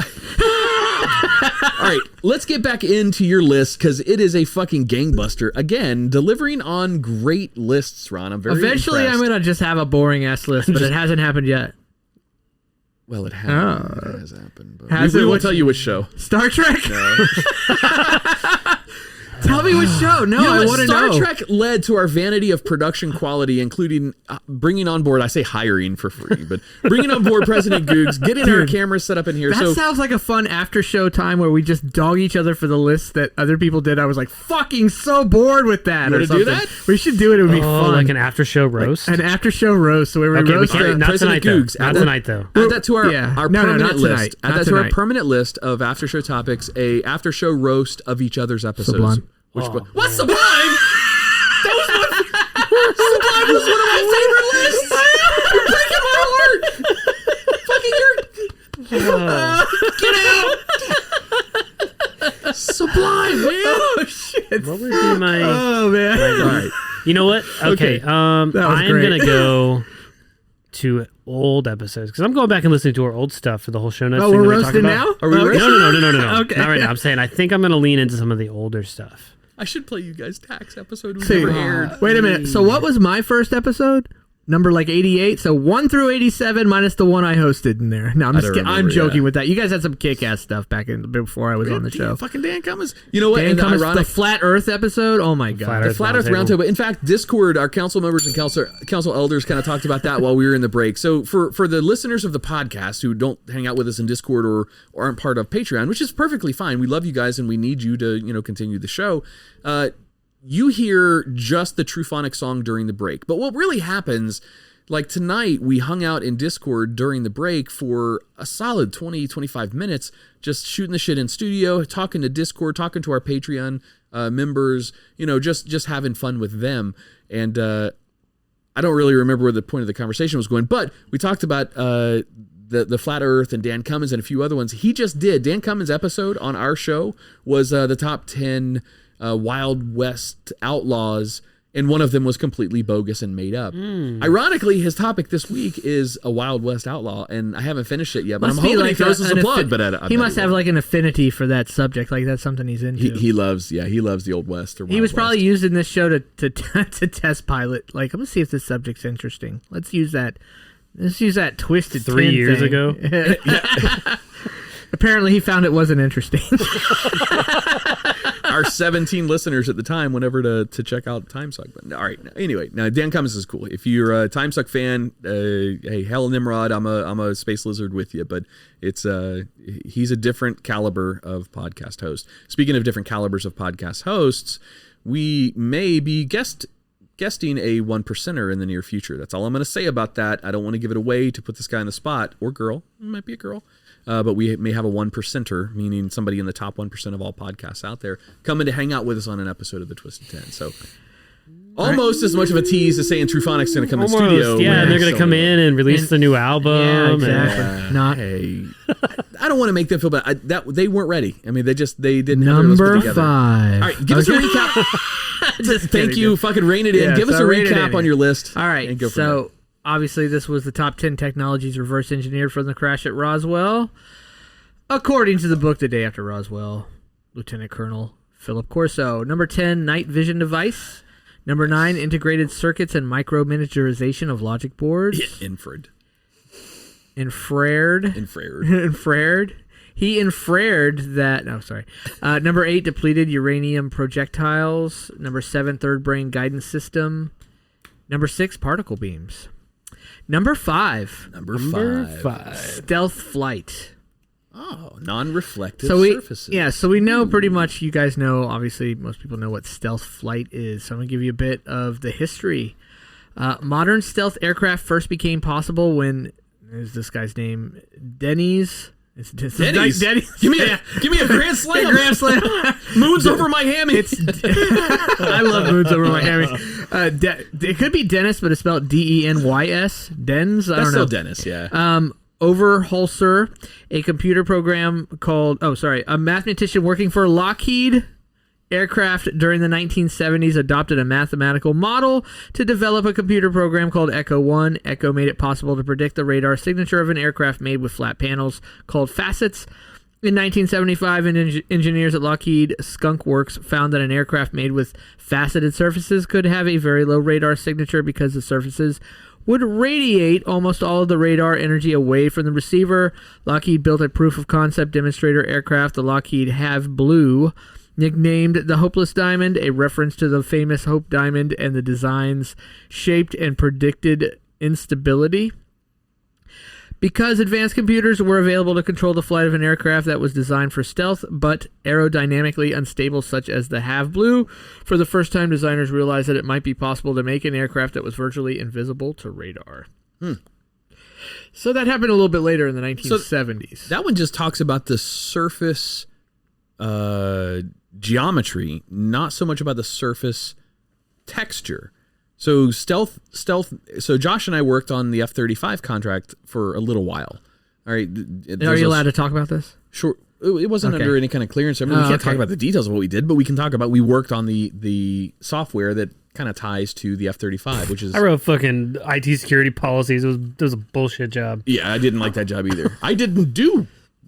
All right, let's get back into your list because it is a fucking gangbuster. Again, delivering on great lists, Ron. I'm very Eventually, impressed. I'm gonna just have a boring ass list, but it hasn't happened yet. Well, it has happened. But Has we it? won't tell you which show. Star Trek. No. Tell me which show. No, You know I what? want to know. Star Trek led to our vanity of production quality, including bringing on board, I say hiring for free, but bringing on board President Googs, getting our cameras set up in here. That So sounds like a fun after show time where we just dog each other for the lists that other people did. I was like fucking so bored with that. You or wanna do something. that? We should do it. It would be fun. like an after show roast. An after show roast where we Okay, we roast can't. Not President tonight, though. Googs, Not add that- tonight, though. add that to our, Yeah. our No, permanent not tonight. list. Add Not that to our tonight. permanent list of after show topics, a after show roast of each other's episodes. Sublime. What's Sublime? That was Sublime was one of my favorite lists. You're breaking my heart. Fucking get out. Sublime, man. Oh shit! What would be my? Oh man! All right. You know what? Okay. That was I am great. gonna go to old episodes because I'm going back and listening to our old stuff for the whole show notes. Oh, thing we're that we talked roasting about. now? Are we roasting? No. Okay. Not right now. I'm saying I think I'm gonna lean into some of the older stuff. I should play you guys tax episode we See, never aired. wait a minute. So what was my first episode? Number like 88. So 1 through 87 minus the one I hosted in there. No, I'm I just don't kidding. I'm remember, joking yeah. with that. You guys had some kick-ass stuff back in before I was on the show. Fucking Dan Cummins. You know what? Dan And the Cummins, ironic, the Flat Earth episode. Oh my god. the Flat Earth Roundtable. In fact, Discord, our council members and council elders kind of talked about that while we were in the break. So for the listeners of the podcast who don't hang out with us in Discord or aren't part of Patreon, which is perfectly fine. We love you guys and we need you to continue the show. You hear just the Truphonic song during the break. But what really happens, like tonight, we hung out in Discord during the break for a solid 20, 25 minutes, just shooting the shit in studio, talking to Discord, talking to our Patreon members, just having fun with them. And I don't really remember where the point of the conversation was going, but we talked about the Flat Earth and Dan Cummins and a few other ones. Dan Cummins' episode on our show was the top 10 Wild West outlaws, and one of them was completely bogus and made up. Ironically, his topic this week is a Wild West outlaw, and I haven't finished it yet, but I'm hoping he throws us a plug. But he must have like an affinity for that subject. Like that's something he's into. He loves the Old West. Or He was Wild probably West. used in this show to test pilot. Like, I'm gonna see if this subject's interesting. Let's use that twisted 3 tin years thing. ago. Apparently, he found it wasn't interesting. Our 17 listeners at the time went over to check out Timesuck. But all right, anyway, now Dan Cummins is cool. If you're a Timesuck fan, hey, hell Nimrod, I'm a Space Lizard with you. But it's he's a different caliber of podcast host. Speaking of different calibers of podcast hosts, we may be guesting a 1%er in the near future. That's all I'm going to say about that. I don't want to give it away to put this guy on the spot, or girl. It might be a girl. But we may have a 1%er, meaning somebody in the top 1% of all podcasts out there, coming to hang out with us on an episode of the Twisted 10. So almost as much of a tease as saying Trufonic's going to come in studio. Yeah, and they're going to come in and release the new album. Yeah, exactly. Not Hey, I don't want to make them feel bad. They weren't ready. I mean, they didn't have their list put number together. 5. All right, give us a recap. Thank you. dude. Fucking rein it in. Yeah, Give us so a rein it recap in. on your list. All right, and go from there. so obviously this was the top 10 technologies reverse engineered from the crash at Roswell. According to the book The Day After Roswell, Lieutenant Colonel Philip Corso. Number 10, night vision device. Number 9, integrated circuits and micro miniaturization of logic boards. Infrared. Infrared. He infrared that. No, sorry. Number 8, depleted uranium projectiles. Number 7, third brain guidance system. Number 6, particle beams. Number 5, Number 5. stealth flight. Oh, non-reflective So surfaces. so we know pretty much. You guys know. Obviously, most people know what stealth flight is. So I'm gonna give you a bit of the history. Modern stealth aircraft first became possible when is this guy's name? Denny's. It's Denny's. Denny's. Give me a grand slam. Grand slam. Moon's over my hammy. I love moons over my hammy. It could be Dennis, but it's spelled Denys. Dens. I don't know. That's still Dennis. Yeah. Overholser, a computer program called. A mathematician working for Lockheed Aircraft during the 1970s adopted a mathematical model to develop a computer program called Echo 1. Echo made it possible to predict the radar signature of an aircraft made with flat panels called facets. In 1975, engineers at Lockheed Skunk Works found that an aircraft made with faceted surfaces could have a very low radar signature because the surfaces would radiate almost all of the radar energy away from the receiver. Lockheed built a proof-of-concept demonstrator aircraft, the Lockheed Have Blue, nicknamed the Hopeless Diamond, a reference to the famous Hope Diamond and the design's shaped and predicted instability. Because advanced computers were available to control the flight of an aircraft that was designed for stealth but aerodynamically unstable, such as the Have Blue, for the first time designers realized that it might be possible to make an aircraft that was virtually invisible to radar. So that happened a little bit later in the 1970s. So that one just talks about the surface geometry, not so much about the surface texture. So stealth. So Josh and I worked on the F-35 contract for a little while. All right. Are you allowed to talk about this? Sure. It wasn't under any kind of clearance. I mean, we can't talk about the details of what we did, but we can talk about we worked on the software that kind of ties to the F-35, which is... I wrote fucking IT security policies. It was a bullshit job. Yeah, I didn't like that job either. I didn't do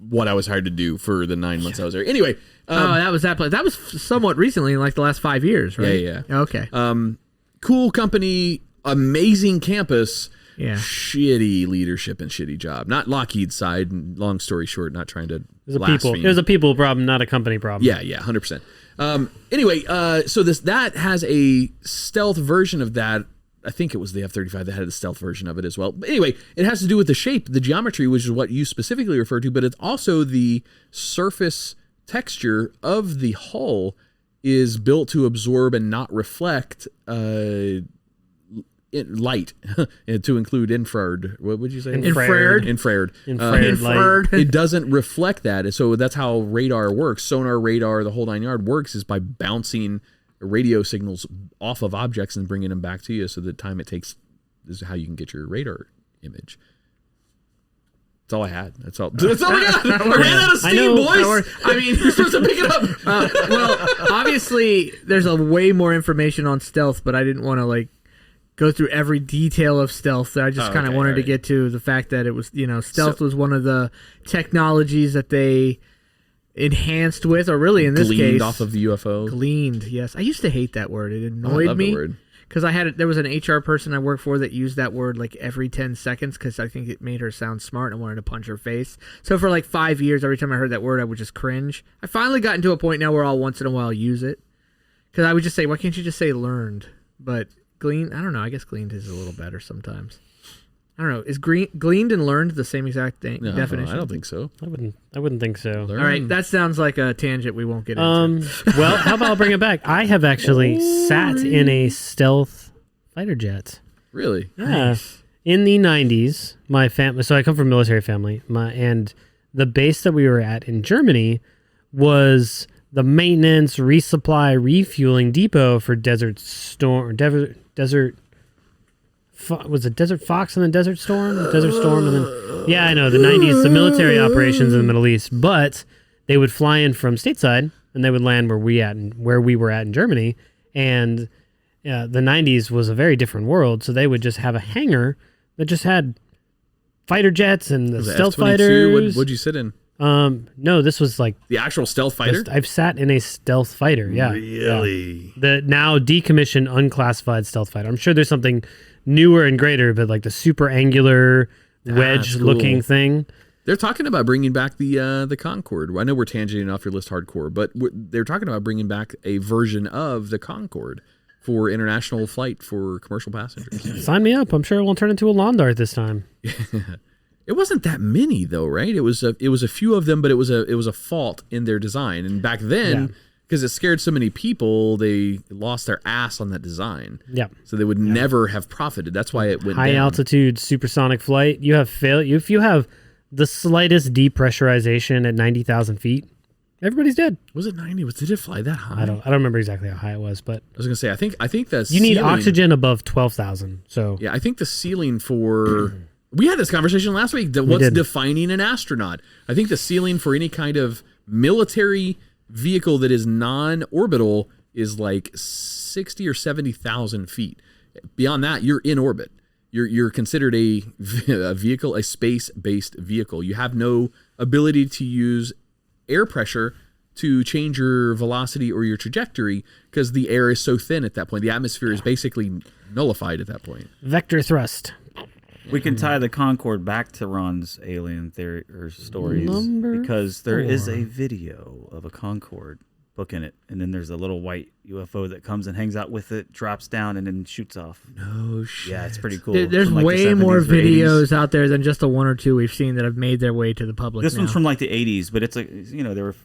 what I was hired to do for the 9 months I was there. Anyway. That was that place. That was somewhat recently, in like the last 5 years, right? Yeah. Okay. Cool company, amazing campus, Yeah. Shitty leadership and shitty job. Not Lockheed's side. And long story short, not trying to blaspheme. It was a people problem, not a company problem. Yeah, 100%. Anyway, so that has a stealth version of that. I think it was the F-35 that had a stealth version of it as well. But anyway, it has to do with the shape, the geometry, which is what you specifically referred to, but it's also the surface texture of the hull is built to absorb and not reflect light, to include infrared. What would you say? Infrared light. It doesn't reflect that. So that's how radar works. Sonar, radar, the whole 9 yard works is by bouncing radio signals off of objects and bringing them back to you. So the time it takes is how you can get your radar image. That's all I had. That's all I got. I ran out of steam, boys. I mean, you're supposed to pick it up. Well, obviously, there's a way more information on stealth, but I didn't want to go through every detail of stealth. I just kind of wanted to get to the fact that it was, stealth was one of the technologies that they enhanced with, or really in this case, gleaned off of the UFO. Gleaned, yes. I used to hate that word. It annoyed me. Because there was an HR person I worked for that used that word every 10 seconds because I think it made her sound smart and I wanted to punch her face. So for 5 years, every time I heard that word, I would just cringe. I finally gotten to a point now where I'll once in a while use it. Because I would just say, why can't you just say learned? But gleaned, I don't know. I guess gleaned is a little better sometimes. I don't know. Is gleaned and learned the same exact definition? I don't think so. I wouldn't think so. All right, that sounds like a tangent we won't get into. Well, how about I'll bring it back? I have actually sat in a stealth fighter jet. Really? Yeah. Nice. In the 90s, my family. So I come from a military family, and the base that we were at in Germany was the maintenance, resupply, refueling depot for Desert Storm. Was it Desert Fox and then Desert Storm? Desert Storm and then... Yeah, I know, the 90s, the military operations in the Middle East. But they would fly in from stateside, and they would land where we were at in Germany. And the 90s was a very different world, so they would just have a hangar that just had fighter jets and the stealth F-22? fighters. What'd you sit in? No, this was the actual stealth fighter? I've sat in a stealth fighter, yeah. Really? Yeah. The now decommissioned, unclassified stealth fighter. I'm sure there's something newer and greater, but the super angular wedge-looking thing. They're talking about bringing back the Concorde. I know we're tangenting off your list hardcore, but they're talking about bringing back a version of the Concorde for international flight for commercial passengers. Sign me up. I'm sure it won't turn into a lawn dart this time. It wasn't that many though, right? It was a few of them, but it was a fault in their design. And back then, because it scared so many people, they lost their ass on that design. Yeah. So they would never have profited. That's why it went High down. altitude supersonic flight. You have if you have the slightest depressurization at 90,000 feet, everybody's dead. Was it 90? Did it fly that high? I don't remember exactly how high it was, but I was gonna say I think that's you need oxygen above 12,000. So yeah, I think the ceiling for we had this conversation last week. What's defining an astronaut? I think the ceiling for any kind of military vehicle that is non-orbital is like 60 or 70,000 feet. Beyond that, you're in orbit. You're considered a vehicle, a space-based vehicle. You have no ability to use air pressure to change your velocity or your trajectory because the air is so thin at that point. The atmosphere is basically nullified at that point. Vector thrust. We can tie the Concorde back to Ron's alien theory or stories because there is a video of a Concorde booking it, and then there's a little white UFO that comes and hangs out with it, drops down, and then shoots off. No shit. Yeah, it's pretty cool. There's From, like, way the 70s more or 80s. videos out there than just the one or two we've seen that have made their way to the public. This now. one's from like the 80s, but it's like, they were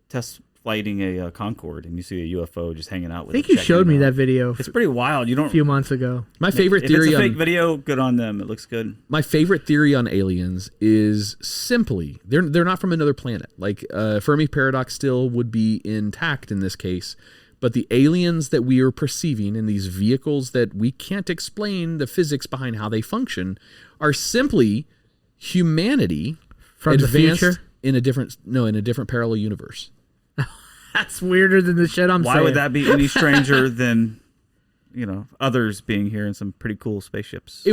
test flighting a Concorde, and you see a UFO just hanging out with it. I think you showed me that video It's pretty wild. You don't. a few months ago. My favorite If theory it's a on fake video, good on them. It looks good. my favorite theory on aliens is simply they're not from another planet. Like Fermi paradox still would be intact in this case, but the aliens that we are perceiving in these vehicles that we can't explain the physics behind how they function are simply humanity From the advanced future? in a different parallel universe. That's weirder than the shit I'm saying. Why would that be any stranger than, others being here in some pretty cool spaceships?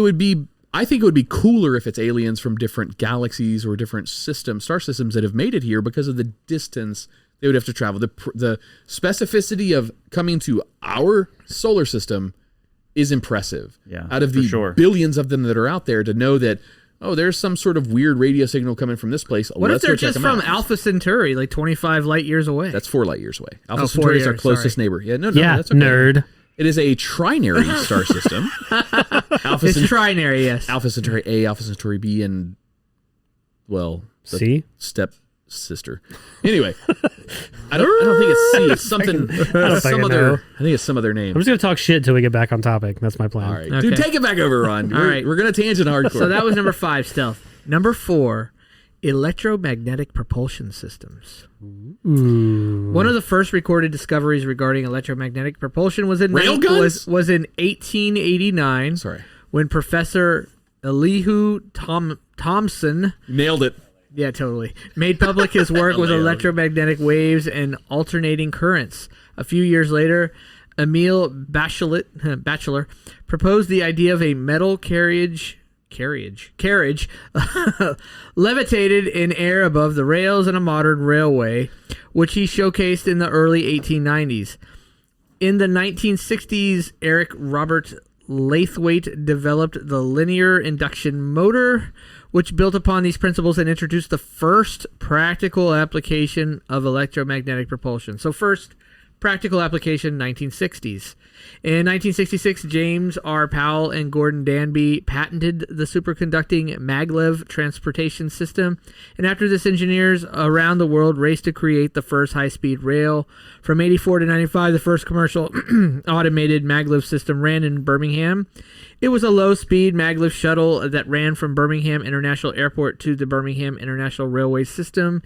I think it would be cooler if it's aliens from different galaxies or different star systems that have made it here because of the distance they would have to travel. The specificity of coming to our solar system is impressive. Yeah, out of for the sure. billions of them that are out there, to know that, there's some sort of weird radio signal coming from this place. What Let's if they're go check just them from out. Alpha Centauri, like 25 light years away? That's 4 light years away. Alpha 4 Centauri is our years, closest sorry. neighbor. Yeah, no, Yeah, that's okay. nerd. It is a trinary star system. Alpha It's trinary, yes. Alpha Centauri A, Alpha Centauri B, and the C? step sister. Anyway, I don't think it's C. It's something. fucking some know. other. I think it's some other name. I'm just going to talk shit until we get back on topic. That's my plan. All right, Okay. dude, take it back over, Ron. All right. We're gonna tangent hardcore. So that was number 5, stealth. Number 4, electromagnetic propulsion systems. Ooh. One of the first recorded discoveries regarding electromagnetic propulsion was in Railguns? was in 1889. Sorry, When Professor Elihu Thomson, nailed it. yeah, totally, made public his work with Nailed it. electromagnetic waves and alternating currents. A few years later, Emile Bachelot proposed the idea of a metal carriage levitated in air above the rails in a modern railway, which he showcased in the early 1890s. In the 1960s, Eric Robert Lathwaite developed the linear induction motor, which built upon these principles and introduced the first practical application of electromagnetic propulsion. So first practical application, 1960s. In 1966, James R. Powell and Gordon Danby patented the superconducting maglev transportation system, and after this, engineers around the world raced to create the first high-speed rail. From 84 to 95, the first commercial automated maglev system ran in Birmingham. It was a low-speed maglev shuttle that ran from Birmingham International Airport to the Birmingham International Railway System.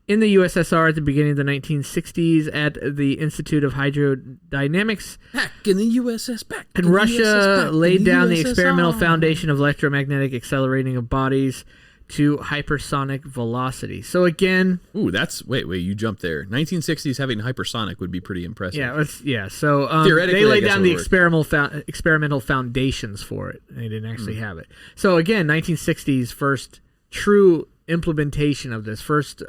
In the USSR at the beginning of the 1960s at the Institute of Hydrodynamics, Back in the USS. Back. and in the Russia USS, back laid in down the USSR. experimental foundation of electromagnetic accelerating of bodies to hypersonic velocity. So again, Ooh, that's wait, you jumped there. 1960s having hypersonic would be pretty impressive. So Theoretically, they I laid guess down it the would experimental foundations for it. They didn't actually have it. So again, 1960s first true implementation of this, first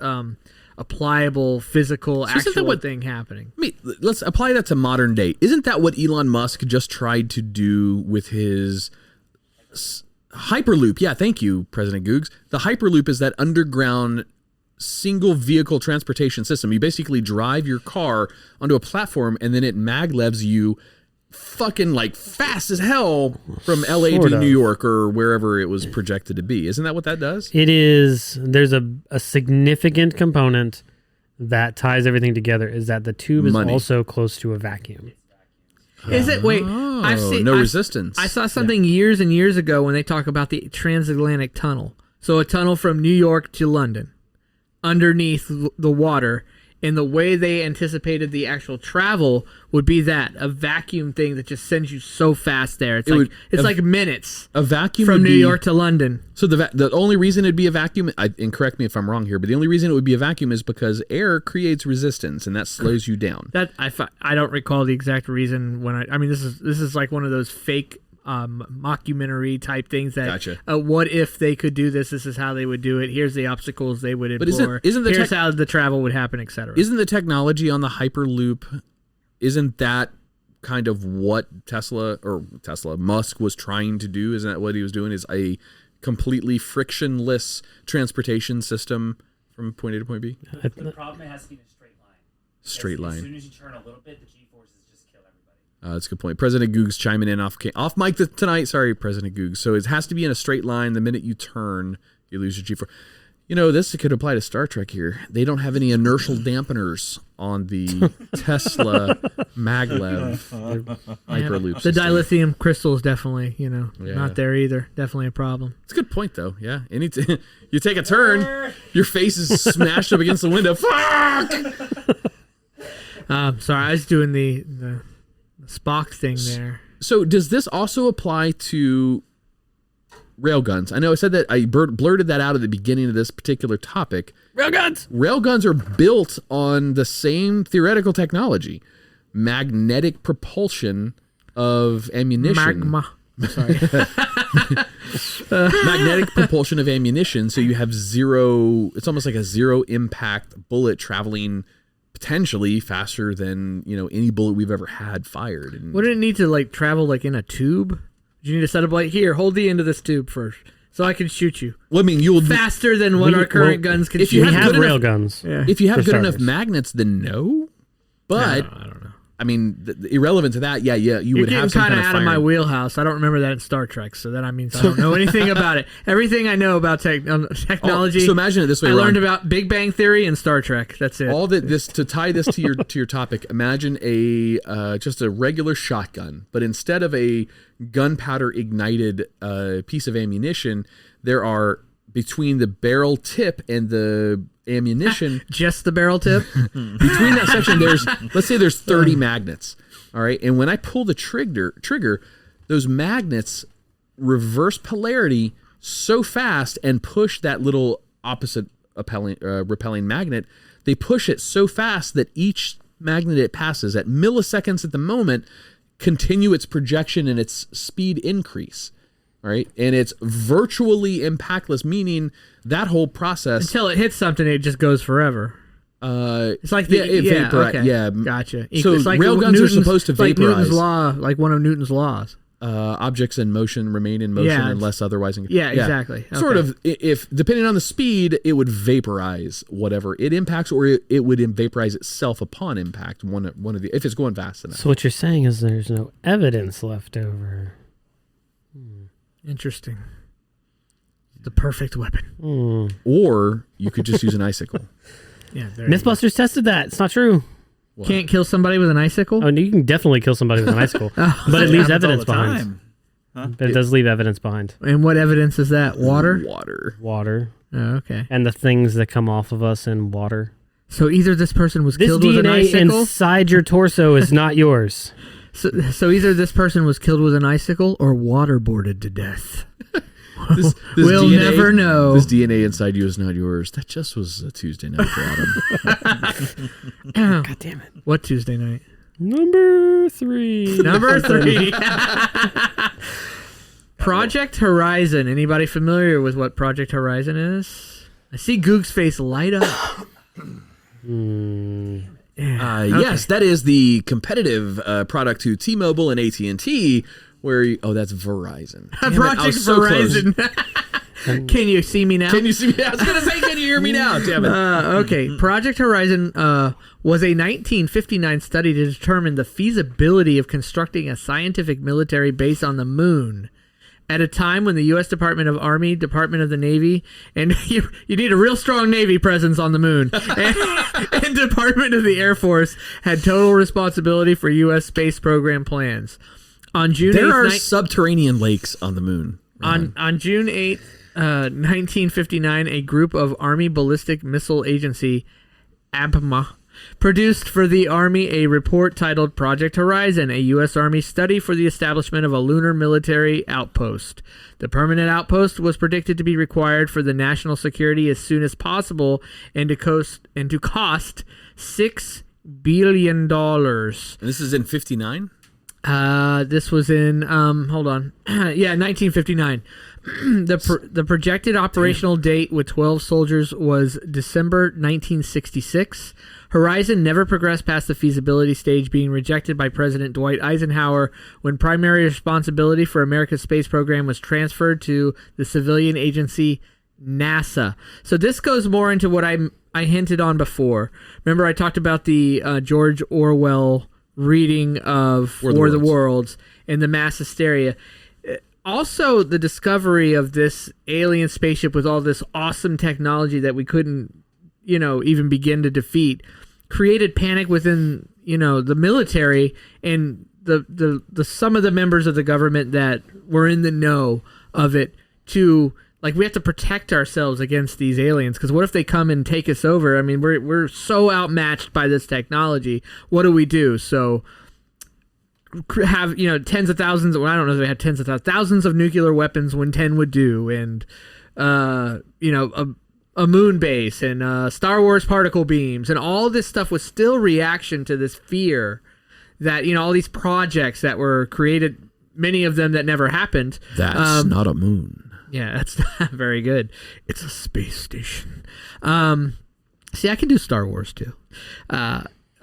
applicable physical So isn't that actual what- thing happening. I mean, let's apply that to modern day. Isn't that what Elon Musk just tried to do with his Hyperloop? Yeah, thank you, President Googs. The Hyperloop is that underground single vehicle transportation system. You basically drive your car onto a platform and then it maglevs you fucking like fast as hell from LA Sort to of. New York or wherever it was projected to be. Isn't that what that does? It is. There's a significant component that ties everything together is that the tube is Money. also close to a vacuum. Is it? Wait, resistance. I saw something years and years ago when they talk about the transatlantic tunnel. So a tunnel from New York to London, underneath the water, and the way they anticipated the actual travel would be that a vacuum thing that just sends you so fast there. It's like minutes. A vacuum from would New be, York to London. So the only reason it'd be a vacuum, and correct me if I'm wrong here, but the only reason it would be a vacuum is because air creates resistance, and that slows you down. That I don't recall the exact reason when I mean this is like one of those fake mockumentary type things that Gotcha. What if they could do this is how they would do it, here's the obstacles they would ignore, here's how the travel would happen, etc. Isn't the technology on the Hyperloop, isn't that kind of what Musk was trying to do? Isn't that what he was doing, is a completely frictionless transportation system from point A to point B? The problem, it has to be in a straight line. As soon as you turn a little bit, the G-forces just kill everybody. That's a good point. President Goog's chiming in off mic tonight. Sorry, President Goog. So it has to be in a straight line. The minute you turn, you lose your G-force. You know, this could apply to Star Trek here. They don't have any inertial dampeners on the Tesla maglev Hyperloop The system. dilithium crystals definitely, not there either. Definitely a problem. It's a good point, though. Yeah. You take a turn, your face is smashed up against the window. Fuck! Sorry, I was doing the Spock thing there. So does this also apply to railguns? I know I said that I blurted that out at the beginning of this particular topic. Railguns are built on the same theoretical technology, magnetic propulsion of ammunition. Sorry. Magnetic propulsion of ammunition, so you have zero. It's almost like a zero impact bullet traveling potentially faster than any bullet we've ever had fired. And wouldn't it need to travel in a tube? You need to set up here, hold the end of this tube first, so I can shoot you. Well, I mean, you'll faster than what our current guns can. If you have rail guns, if you have good enough magnets, then no. But I don't know. I mean, irrelevant to that, you would have some kind of out of my wheelhouse. I don't remember that in Star Trek, so that means I don't know anything about it. Everything I know about technology. So imagine it this way: I learned about Big Bang Theory and Star Trek. That's it. All that to tie this to your topic. Imagine just a regular shotgun, but instead of a gunpowder ignited piece of ammunition, there are between the barrel tip and the ammunition, just the barrel tip. Between that section, let's say there's 30 magnets. All right, and when I pull the trigger, those magnets reverse polarity so fast and push that little opposite repelling magnet. They push it so fast that each magnet it passes at milliseconds at the moment continue its projection and its speed increase. All right, and it's virtually impactless, meaning that whole process until it hits something, it just goes forever. It's like okay. Yeah, gotcha. So it's like railguns are supposed to vaporize. Like Newton's law, like one of Newton's laws. Objects in motion remain in motion unless otherwise. Exactly. Okay. Sort of. If depending on the speed, it would vaporize whatever it impacts, or it would vaporize itself upon impact. One of the if it's going fast enough. So what you're saying is there's no evidence left over. Interesting. The perfect weapon. Or you could just use an icicle. Yeah. Mythbusters tested that. It's not true. What? Can't kill somebody with an icicle? Oh, you can definitely kill somebody with an icicle, but it leaves evidence behind. Huh? But it does leave evidence behind. And what evidence is that? Water? Water. Oh, okay. And the things that come off of us in water. So either this person was killed with an DNA icicle. Inside your torso is not yours. So either this person was killed with an icicle or waterboarded to death. This we'll DNA, never know. This DNA inside you is not yours. That just was a Tuesday night for Adam. God damn it. What Tuesday night? Number 3. Number 3. Project Horizon. Anybody familiar with what Project Horizon is? I see Goog's face light up. Yes, that is the competitive product to T-Mobile and AT&T. That's Verizon. Project Verizon. Can you see me now? Can you see me? I was going to say, can you hear me now? Damn it. Okay. Project Horizon was a 1959 study to determine the feasibility of constructing a scientific military base on the moon. at a time when the U.S. Department of Army, Department of the Navy, and you need a real strong Navy presence on the moon, and Department of the Air Force had total responsibility for U.S. space program plans. On June there 8th, are subterranean lakes on the moon. On June 8th, 1959, a group of Army Ballistic Missile Agency, ABMA, produced for the Army a report titled Project Horizon, a U.S. Army study for the establishment of a lunar military outpost. The permanent outpost was predicted to be required for the national security as soon as possible and to cost $6 billion. And this is in 59? This was in, hold on. 1959. The projected operational date with 12 soldiers was December 1966. Horizon never progressed past the feasibility stage, being rejected by President Dwight Eisenhower when primary responsibility for America's space program was transferred to the civilian agency NASA. So this goes more into what I hinted on before. Remember I talked about the George Orwell reading of War of the Worlds and the mass hysteria. Also, the discovery of this alien spaceship with all this awesome technology that we couldn't, even begin to defeat, created panic within, the military and the some of the members of the government that were in the know of it to, like, we have to protect ourselves against these aliens because what if they come and take us over? I mean, we're so outmatched by this technology. What do we do? So have tens of thousands. Well, I don't know if they had tens of thousands of nuclear weapons when 10 would do, and a moon base and Star Wars particle beams and all this stuff was still reaction to this fear that all these projects that were created, many of them that never happened. That's not a moon. Yeah, that's not very good. It's a space station. See, I can do Star Wars too.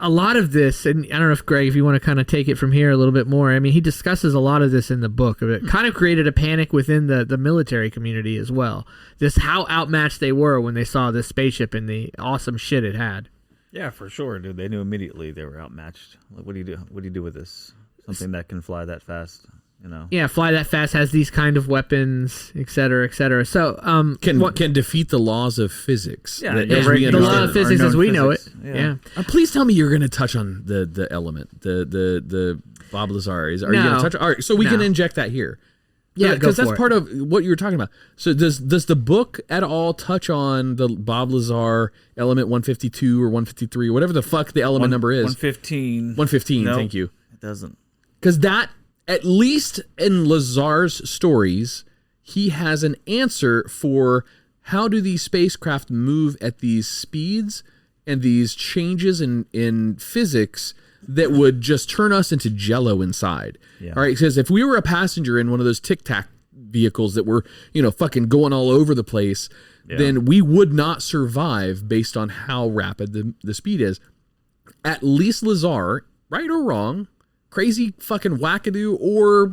A lot of this, and I don't know if Greg, if you want to kind of take it from here a little bit more. I mean, he discusses a lot of this in the book. It kind of created a panic within the military community as well. Just how outmatched they were when they saw this spaceship and the awesome shit it had. Yeah, for sure, dude. They knew immediately they were outmatched. Like, what do you do? What do you do with this? Something that can fly that fast, Yeah, fly that fast, has these kind of weapons, et cetera, et cetera. So, can defeat the laws of physics. Yeah, the law of physics as we know it. Yeah. Please tell me you're going to touch on the element, the Bob Lazar. Are you going to touch? All right, so we can inject that here. Yeah, because that's part of what you were talking about. So does the book at all touch on the Bob Lazar element 152 or 153 or whatever the fuck the element number is? 115. 115. Nope, thank you. It doesn't. Because that, at least in Lazar's stories, he has an answer for how do these spacecraft move at these speeds and these changes in physics that would just turn us into jello inside. Yeah. All right, because if we were a passenger in one of those tic-tac vehicles that were, fucking going all over the place, then we would not survive based on how rapid the speed is. At least Lazar, right or wrong, crazy fucking wackadoo, or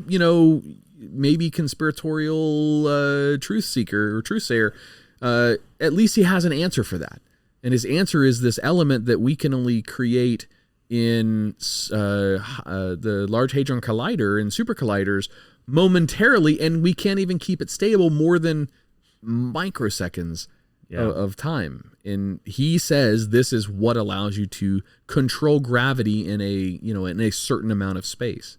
maybe conspiratorial truth seeker or truth sayer, at least he has an answer for that, and his answer is this element that we can only create in the Large Hadron Collider and super colliders momentarily, and we can't even keep it stable more than microseconds of time. And he says this is what allows you to control gravity in a certain amount of space.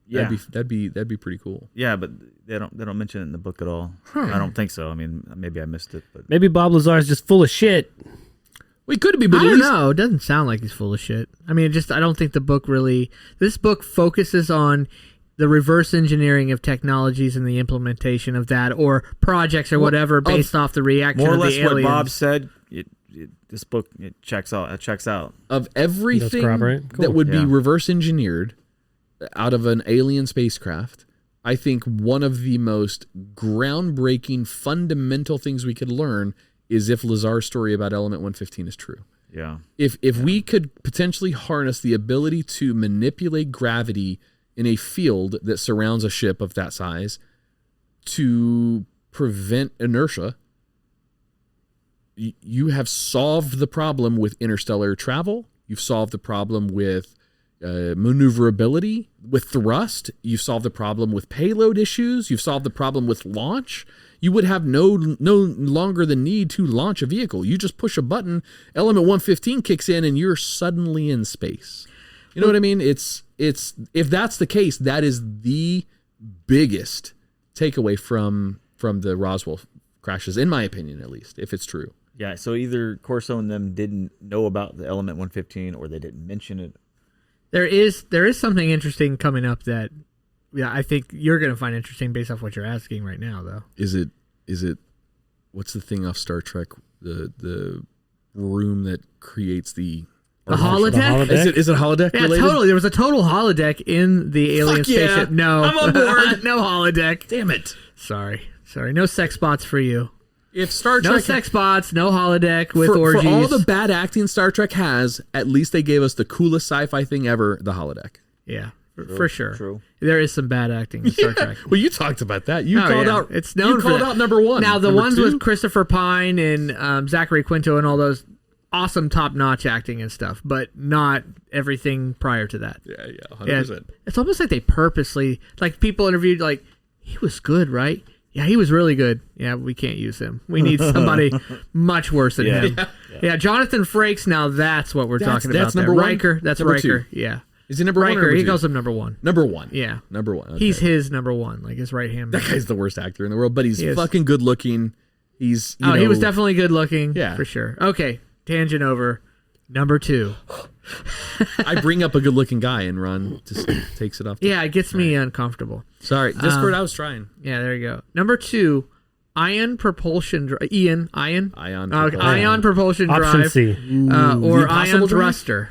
Yeah, that'd be pretty cool. Yeah, but they don't mention it in the book at all. I don't think so. I mean, maybe I missed it, but maybe Bob Lazar is just full of shit. We could be, but I don't know. It doesn't sound like he's full of shit. I mean, I don't think the book really. This book focuses on the reverse engineering of technologies and the implementation of that, or projects or whatever, based off the reaction more or of less the aliens. what Bob said. This book checks out. It checks out of everything that would be reverse engineered out of an alien spacecraft. I think one of the most groundbreaking, fundamental things we could learn is if Lazar's story about element 115 is true. Yeah. If we could potentially harness the ability to manipulate gravity in a field that surrounds a ship of that size to prevent inertia, you have solved the problem with interstellar travel. You've solved the problem with maneuverability. With thrust, you've solved the problem with payload issues. You've solved the problem with launch. You would have no longer the need to launch a vehicle. You just push a button, element 115 kicks in, and you're suddenly in space. You know what I mean? It's if that's the case, that is the biggest takeaway from the Roswell crashes, in my opinion, at least, if it's true. Yeah, so either Corso and them didn't know about the element 115 or they didn't mention it. There is something interesting coming up that I think you're going to find interesting based off what you're asking right now, though. Is it what's the thing off Star Trek, the room that creates the holodeck? Is it holodeck related? Yeah, totally. There was a total holodeck in the alien spaceship. No. I'm on board. No holodeck. Damn it. Sorry. No sex bots for you. If Star Trek... No sex bots, no holodeck with orgies. For all the bad acting Star Trek has, at least they gave us the coolest sci-fi thing ever, the holodeck. Yeah, for sure. True. There is some bad acting in Star Trek. Well, you talked about that. You called out... It's known for that. Out number one. Now, the number ones two? with Christopher Pine and Zachary Quinto and all those awesome top-notch acting and stuff, but not everything prior to that. Yeah, 100%. Yeah, it's almost like they purposely... Like, people interviewed, like, he was good, right? Yeah, he was really good. Yeah, we can't use him. We need somebody much worse than him. Yeah, Jonathan Frakes, now that's what we're talking about. That's number there. one? Riker, that's Number Riker. two. Yeah. Is he number Riker, one or number he two? calls him number one. Number one. Yeah. Number one. Okay. He's his number one, like his right hand man. That guy's the worst actor in the world, but he's He is. fucking good looking. He's he was definitely good looking. Yeah. For sure. Okay, tangent over. Number two. I bring up a good looking guy and Ron just takes it off. Yeah, it gets me uncomfortable. Sorry, Discord, I was trying. Yeah, there you go. Number two, ion propulsion ion propulsion Option drive C. or Impossible ion drive? thruster.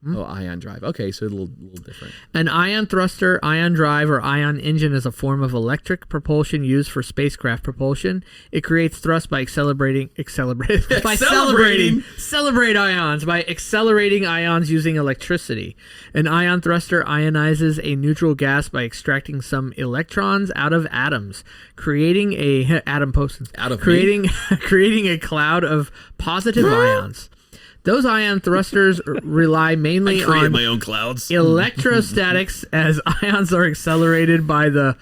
Oh, ion drive. Okay, so a little different. An ion thruster, ion drive, or ion engine is a form of electric propulsion used for spacecraft propulsion. It creates thrust by celebrate ions by accelerating ions using electricity. An ion thruster ionizes a neutral gas by extracting some electrons out of atoms, creating a Adam Poston creating a cloud of positive ions. Those ion thrusters rely mainly on my own clouds. electrostatics as ions are accelerated by the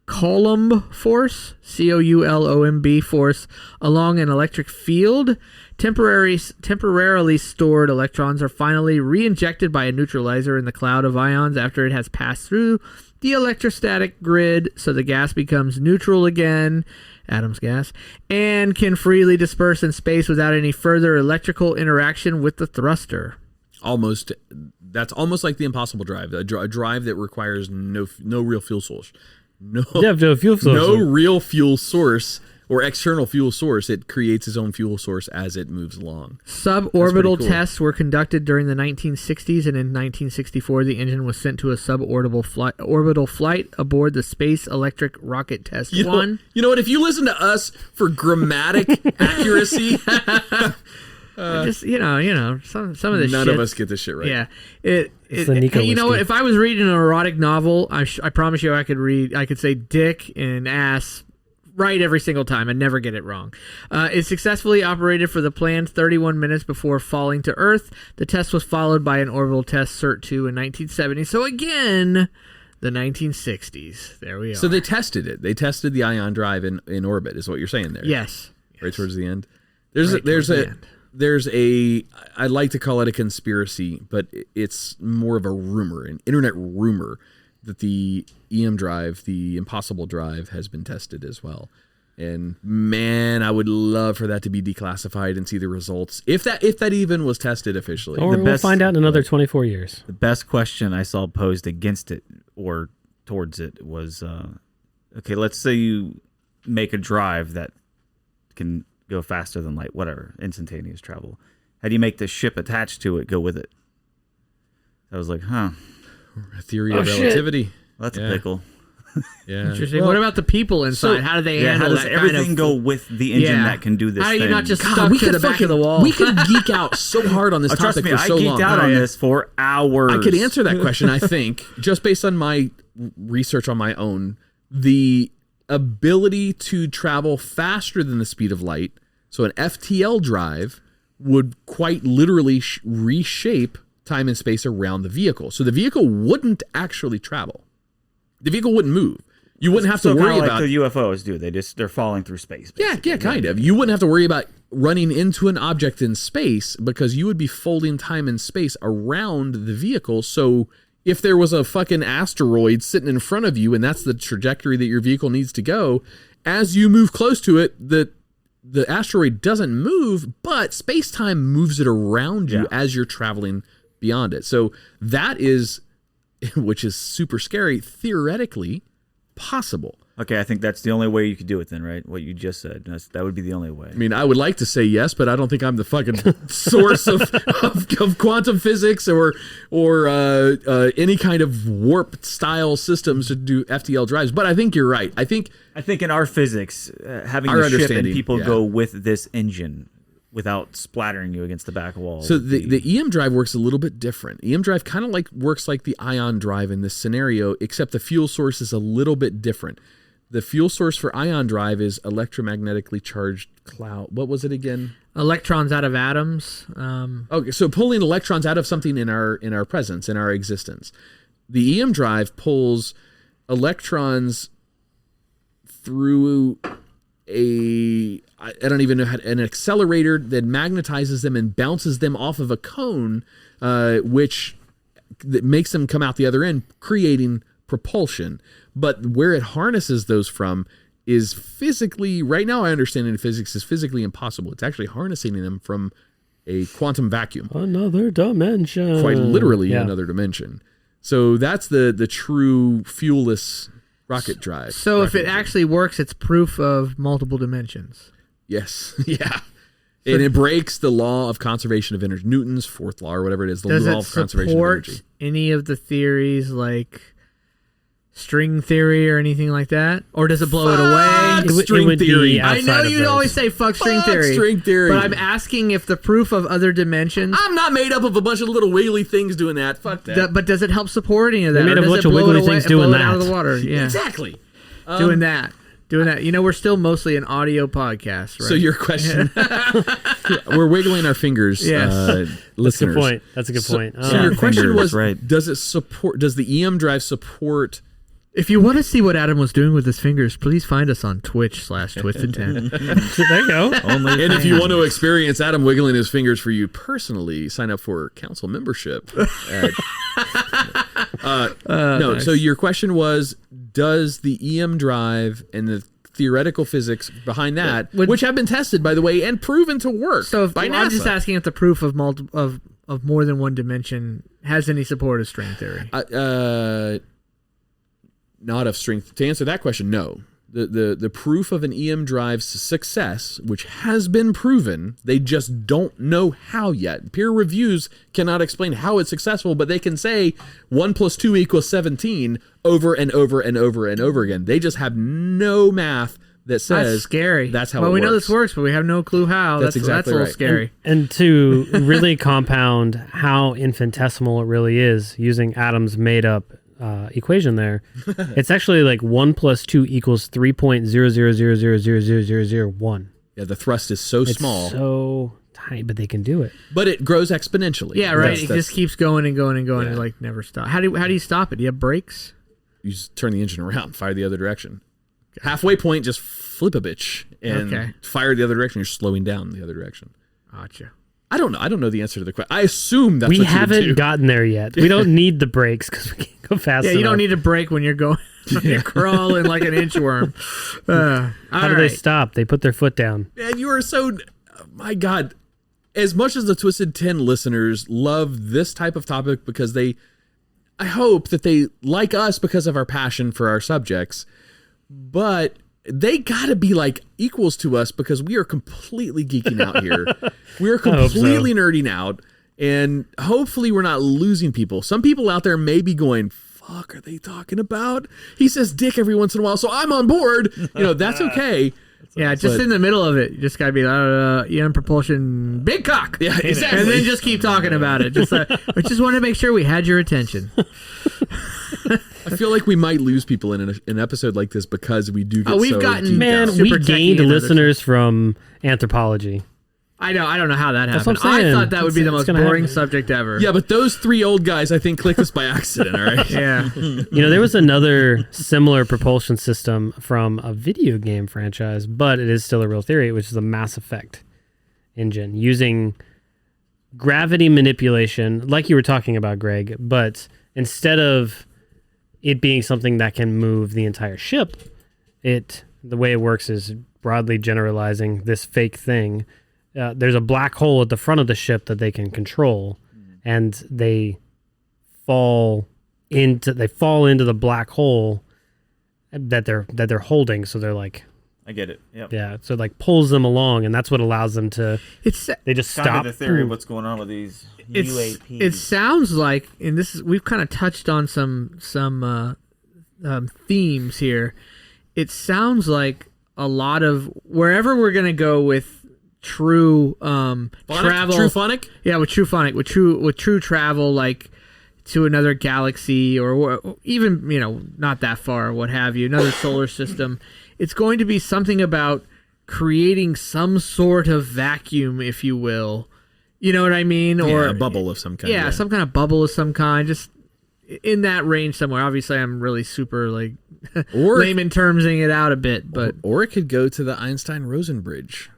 Coulomb force, Coulomb force, along an electric field. Temporarily stored electrons are finally re-injected by a neutralizer in the cloud of ions after it has passed through the electrostatic grid, so the gas becomes neutral again, Adam's gas, and can freely disperse in space without any further electrical interaction with the thruster. That's almost like the impossible drive, a drive that requires no real fuel source. No real fuel source or external fuel source. It creates its own fuel source as it moves along. Suborbital tests were conducted during the 1960s, and in 1964 the engine was sent to a suborbital flight aboard the Space Electric Rocket Test 1. You know what? If you listen to us for grammatic accuracy, just some of the none shit. of us get this shit right. Yeah, you know what? If I was reading an erotic novel, I promise you I could say dick and ass right every single time and never get it wrong. It successfully operated for the planned 31 minutes before falling to Earth. The test was followed by an orbital test Cert 2 in 1970. So again, the 1960s. There we are. So they tested it. They tested the ion drive in orbit, is what you're saying there. Yes. Right towards the end. There's I like to call it a conspiracy, but it's more of a rumor, an internet rumor, that the EM drive, the impossible drive, has been tested as well. And man, I would love for that to be declassified and see the results, if that even was tested officially. Or we'll find out in another 24 years. The best question I saw posed against it or towards it was, okay, let's say you make a drive that can go faster than light, whatever, instantaneous travel. How do you make the ship attached to it go with it? I was like, A theory of relativity. Well, that's a pickle. Yeah. Interesting. What about the people inside? How do they handle that? How does everything go with the engine that can do this How are thing? you not just stuck to the back of the wall? We could geek out so hard on this topic trust me, for so long. I geeked out on this for hours. I could answer that question, I think, just based on my research on my own. The ability to travel faster than the speed of light, so an FTL drive would quite literally reshape time and space around the vehicle. So the vehicle wouldn't actually travel. The vehicle wouldn't move. You wouldn't have to worry like about the UFOs do. They're falling through space. Yeah, kind of. You wouldn't have to worry about running into an object in space because you would be folding time and space around the vehicle. So if there was a fucking asteroid sitting in front of you and that's the trajectory that your vehicle needs to go, as you move close to it, the asteroid doesn't move, but space-time moves it around you as you're traveling beyond it. So that is, which is super scary, theoretically possible. Okay, I think that's the only way you could do it then, right? What you just said. That would be the only way. I mean, I would like to say yes, but I don't think I'm the fucking source of quantum physics or any kind of warp style systems to do FTL drives. But I think you're right. I think in our physics, having our the ship and understanding, people go with this engine without splattering you against the back wall. So the EM drive works a little bit different. EM drive kind of works like the ion drive in this scenario, except the fuel source is a little bit different. The fuel source for ion drive is electromagnetically charged cloud. What was it again? Electrons out of atoms. Okay, so pulling electrons out of something in our presence, in our existence. The EM drive pulls electrons through I don't even know an accelerator that magnetizes them and bounces them off of a cone, which makes them come out the other end, creating propulsion. But where it harnesses those from is physically, right now I understand in physics, is physically impossible. It's actually harnessing them from a quantum vacuum. Another dimension. Quite literally another dimension. So that's the true fuelless rocket drive. So if it actually works, it's proof of multiple dimensions. Yes. Yeah. And it breaks the law of conservation of energy. Newton's fourth law or whatever it is. The law of conservation of energy. Does it support any of the theories like string theory or anything like that? Or does it blow it away? String theory. I know you always say fuck string theory. String theory. But I'm asking if the proof of other dimensions... I'm not made up of a bunch of little wiggly things doing that. Fuck that. But does it help support any of that? They're made of a bunch of wiggly things doing that. Out of the water? Yeah. Exactly. Doing that. You know, we're still mostly an audio podcast, right? So your question... we're wiggling our fingers, listeners. That's a good point. So your question was, right. Does the EM drive support... If you want to see what Adam was doing with his fingers, please find us on Twitch/Twisted10. There you go. And if you want to experience Adam wiggling his fingers for you personally, sign up for council membership. Nice. So your question was, does the EM drive and the theoretical physics behind that, which have been tested, by the way, and proven to work by NASA. I'm just asking if the proof of more than one dimension has any support of string theory. Not of strength. To answer that question, no. The proof of an EM drive's success, which has been proven, they just don't know how yet. Peer reviews cannot explain how it's successful, but they can say 1 + 2 = 17 over and over and over and over again. They just have no math that says that's scary. That's how well, it we works. know this works, but we have no clue how. That's exactly a little right. scary. And to really compound how infinitesimal it really is, using Adam's made-up equation there, it's actually like 1 + 2 = 3.00000000001. Yeah, the thrust is so small. It's so tiny, but they can do it. But it grows exponentially. Yeah, right. It just keeps going and going and going and like never stop. How do you stop it? Do you have brakes? You just turn the engine around, fire the other direction. Halfway point, just flip a bitch and fire the other direction. You're slowing down the other direction. Gotcha. I don't know. I don't know the answer to the question. I assume that's we what you haven't do. gotten there yet. We don't need the brakes because we can't go fast enough. Yeah, you don't need a brake when you're going. You're crawling like an inchworm. How do they stop? They put their foot down. Man, you are so... My God. As much as the Twisted 10 listeners love this type of topic because I hope that they like us because of our passion for our subjects, but they gotta be like equals to us because we are completely geeking out here. We are completely nerding out, and hopefully we're not losing people. Some people out there may be going, fuck are they talking about? He says dick every once in a while, so I'm on board. That's okay. Yeah, just in the middle of it, you just gotta be Iron Propulsion, big cock. Yeah, exactly. And then just keep talking about it. We just want to make sure we had your attention. I feel like we might lose people in an episode like this because we do get we've so gotten geeked out. we gained listeners from anthropology. I know. I don't know how that That's happened. what I'm saying. I thought that would be the It's most gonna boring happen. subject ever. Yeah, but those 3 old guys, I think, clicked this by accident. All right. Yeah. There was another similar propulsion system from a video game franchise, but it is still a real theory, which is the Mass Effect engine using gravity manipulation, like you were talking about, Greg, but instead of it being something that can move the entire ship, the way it works is broadly generalizing this fake thing. There's a black hole at the front of the ship that they can control, and they fall into the black hole that they're holding. So they're like, I get it. Yep. yeah, so it like pulls them along, and that's what allows them to. They just Kind stop. of the theory of what's going on with these UAPs. It sounds like, and we've kind of touched on some themes here. It sounds like a lot of wherever we're gonna go with true travel, True phonic? yeah, with true phonic, with true travel, like to another galaxy or even not that far, what have you, another solar system. It's going to be something about creating some sort of vacuum, if you will. You know what I mean? Or a bubble of some kind. yeah, some kind of bubble of some kind, just in that range somewhere. Obviously, I'm really super like layman termsing it out a bit, but or it could go to the Einstein-Rosen bridge.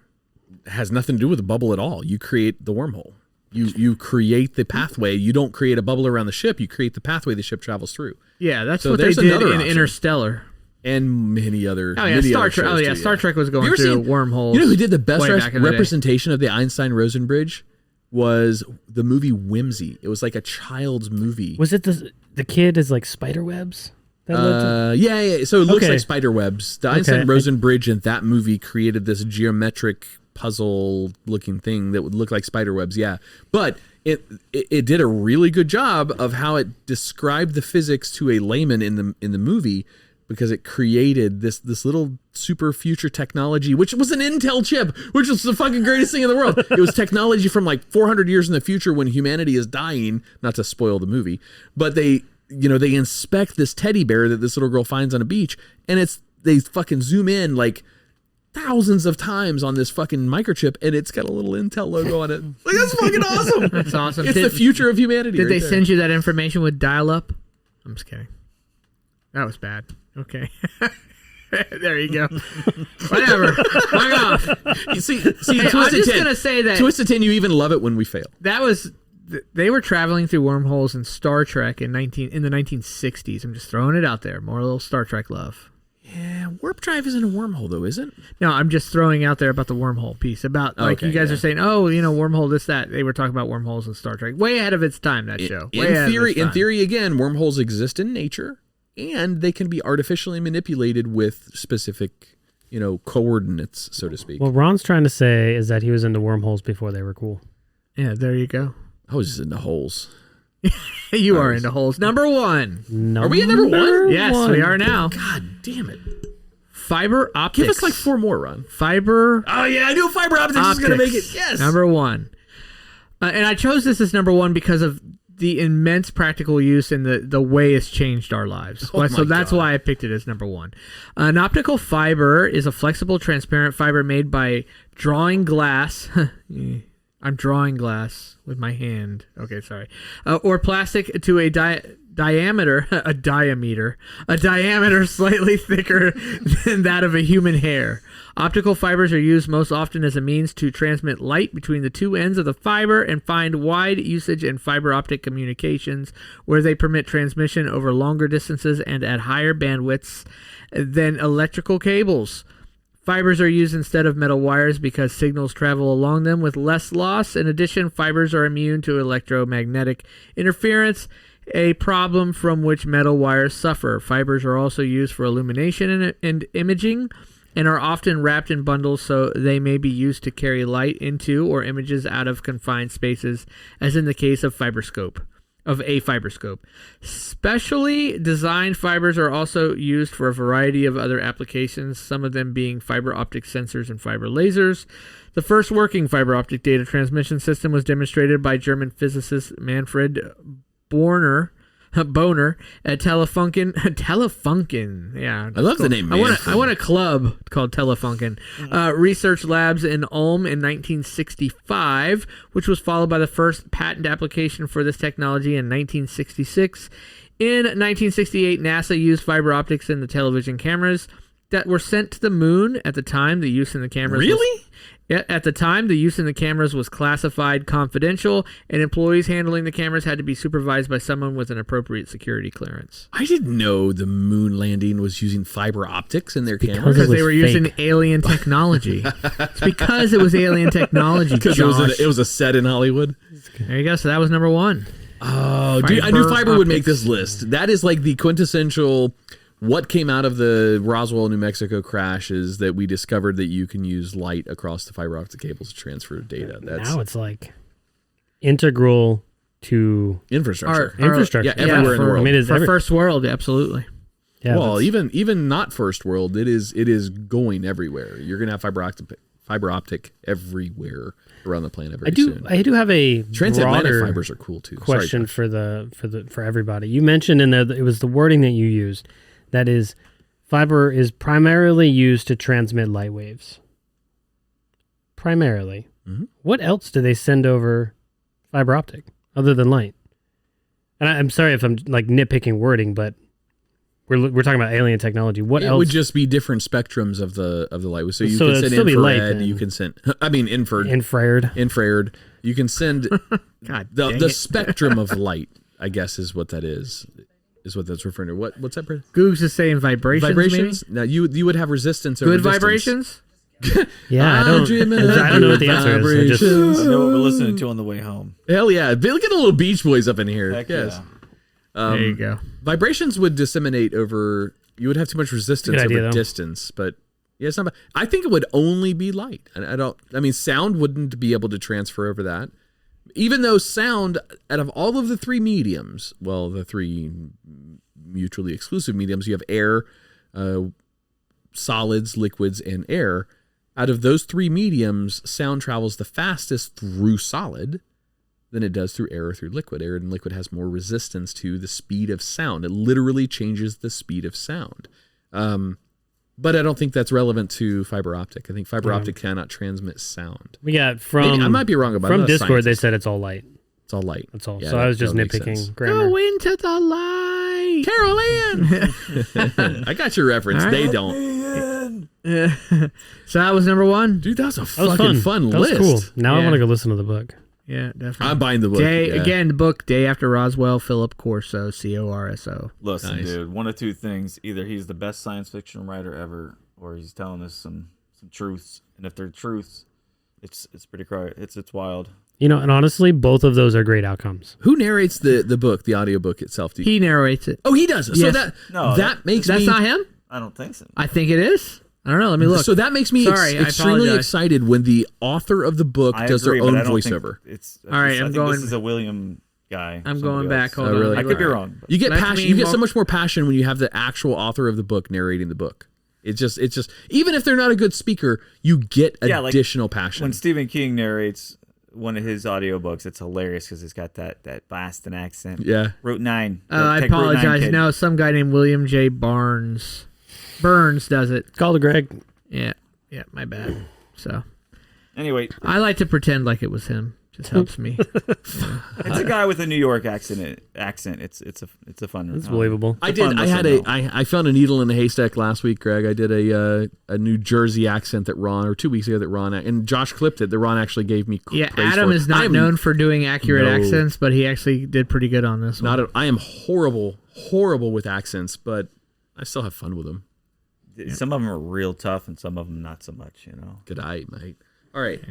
It has nothing to do with the bubble at all. You create the wormhole. You create the pathway. You don't create a bubble around the ship. You create the pathway the ship travels through. yeah, that's So what they there's did another in option. Interstellar. And many other. Oh yeah, many Star other Trek. shows Oh yeah, too, Star Trek was Have going you ever through seen- wormholes. You know who did the best way back in the day. representation of the Einstein-Rosen bridge? Was the movie Whimsy. It was like a child's movie. Was it the kid is like spider webs? That lived in- Yeah. So it looks Okay. like spider webs. The Einstein-Rosen bridge in that movie created this geometric puzzle-looking thing that would look like spider webs. Yeah, but it did a really good job of how it described the physics to a layman in the movie, because it created this little super future technology, which was an Intel chip, which was the fucking greatest thing in the world. It was technology from like 400 years in the future when humanity is dying. Not to spoil the movie, but they inspect this teddy bear that this little girl finds on a beach, and they fucking zoom in like thousands of times on this fucking microchip, and it's got a little Intel logo on it. Like, that's fucking awesome. That's awesome. It's the future of humanity. Did they send you that information with dial-up? I'm just kidding. That was bad. Okay. There you go. Whatever. Fuck off. You see, Hey, I'm Twisted just 10. gonna say that Twisted 10, you even love it when we fail. that was they were traveling through wormholes in Star Trek in the 1960s. I'm just throwing it out there. More a little Star Trek love. Yeah, warp drive isn't a wormhole though, is it? No, I'm just throwing out there about the wormhole piece. About like Okay, you guys yeah. are saying, oh, wormhole, this, that. They were talking about wormholes in Star Trek. Way ahead of its time, that show. Way ahead of its In time. theory, again, wormholes exist in nature, and they can be artificially manipulated with specific, coordinates, so to speak. What Ron's trying to say is that he was into wormholes before they were cool. Yeah, there you go. I was just into holes. You are into holes. Number one. Are we at number one? Yes, we are now. God damn it! Fiber optics. Give us like 4 more, Ron. Fiber. Oh yeah, I knew fiber optics was going to make it. Yes. Number one. And I chose this as number one because of the immense practical use and the way it's changed our lives. Oh So my that's God. why I picked it as number one. An optical fiber is a flexible, transparent fiber made by drawing glass. I'm drawing glass with my hand. Okay, sorry. Or plastic to a diameter slightly thicker than that of a human hair. Optical fibers are used most often as a means to transmit light between the two ends of the fiber and find wide usage in fiber optic communications, where they permit transmission over longer distances and at higher bandwidths than electrical cables. Fibers are used instead of metal wires because signals travel along them with less loss. In addition, fibers are immune to electromagnetic interference, a problem from which metal wires suffer. Fibers are also used for illumination and imaging, and are often wrapped in bundles so they may be used to carry light into or images out of confined spaces, as in the case of a fiberscope. Specially designed fibers are also used for a variety of other applications, some of them being fiber optic sensors and fiber lasers. The first working fiber optic data transmission system was demonstrated by German physicist Manfred Borner Boner, a Telefunken. Yeah, I love the name. I want a club called Telefunken. Research labs in Ulm in 1965, which was followed by the first patent application for this technology in 1966. In 1968, NASA used fiber optics in the television cameras that were sent to the moon. At the time, the use in the cameras At the time, the use in the cameras was classified confidential, and employees handling the cameras had to be supervised by someone with an appropriate security clearance. I didn't know the moon landing was using fiber optics in their cameras. Because they were using alien technology. It's because it was alien technology, Because it was a set in Hollywood. There you go. So that was number one. Oh, dude, I knew fiber would make this list. That is like the quintessential... What came out of the Roswell, New Mexico crash is that we discovered that you can use light across the fiber optic cables to transfer data. Now it's like integral to infrastructure. Infrastructure. Yeah, everywhere in the world. I mean, it's for first world, absolutely. Yeah, well, even not first world, it is going everywhere. You're gonna have fiber optic everywhere around the planet very soon. I do have a transatlantic fibers are cool too. Question for everybody. You mentioned in there that it was the wording that you used. That is, fiber is primarily used to transmit light waves. Primarily. Mm-hmm. What else do they send over fiber optic other than light? And I'm sorry if I'm like nitpicking wording, but we're talking about alien technology. What else? It would just be different spectrums of the light wave. So you So can it'd send still be light, infrared. then. You can send. I mean infrared. Infrared. You can send God the spectrum of light. I guess is what that is. Is what that's referring to. What's that? Googs is saying vibrations. Vibrations. Maybe? Now you would have resistance over Good distance. vibrations. Yeah, I don't know what the answer is. I know what we're listening to on the way home. Hell yeah! Look at the little Beach Boys up in here. Heck yes. yeah. There you go. Vibrations would disseminate over. You would have too much resistance Good idea, over though. distance, but yeah, it's not bad. I think it would only be light. I mean, sound wouldn't be able to transfer over that. Even though sound, out of all of the three mediums, well, the three mutually exclusive mediums, you have air, solids, liquids, and air. Out of those three mediums, sound travels the fastest through solid than it does through air or through liquid. Air and liquid has more resistance to the speed of sound. It literally changes the speed of sound. But I don't think that's relevant to fiber optic. I think fiber optic cannot transmit sound. We got from... I might be wrong about it. From Discord, they said it's all light. It's all light. That's all. Yeah, so I was that just would make nitpicking sense. grammar. Go into the light, Carol Ann. I got your reference. All They right. don't. So that was number one. Dude, that was a That was fucking fun That list. was cool. Now I Yeah. want to go listen to the book. Yeah, definitely. I'm buying the book. yeah. Again, the book, Day After Roswell, Philip Corso, Corso. Listen, Nice. dude, one of two things. Either he's the best science fiction writer ever, or he's telling us some truths. And if they're truths, it's pretty it's wild. You know, and honestly, both of those are great outcomes. Who narrates the book, the audiobook itself? He narrates it. Oh, he does. So Yes. that makes That's me... not him? I don't think so. I think it is. I don't know. Let me look. So that makes me Sorry, I extremely apologize. excited when the author of the book I does agree, their but own I don't think voiceover. It's All right, I I'm think going- This is a William guy. I'm somebody going back. else. Hold Oh, on. really? I could be wrong. but- You get Let passion. me You get mo- so much more passion when you have the actual author of the book narrating the book. It's just even if they're not a good speaker, you get Yeah, like, additional passion. When Stephen King narrates one of his audiobooks, it's hilarious because he's got that Boston accent. Yeah. Route 9. I Take Route 9, apologize. kid. No, some guy named William J. Burns does it. It's called a Greg. Yeah, my bad. So Anyway, I like to pretend like it was him. Just helps me. it's a guy with a New York accent. It's a fun. It's believable. I did. I found a needle in a haystack last week, Greg. I did a New Jersey accent that Ron, or 2 weeks ago that Ron, and Josh clipped it. That Ron actually gave me. Yeah, praise Adam for. is not I am known for doing accurate No. accents, but he actually did pretty good on this one. I am horrible with accents, but I still have fun with them. Some of them are real tough, and some of them not so much. Good eye, mate. All right.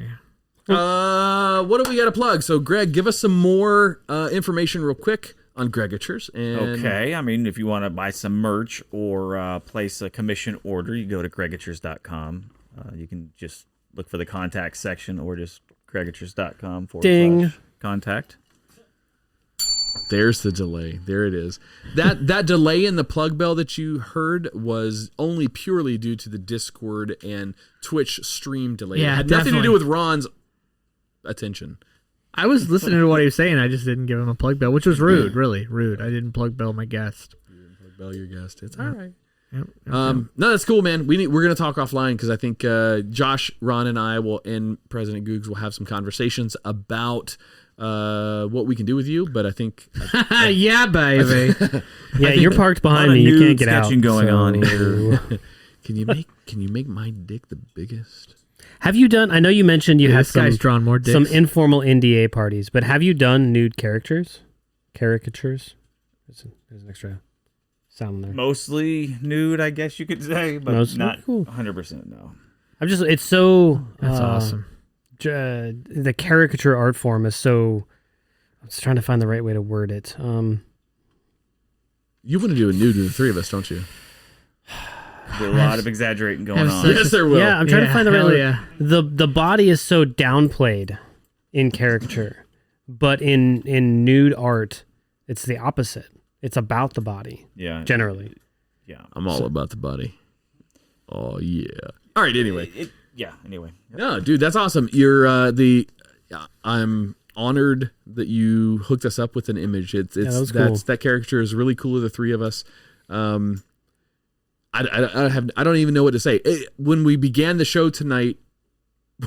What do we got to plug? So, Greg, give us some more information real quick on Gregatures. And Okay, I mean, if you want to buy some merch or place a commission order, you go to gregatures.com. You can just look for the contact section or just gregatures.com Ding. /contact. There's the delay. There it is. That delay in the plug bell that you heard was only purely due to the Discord and Twitch stream delay. Yeah, it had nothing to do definitely. with Ron's attention. I was listening to what he was saying. I just didn't give him a plug bell, which was rude, really rude. I didn't plug bell my guest. You didn't plug bell your guest. It's all right. Yep. No, that's cool, man. We're gonna talk offline because I think Josh, Ron, and I and President Googs will have some conversations about what we can do with you. But I think, yeah, baby. Yeah, you're parked behind me. You can't get out. Going on here. can you make my dick the biggest? Have you done? I know you mentioned you had this guy's drawn more dicks. some informal NDA parties, but have you done nude caricatures? There's an extra sound in there. Mostly nude, I guess you could say, but not 100%. No. It's so That's awesome. The caricature art form is so. I was trying to find the right way to word it. You want to do a nude with the three of us, don't you? There's a lot of exaggerating going on. Yes, there will. Yeah, I'm trying to find the right way. Yeah. The body is so downplayed in caricature, but in nude art, it's the opposite. It's about the body. Yeah. Generally. Yeah. I'm all about the body. Oh yeah. All right. Anyway. Anyway. No, dude, that's awesome. You're I'm honored that you hooked us up with an image. That caricature is really cool of the three of us. I don't even know what to say. When we began the show tonight,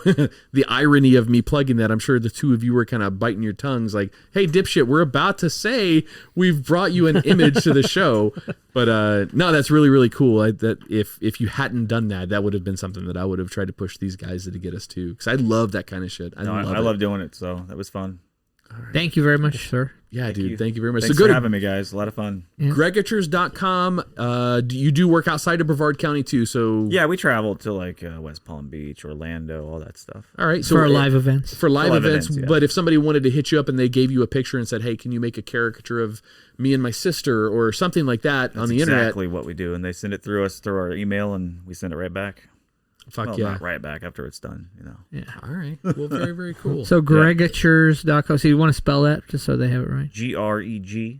the irony of me plugging that, I'm sure the two of you were kind of biting your tongues like, hey, dipshit, we're about to say we've brought you an image to the show. But no, that's really, really cool. That if you hadn't done that, that would have been something that I would have tried to push these guys to get us to. Because I love that kind of shit. I love doing it, so that was fun. Right. Thank you very much, sir. Yeah, dude. Thank you very much. Thanks for having me, guys. A lot of fun. Yeah. Gregatures.com. You do work outside of Brevard County, too, so... Yeah, we travel to, West Palm Beach, Orlando, all that stuff. All right. So for live events. For live events, yeah. But if somebody wanted to hit you up and they gave you a picture and said, hey, can you make a caricature of me and my sister or something like that on the internet? That's exactly what we do. And they send it through our email, and we send it right back. Fuck yeah. Not right back after it's done, Yeah. All right. Well, very, very cool. So gregatures.com. So you want to spell that just so they have it right? GREGATURES.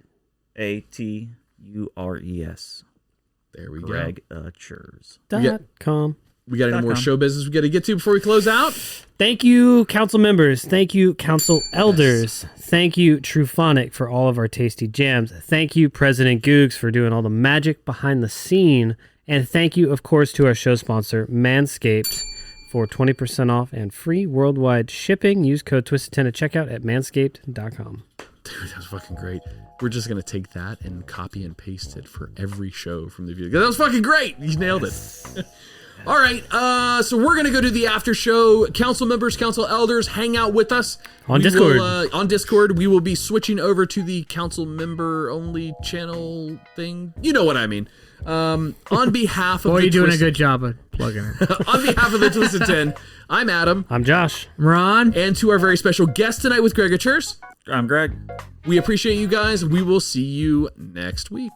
There we go. Gregatures.com. We got any more show business we got to get to before we close out? Thank you, council members. Thank you, council elders. Yes. Thank you, Truphonic, for all of our tasty jams. Thank you, President Googs, for doing all the magic behind the scene. And thank you, of course, to our show sponsor, Manscaped, for 20% off and free worldwide shipping. Use code TWISTED10 at checkout at manscaped.com. Dude, that was fucking great. We're just going to take that and copy and paste it for every show from the video. That was fucking great. You nailed it. All right. So we're going to go to the after show. Council members, council elders, hang out with us. On Discord. On Discord, we will be switching over to the council member only channel thing. You know what I mean. On behalf of Boy, you're doing a good job of plugging it. On behalf of the Twisted 10, I'm Adam. I'm Josh. Ron. And to our very special guest tonight with Gregatures, I'm Greg. We appreciate you guys. We will see you next week.